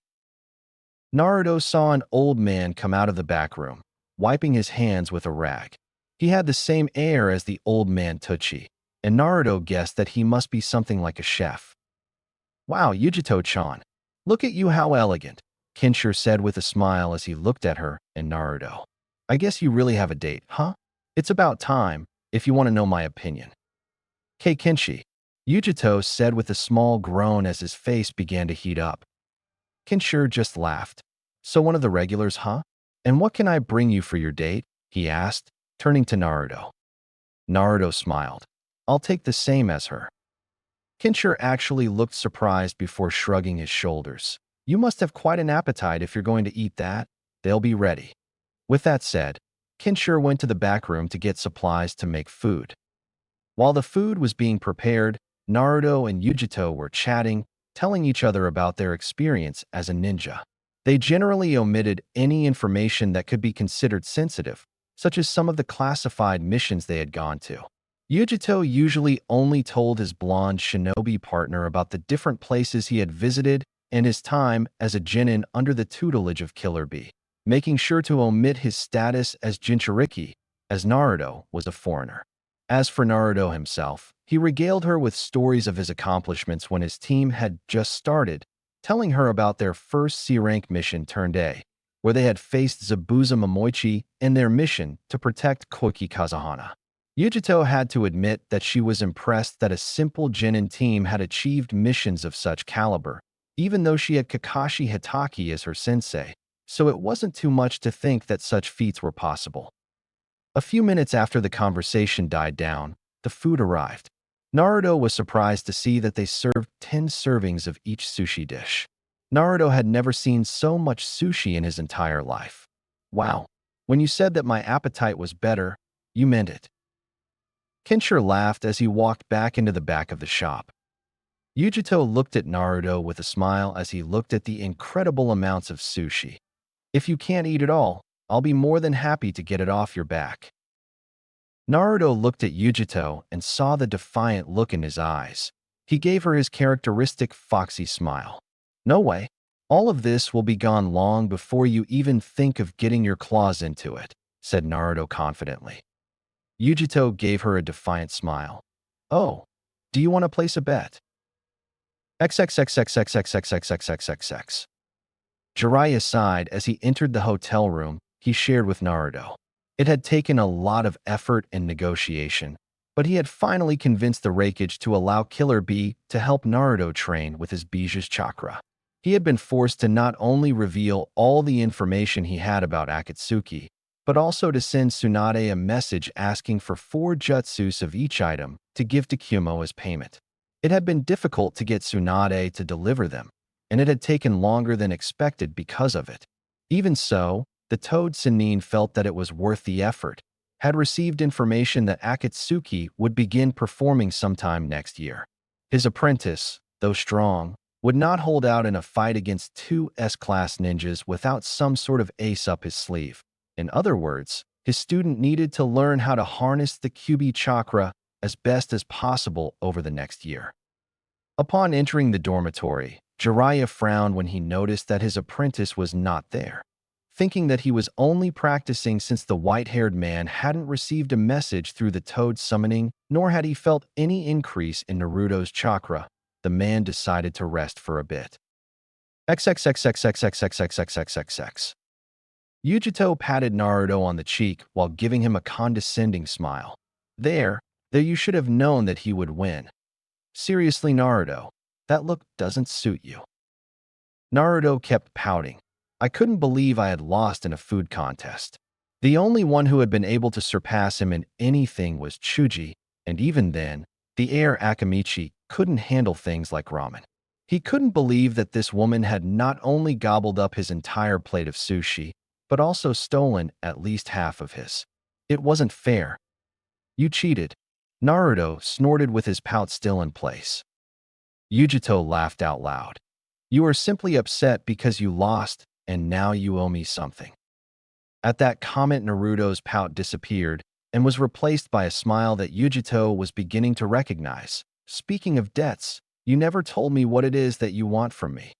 Naruto saw an old man come out of the back room, wiping his hands with a rag. He had the same air as the old man Tucci, and Naruto guessed that he must be something like a chef. "Wow, Yujito-chan, look at you, how elegant," Kenshiro said with a smile as he looked at her and Naruto. "I guess you really have a date, huh? It's about time, if you want to know my opinion." "Kei Kenshi," Yujito said with a small groan as his face began to heat up. Kenshiro just laughed. "So one of the regulars, huh? And what can I bring you for your date?" he asked, turning to Naruto. Naruto smiled. "I'll take the same as her." Kenshiro actually looked surprised before shrugging his shoulders. "You must have quite an appetite if you're going to eat that. They'll be ready." With that said, Kenshiro went to the back room to get supplies to make food. While the food was being prepared, Naruto and Yujito were chatting, telling each other about their experience as a ninja. They generally omitted any information that could be considered sensitive, such as some of the classified missions they had gone to. Yujito usually only told his blonde shinobi partner about the different places he had visited and his time as a genin under the tutelage of Killer Bee, making sure to omit his status as Jinchuriki, as Naruto was a foreigner. As for Naruto himself, he regaled her with stories of his accomplishments when his team had just started, telling her about their first C-rank mission turned A, where they had faced Zabuza Momoichi in their mission to protect Koiki Kazahana. Yujito had to admit that she was impressed that a simple genin team had achieved missions of such caliber, even though she had Kakashi Hitaki as her sensei, so it wasn't too much to think that such feats were possible. A few minutes after the conversation died down, the food arrived. Naruto was surprised to see that they served 10 servings of each sushi dish. Naruto had never seen so much sushi in his entire life. "Wow, when you said that my appetite was better, you meant it." Kenshiro laughed as he walked back into the back of the shop. Yujito looked at Naruto with a smile as he looked at the incredible amounts of sushi. "If you can't eat it all, I'll be more than happy to get it off your back." Naruto looked at Yujito and saw the defiant look in his eyes. He gave her his characteristic foxy smile. "No way. All of this will be gone long before you even think of getting your claws into it, said Naruto confidently. Yujito gave her a defiant smile. Oh, do you want to place a bet? XXXXXXXXXXXX. Jiraiya sighed as he entered the hotel room he shared with Naruto. It had taken a lot of effort and negotiation, but he had finally convinced the Raikage to allow Killer Bee to help Naruto train with his Biju's chakra. He had been forced to not only reveal all the information he had about Akatsuki, but also to send Tsunade a message asking for 4 jutsus of each item to give to Kumo as payment. It had been difficult to get Tsunade to deliver them, and it had taken longer than expected because of it. Even so, the Toad Sennin felt that it was worth the effort, had received information that Akatsuki would begin performing sometime next year. His apprentice, though strong, would not hold out in a fight against 2 S-class ninjas without some sort of ace up his sleeve. In other words, his student needed to learn how to harness the QB chakra as best as possible over the next year. Upon entering the dormitory, Jiraiya frowned when he noticed that his apprentice was not there. Thinking that he was only practicing since the white-haired man hadn't received a message through the toad summoning, nor had he felt any increase in Naruto's chakra, the man decided to rest for a bit. XXXXXXXXXXXX. Yujito patted Naruto on the cheek while giving him a condescending smile. There you should have known that he would win. Seriously, Naruto, that look doesn't suit you. Naruto kept pouting. I couldn't believe I had lost in a food contest. The only one who had been able to surpass him in anything was Chuji, and even then, the heir Akamichi couldn't handle things like ramen. He couldn't believe that this woman had not only gobbled up his entire plate of sushi, but also stolen at least half of his. It wasn't fair. You cheated. Naruto snorted with his pout still in place. Yujito laughed out loud. You are simply upset because you lost, and now you owe me something. At that comment, Naruto's pout disappeared and was replaced by a smile that Yujito was beginning to recognize. Speaking of debts, you never told me what it is that you want from me.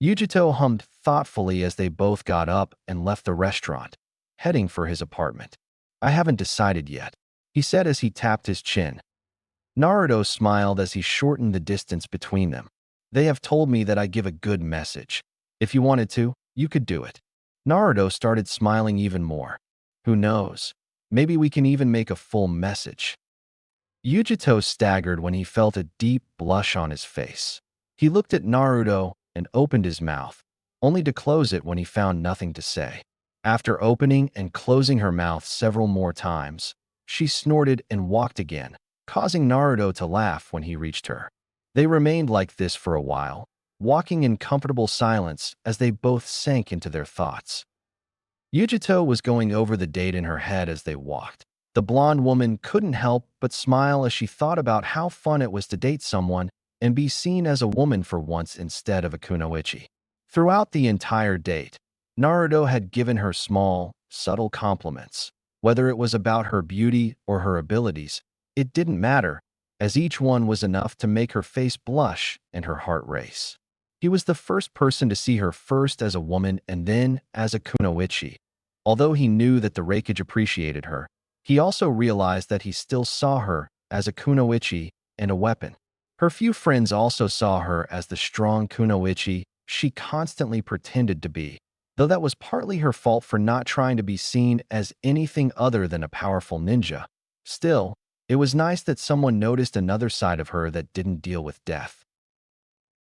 Yujito hummed thoughtfully as they both got up and left the restaurant, heading for his apartment. I haven't decided yet, he said as he tapped his chin. Naruto smiled as he shortened the distance between them. They have told me that I give a good message. If you wanted to, you could do it. Naruto started smiling even more. Who knows? Maybe we can even make a full message. Yujito staggered when he felt a deep blush on his face. He looked at Naruto and opened his mouth, only to close it when he found nothing to say. After opening and closing her mouth several more times, she snorted and walked again, causing Naruto to laugh when he reached her. They remained like this for a while, walking in comfortable silence as they both sank into their thoughts. Yujito was going over the date in her head as they walked. The blonde woman couldn't help but smile as she thought about how fun it was to date someone and be seen as a woman for once instead of a kunoichi. Throughout the entire date, Naruto had given her small, subtle compliments. Whether it was about her beauty or her abilities, it didn't matter, as each one was enough to make her face blush and her heart race. He was the first person to see her first as a woman and then as a kunoichi. Although he knew that the Raikage appreciated her, he also realized that he still saw her as a kunoichi and a weapon. Her few friends also saw her as the strong kunoichi she constantly pretended to be, though that was partly her fault for not trying to be seen as anything other than a powerful ninja. Still, it was nice that someone noticed another side of her that didn't deal with death.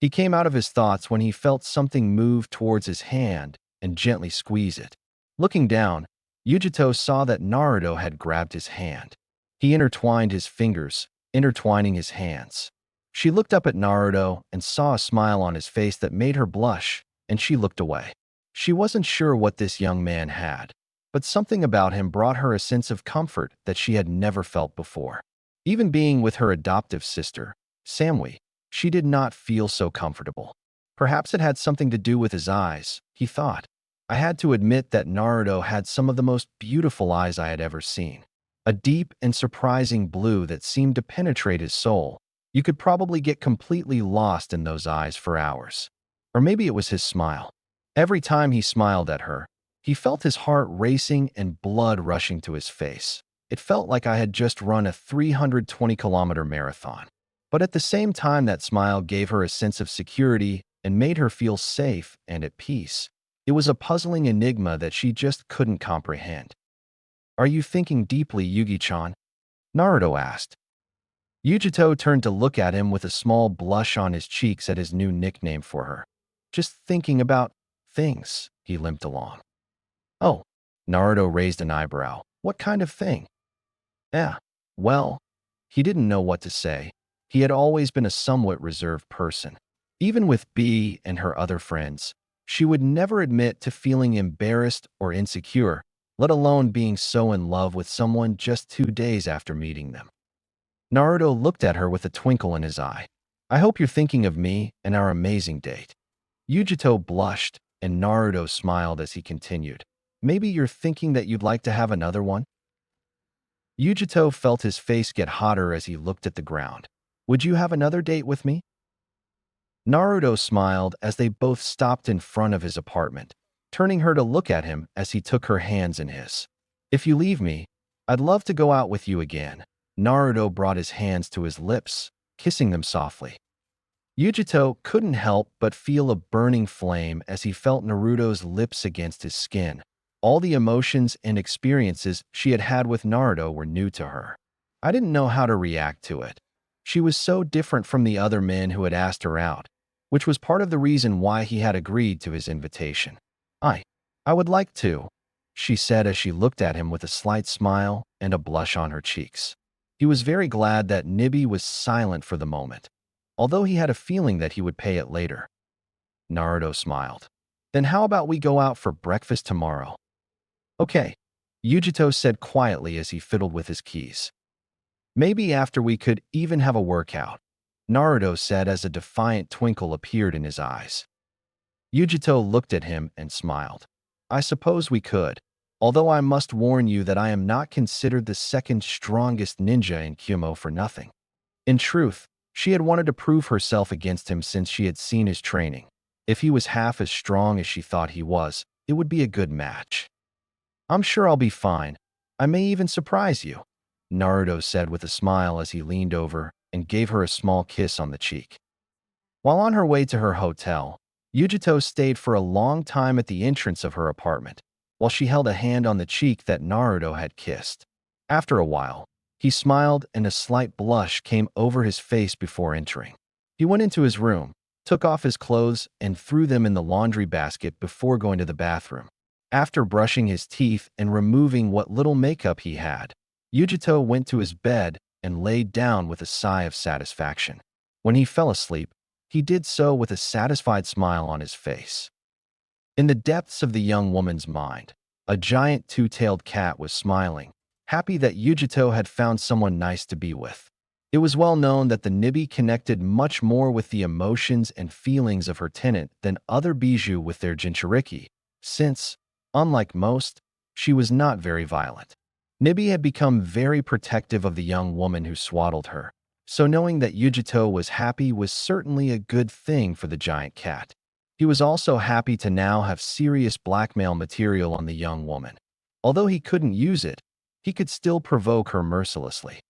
He came out of his thoughts when he felt something move towards his hand and gently squeeze it. Looking down, Yujito saw that Naruto had grabbed his hand. He intertwined his fingers, intertwining his hands. She looked up at Naruto and saw a smile on his face that made her blush, and she looked away. She wasn't sure what this young man had, but something about him brought her a sense of comfort that she had never felt before. Even being with her adoptive sister, Samui, she did not feel so comfortable. Perhaps it had something to do with his eyes, he thought. I had to admit that Naruto had some of the most beautiful eyes I had ever seen. A deep and surprising blue that seemed to penetrate his soul. You could probably get completely lost in those eyes for hours. Or maybe it was his smile. Every time he smiled at her, he felt his heart racing and blood rushing to his face. It felt like I had just run a 320-kilometer marathon. But at the same time, that smile gave her a sense of security and made her feel safe and at peace. It was a puzzling enigma that she just couldn't comprehend. "Are you thinking deeply, Yugi-chan?" Naruto asked. Yujito turned to look at him with a small blush on his cheeks at his new nickname for her. "Just thinking about things," he limped along. "Oh," Naruto raised an eyebrow. "What kind of thing?" "Yeah, well," he didn't know what to say. He had always been a somewhat reserved person. Even with Bee and her other friends, she would never admit to feeling embarrassed or insecure, let alone being so in love with someone just 2 days after meeting them. Naruto looked at her with a twinkle in his eye. "I hope you're thinking of me and our amazing date." Yujito blushed, and Naruto smiled as he continued. "Maybe you're thinking that you'd like to have another one?" Yujito felt his face get hotter as he looked at the ground. "Would you have another date with me?" Naruto smiled as they both stopped in front of his apartment, turning her to look at him as he took her hands in his. "If you leave me, I'd love to go out with you again." Naruto brought his hands to his lips, kissing them softly. Yujito couldn't help but feel a burning flame as he felt Naruto's lips against his skin. All the emotions and experiences she had had with Naruto were new to her. I didn't know how to react to it. She was so different from the other men who had asked her out, which was part of the reason why he had agreed to his invitation. I would like to," she said as she looked at him with a slight smile and a blush on her cheeks. He was very glad that Nibi was silent for the moment, although he had a feeling that he would pay it later. Naruto smiled. "Then how about we go out for breakfast tomorrow?" "Okay," Yujito said quietly as he fiddled with his keys. "Maybe after we could even have a workout," Naruto said as a defiant twinkle appeared in his eyes. Yujito looked at him and smiled. "I suppose we could, although I must warn you that I am not considered the second strongest ninja in Kyumo for nothing." In truth, she had wanted to prove herself against him since she had seen his training. If he was half as strong as she thought he was, it would be a good match. "I'm sure I'll be fine. I may even surprise you," Naruto said with a smile as he leaned over and gave her a small kiss on the cheek. While on her way to her hotel, Yujito stayed for a long time at the entrance of her apartment, while she held a hand on the cheek that Naruto had kissed. After a while, he smiled and a slight blush came over his face before entering. He went into his room, took off his clothes, and threw them in the laundry basket before going to the bathroom. After brushing his teeth and removing what little makeup he had, Yujito went to his bed and laid down with a sigh of satisfaction. When he fell asleep, he did so with a satisfied smile on his face. In the depths of the young woman's mind, a giant two-tailed cat was smiling, happy that Yujito had found someone nice to be with. It was well known that the Nibi connected much more with the emotions and feelings of her tenant than other bijou with their Jinchuriki, since, unlike most, she was not very violent. Nibi had become very protective of the young woman who swaddled her, so knowing that Yujito was happy was certainly a good thing for the giant cat. He was also happy to now have serious blackmail material on the young woman. Although he couldn't use it, he could still provoke her mercilessly.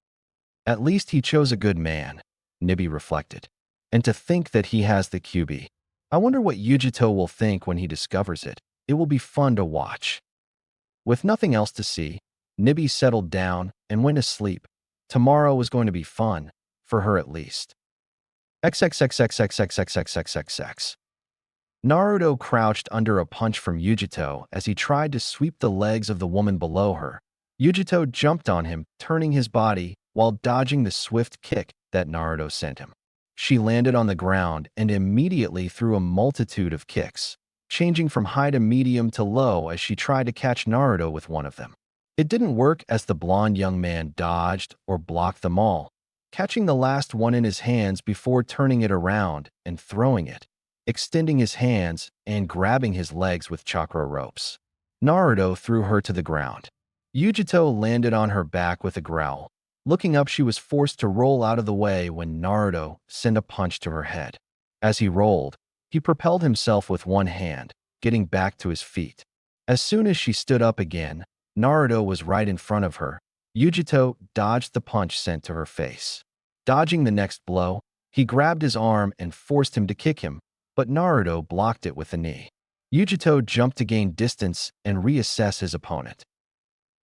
At least he chose a good man, Nibi reflected. And to think that he has the QB. I wonder what Yujito will think when he discovers it. It will be fun to watch. With nothing else to see, Nibi settled down and went to sleep. Tomorrow was going to be fun, for her at least. XXXXXXXXXXX. Naruto crouched under a punch from Yujito as he tried to sweep the legs of the woman below her. Yujito jumped on him, turning his body while dodging the swift kick that Naruto sent him. She landed on the ground and immediately threw a multitude of kicks, changing from high to medium to low as she tried to catch Naruto with one of them. It didn't work as the blonde young man dodged or blocked them all, catching the last one in his hands before turning it around and throwing it, extending his hands and grabbing his legs with chakra ropes. Naruto threw her to the ground. Yujito landed on her back with a growl. Looking up, she was forced to roll out of the way when Naruto sent a punch to her head. As he rolled, He propelled himself with one hand, getting back to his feet. As soon as she stood up again, Naruto was right in front of her. Yujito dodged the punch sent to her face. Dodging the next blow, he grabbed his arm and forced him to kick him, but Naruto blocked it with a knee. Yujito jumped to gain distance and reassess his opponent.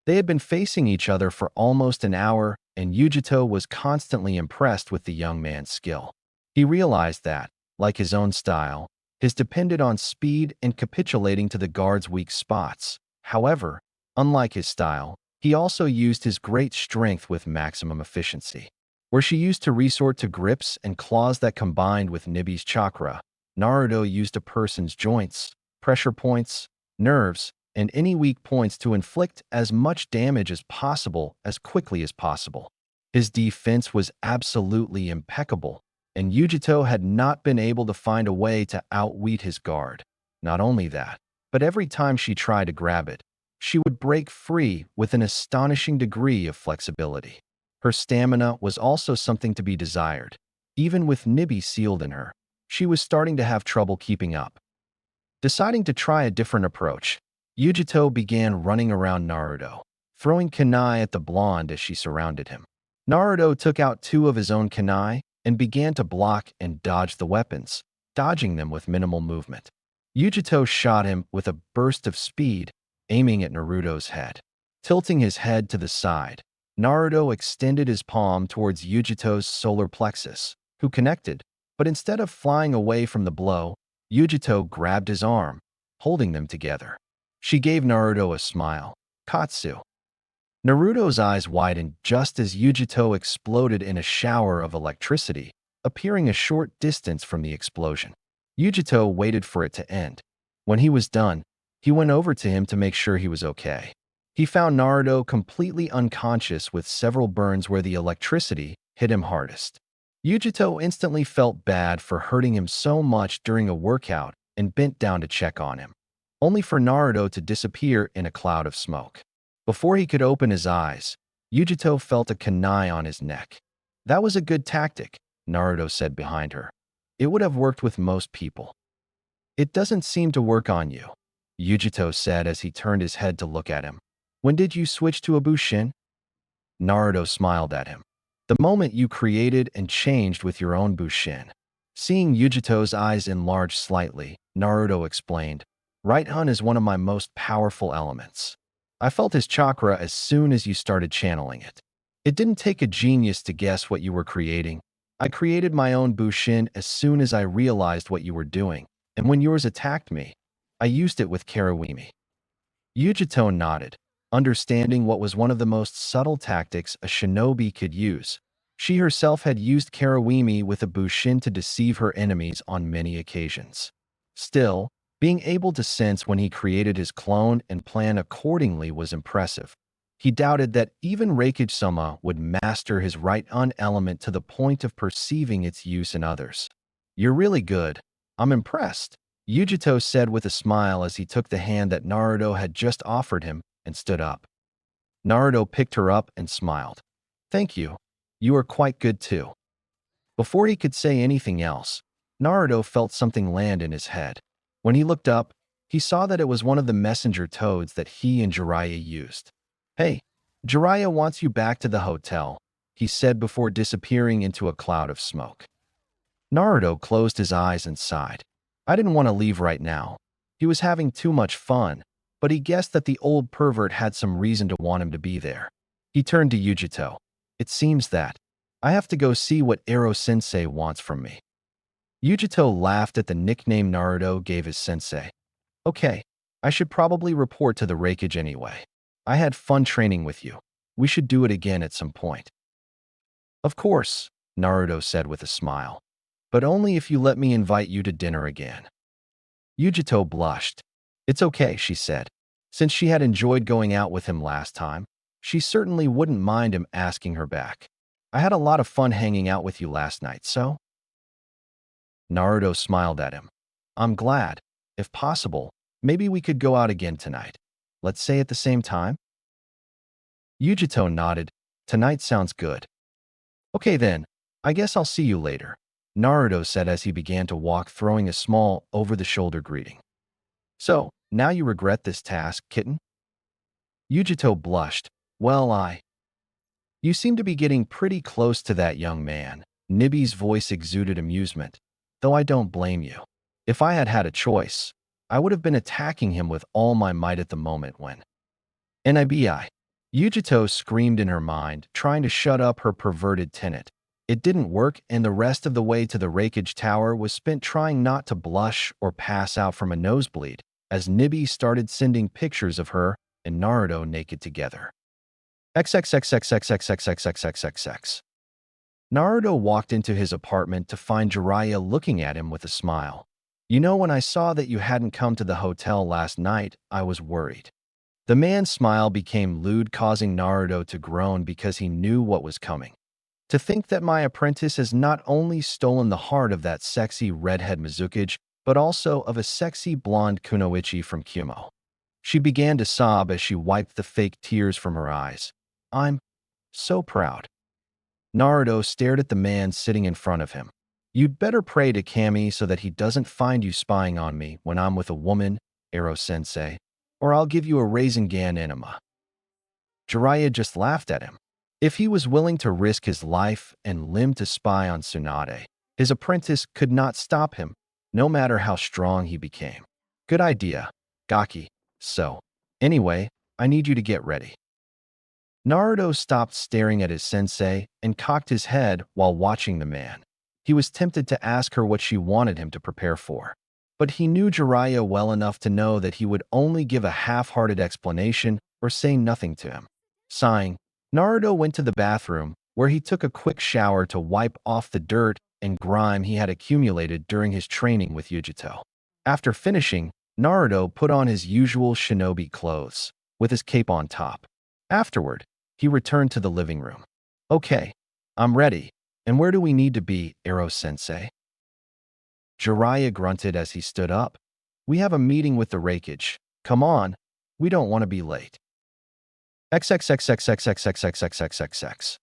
They had been facing each other for almost an hour, and Yujito was constantly impressed with the young man's skill. He realized that, like his own style, his depended on speed and capitulating to the guard's weak spots. However, unlike his style, he also used his great strength with maximum efficiency. Where she used to resort to grips and claws that combined with Nibi's chakra, Naruto used a person's joints, pressure points, nerves, and any weak points to inflict as much damage as possible as quickly as possible. His defense was absolutely impeccable, and Yujito had not been able to find a way to outwit his guard. Not only that, but every time she tried to grab it, she would break free with an astonishing degree of flexibility. Her stamina was also something to be desired. Even with Nibi sealed in her, she was starting to have trouble keeping up. Deciding to try a different approach, Yujito began running around Naruto, throwing kunai at the blonde as she surrounded him. Naruto took out two of his own kunai and began to block and dodge the weapons, dodging them with minimal movement. Yujito shot him with a burst of speed, aiming at Naruto's head. Tilting his head to the side, Naruto extended his palm towards Yujito's solar plexus, who connected, but instead of flying away from the blow, Yujito grabbed his arm, holding them together. She gave Naruto a smile. Katsu. Naruto's eyes widened just as Yujito exploded in a shower of electricity, appearing a short distance from the explosion. Yujito waited for it to end. When he was done, he went over to him to make sure he was okay. He found Naruto completely unconscious with several burns where the electricity hit him hardest. Yujito instantly felt bad for hurting him so much during a workout and bent down to check on him, only for Naruto to disappear in a cloud of smoke. Before he could open his eyes, Yujito felt a kunai on his neck. That was a good tactic, Naruto said behind her. It would have worked with most people. It doesn't seem to work on you, Yujito said as he turned his head to look at him. When did you switch to a Bushin? Naruto smiled at him. The moment you created and changed with your own Bushin. Seeing Yujito's eyes enlarge slightly, Naruto explained, Right-hun is one of my most powerful elements. I felt his chakra as soon as you started channeling it. It didn't take a genius to guess what you were creating. I created my own Bushin as soon as I realized what you were doing, and when yours attacked me, I used it with Karawimi. Yujito nodded, understanding what was one of the most subtle tactics a shinobi could use. She herself had used Karawimi with a Bushin to deceive her enemies on many occasions. Still, being able to sense when he created his clone and plan accordingly was impressive. He doubted that even Reikage-sama would master his right-un element to the point of perceiving its use in others. You're really good. I'm impressed, Yujito said with a smile as he took the hand that Naruto had just offered him and stood up. Naruto picked her up and smiled. Thank you. You are quite good too. Before he could say anything else, Naruto felt something land in his head. When he looked up, he saw that it was one of the messenger toads that he and Jiraiya used. Hey, Jiraiya wants you back to the hotel, he said before disappearing into a cloud of smoke. Naruto closed his eyes and sighed. I didn't want to leave right now. He was having too much fun, but he guessed that the old pervert had some reason to want him to be there. He turned to Yujito. It seems that I have to go see what Ero-sensei wants from me. Yujito laughed at the nickname Naruto gave his sensei. Okay, I should probably report to the Reikage anyway. I had fun training with you. We should do it again at some point. Of course, Naruto said with a smile. But only if you let me invite you to dinner again. Yujito blushed. It's okay, she said. Since she had enjoyed going out with him last time, she certainly wouldn't mind him asking her back. I had a lot of fun hanging out with you last night, so? Naruto smiled at him. I'm glad. If possible, maybe we could go out again tonight. Let's say at the same time? Yujito nodded. Tonight sounds good. Okay then, I guess I'll see you later. Naruto said as he began to walk, throwing a small, over-the-shoulder greeting. So, now you regret this task, kitten? Yujito blushed. Well, You seem to be getting pretty close to that, young man. Nibi's voice exuded amusement. Though I don't blame you. If I had had a choice, I would have been attacking him with all my might at the moment when Nibi. Yujito screamed in her mind, trying to shut up her perverted tenant. It didn't work, and the rest of the way to the Raikage Tower was spent trying not to blush or pass out from a nosebleed, as Nibi started sending pictures of her and Naruto naked together. XXXXXXXXXXXX. Naruto walked into his apartment to find Jiraiya looking at him with a smile. You know, when I saw that you hadn't come to the hotel last night, I was worried. The man's smile became lewd, causing Naruto to groan because he knew what was coming. To think that my apprentice has not only stolen the heart of that sexy redhead Mizukage, but also of a sexy blonde kunoichi from Kumo. She began to sob as she wiped the fake tears from her eyes. I'm so proud. Naruto stared at the man sitting in front of him. You'd better pray to Kami so that he doesn't find you spying on me when I'm with a woman, Ero-sensei, or I'll give you a Rasengan enema. Jiraiya just laughed at him. If he was willing to risk his life and limb to spy on Tsunade, his apprentice could not stop him, no matter how strong he became. Good idea, Gaki. So, anyway, I need you to get ready. Naruto stopped staring at his sensei and cocked his head while watching the man. He was tempted to ask her what she wanted him to prepare for. But he knew Jiraiya well enough to know that he would only give a half-hearted explanation or say nothing to him. Sighing, Naruto went to the bathroom, where he took a quick shower to wipe off the dirt and grime he had accumulated during his training with Yujito. After finishing, Naruto put on his usual shinobi clothes, with his cape on top. Afterward, he returned to the living room. Okay, I'm ready. And where do we need to be, Ero-sensei? Jiraiya grunted as he stood up. We have a meeting with the Raikage. Come on, we don't want to be late. XXXXXXXXXXXX.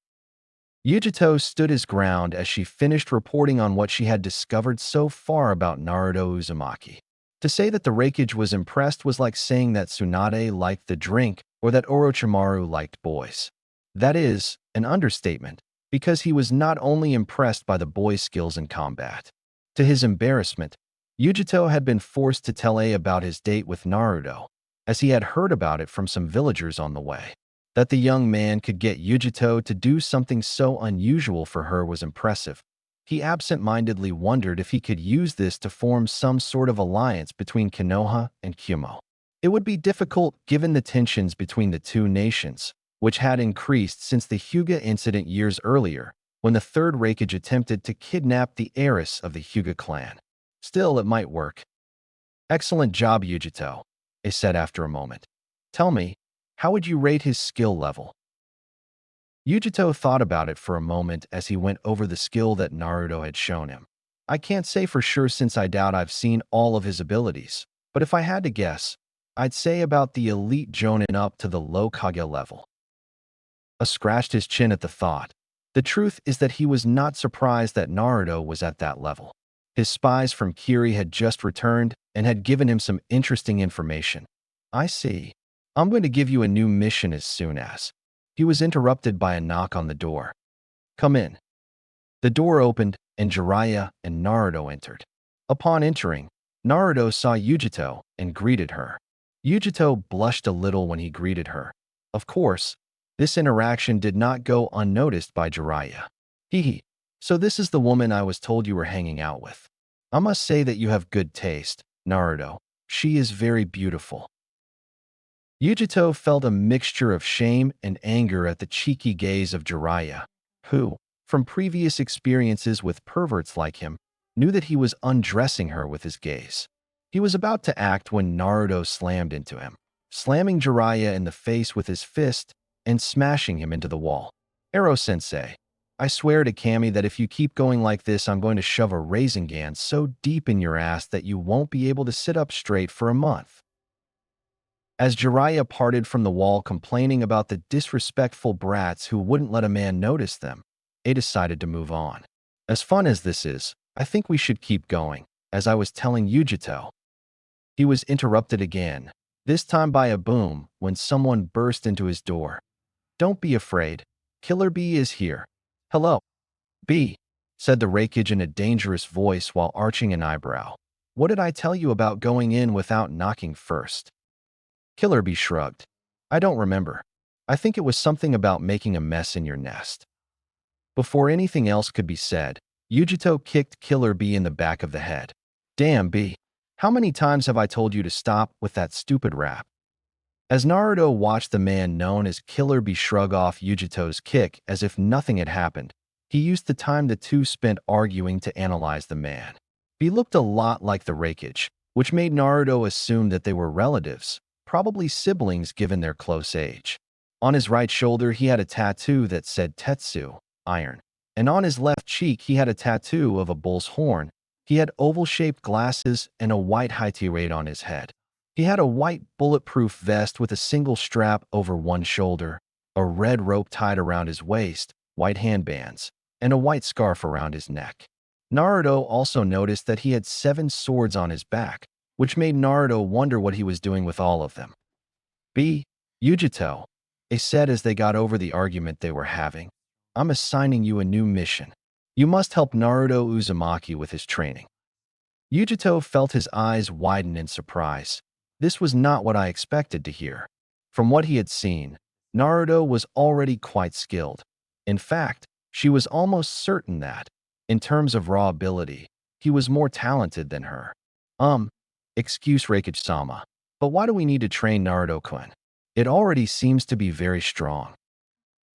Yujito stood his ground as she finished reporting on what she had discovered so far about Naruto Uzumaki. To say that the Raikage was impressed was like saying that Tsunade liked the drink or that Orochimaru liked boys. That is an understatement, because he was not only impressed by the boy's skills in combat. To his embarrassment, Yujito had been forced to tell about his date with Naruto, as he had heard about it from some villagers on the way. That the young man could get Yujito to do something so unusual for her was impressive. He absent-mindedly wondered if he could use this to form some sort of alliance between Konoha and Kumo. It would be difficult given the tensions between the two nations, which had increased since the Hyuga incident years earlier, when the Third Raikage attempted to kidnap the heiress of the Hyuga clan. Still, it might work. Excellent job, Yujito, he said after a moment. Tell me, how would you rate his skill level? Yujito thought about it for a moment as he went over the skill that Naruto had shown him. I can't say for sure since I doubt I've seen all of his abilities, but if I had to guess, I'd say about the elite Jonin up to the low Kage level. Scratched his chin at the thought. The truth is that he was not surprised that Naruto was at that level. His spies from Kiri had just returned and had given him some interesting information. I see. I'm going to give you a new mission as soon as. He was interrupted by a knock on the door. Come in. The door opened, and Jiraiya and Naruto entered. Upon entering, Naruto saw Yujito and greeted her. Yujito blushed a little when he greeted her. Of course, this interaction did not go unnoticed by Jiraiya. Hehe, so this is the woman I was told you were hanging out with. I must say that you have good taste, Naruto. She is very beautiful. Yujito felt a mixture of shame and anger at the cheeky gaze of Jiraiya, who, from previous experiences with perverts like him, knew that he was undressing her with his gaze. He was about to act when Naruto slammed into him, slamming Jiraiya in the face with his fist and smashing him into the wall. Ero-sensei, I swear to Kami that if you keep going like this, I'm going to shove a Rasengan so deep in your ass that you won't be able to sit up straight for a month. As Jiraiya parted from the wall complaining about the disrespectful brats who wouldn't let a man notice them, they decided to move on. As fun as this is, I think we should keep going, as I was telling Yujito. He was interrupted again, this time by a boom when someone burst into his door. Don't be afraid. Killer Bee is here. Hello, B, said the Raikage in a dangerous voice while arching an eyebrow. What did I tell you about going in without knocking first? Killer Bee shrugged. I don't remember. I think it was something about making a mess in your nest. Before anything else could be said, Yujito kicked Killer Bee in the back of the head. Damn, Bee. How many times have I told you to stop with that stupid rap? As Naruto watched the man known as Killer Bee shrug off Yujito's kick as if nothing had happened, he used the time the two spent arguing to analyze the man. He looked a lot like the Raikage, which made Naruto assume that they were relatives, probably siblings given their close age. On his right shoulder, he had a tattoo that said Tetsu, iron, and on his left cheek, he had a tattoo of a bull's horn. He had oval-shaped glasses and a white high-tirade on his head. He had a white bulletproof vest with a single strap over one shoulder, a red rope tied around his waist, white handbands, and a white scarf around his neck. Naruto also noticed that he had 7 swords on his back, which made Naruto wonder what he was doing with all of them. B. Yujito, they said as they got over the argument they were having. I'm assigning you a new mission. You must help Naruto Uzumaki with his training. Yujito felt his eyes widen in surprise. This was not what I expected to hear. From what he had seen, Naruto was already quite skilled. In fact, she was almost certain that, in terms of raw ability, he was more talented than her. Excuse Raikage-sama, but why do we need to train Naruto-kun? It already seems to be very strong.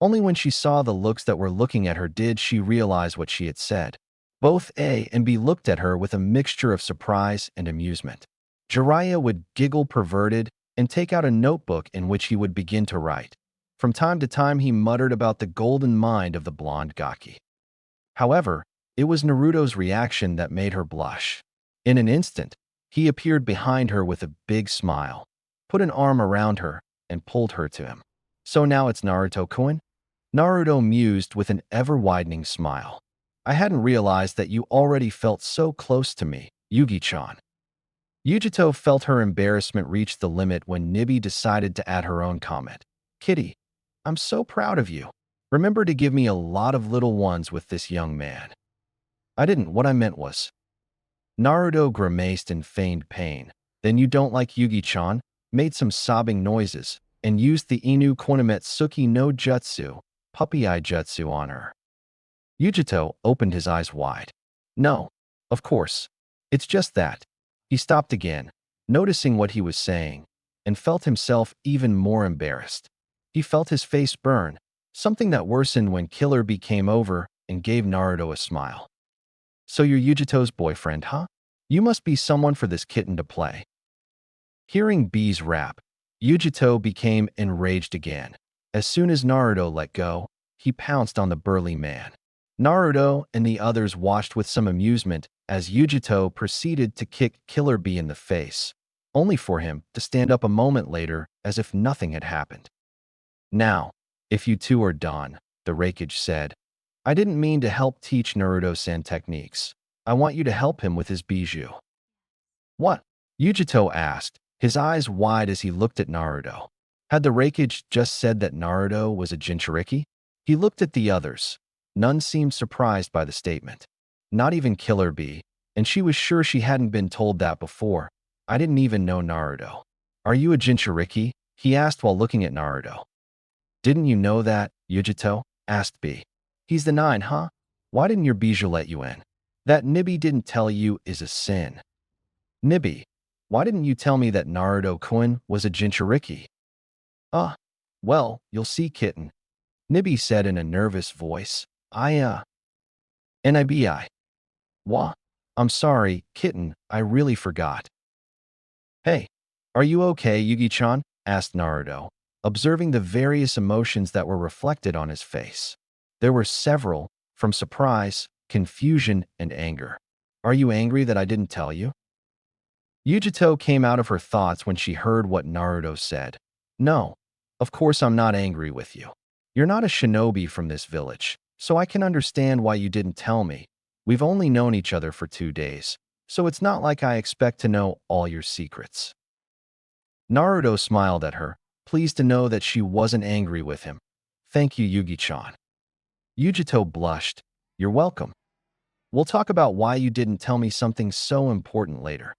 Only when she saw the looks that were looking at her did she realize what she had said. Both A and B looked at her with a mixture of surprise and amusement. Jiraiya would giggle perverted and take out a notebook in which he would begin to write. From time to time, he muttered about the golden mind of the blonde Gaki. However, it was Naruto's reaction that made her blush. In an instant, he appeared behind her with a big smile, put an arm around her, and pulled her to him. So now it's Naruto-kun? Naruto mused with an ever-widening smile. I hadn't realized that you already felt so close to me, Yugi-chan. Yujito felt her embarrassment reach the limit when Nibi decided to add her own comment. Kitty, I'm so proud of you. Remember to give me a lot of little ones with this young man. I didn't. What I meant was. Naruto grimaced in feigned pain. Then you don't like Yugi-chan? Made some sobbing noises, and used the Inu Konometsuki no Jutsu, puppy eye jutsu on her. Yujito opened his eyes wide. No, of course. It's just that. He stopped again, noticing what he was saying, and felt himself even more embarrassed. He felt his face burn, something that worsened when Killer Bee came over and gave Naruto a smile. So you're Yujito's boyfriend, huh? You must be someone for this kitten to play. Hearing B's rap, Yujito became enraged again. As soon as Naruto let go, he pounced on the burly man. Naruto and the others watched with some amusement as Yujito proceeded to kick Killer Bee in the face, only for him to stand up a moment later as if nothing had happened. Now, if you two are done, the Raikage said, I didn't mean to help teach Naruto-san techniques. I want you to help him with his bijou. What? Yujito asked, his eyes wide as he looked at Naruto. Had the Raikage just said that Naruto was a Jinchuriki? He looked at the others. None seemed surprised by the statement. Not even Killer Bee, and she was sure she hadn't been told that before. I didn't even know Naruto. Are you a Jinchuriki? He asked while looking at Naruto. Didn't you know that, Yujito? Asked Bee. He's the 9, huh? Why didn't your bijou let you in? That Nibi didn't tell you is a sin. Nibi, why didn't you tell me that Naruto-kun was a Jinchuriki? Well, you'll see, kitten. Nibi said in a nervous voice. Nibi. Wah. I'm sorry, kitten, I really forgot. Hey, are you okay, Yugi-chan? Asked Naruto, observing the various emotions that were reflected on his face. There were several, from surprise, confusion, and anger. Are you angry that I didn't tell you? Yujito came out of her thoughts when she heard what Naruto said. No, of course I'm not angry with you. You're not a shinobi from this village, so I can understand why you didn't tell me. We've only known each other for 2 days, so it's not like I expect to know all your secrets." Naruto smiled at her, pleased to know that she wasn't angry with him. "Thank you, Yugi-chan." Yujito blushed. "You're welcome. We'll talk about why you didn't tell me something so important later."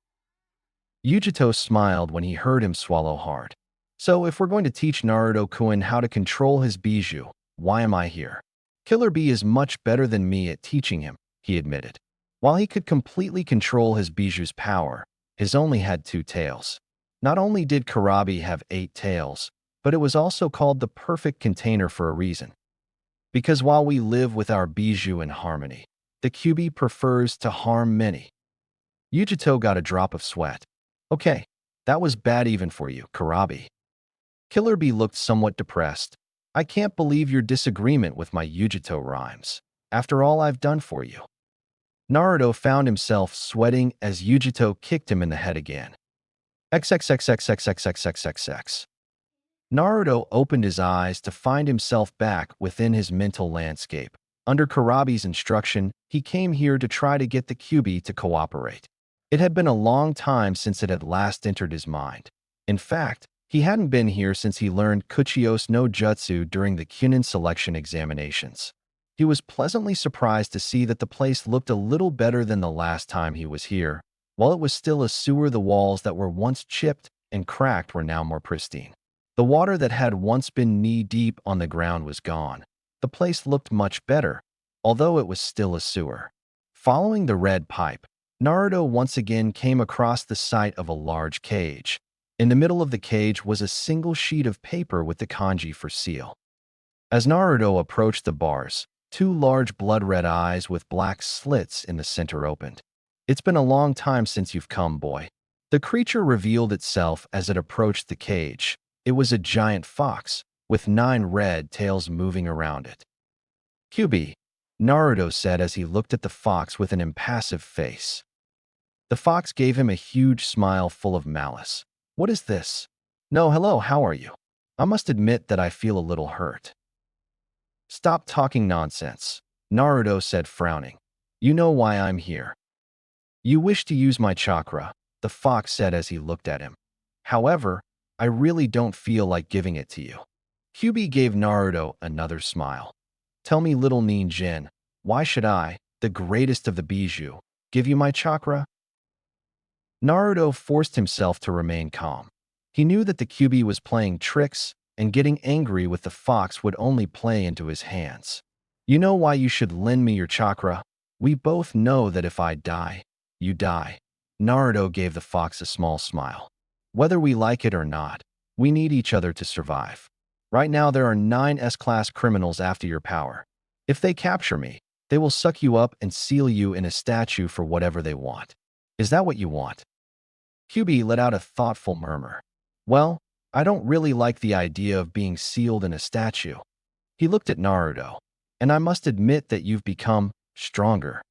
Yujito smiled when he heard him swallow hard. "So if we're going to teach Naruto-kun how to control his bijou, why am I here?" "Killer Bee is much better than me at teaching him," he admitted. While he could completely control his bijou's power, his only had 2 tails. Not only did Karabi have 8 tails, but it was also called the perfect container for a reason. Because while we live with our bijou in harmony, the Kyubi prefers to harm many. Yujito got a drop of sweat. "Okay, that was bad even for you, Karabi." Killer Bee looked somewhat depressed. "I can't believe your disagreement with my Yujito rhymes, after all I've done for you." Naruto found himself sweating as Yujito kicked him in the head again. XXXXXXXXXX. Naruto opened his eyes to find himself back within his mental landscape. Under Karabi's instruction, he came here to try to get the Kyubi to cooperate. It had been a long time since it had last entered his mind. In fact, he hadn't been here since he learned Kuchiyos no Jutsu during the Chunin selection examinations. He was pleasantly surprised to see that the place looked a little better than the last time he was here. While it was still a sewer, the walls that were once chipped and cracked were now more pristine. The water that had once been knee-deep on the ground was gone. The place looked much better, although it was still a sewer. Following the red pipe, Naruto once again came across the sight of a large cage. In the middle of the cage was a single sheet of paper with the kanji for seal. As Naruto approached the bars, 2 large blood-red eyes with black slits in the center opened. "It's been a long time since you've come, boy." The creature revealed itself as it approached the cage. It was a giant fox, with 9 red tails moving around it. "Kyubi," Naruto said as he looked at the fox with an impassive face. The fox gave him a huge smile full of malice. "What is this?" "No, hello, how are you? I must admit that I feel a little hurt." "Stop talking nonsense," Naruto said, frowning. "You know why I'm here." "You wish to use my chakra," the fox said as he looked at him. "However, I really don't feel like giving it to you." Kyubi gave Naruto another smile. "Tell me, little Ninjin, why should I, the greatest of the bijou, give you my chakra?" Naruto forced himself to remain calm. He knew that the Kyubi was playing tricks, and getting angry with the fox would only play into his hands. "You know why you should lend me your chakra? We both know that if I die, you die." Naruto gave the fox a small smile. "Whether we like it or not, we need each other to survive. Right now there are 9 S-class criminals after your power. If they capture me, they will suck you up and seal you in a statue for whatever they want. Is that what you want?" Kyubi let out a thoughtful murmur. "Well, I don't really like the idea of being sealed in a statue." He looked at Naruto. "And I must admit that you've become stronger.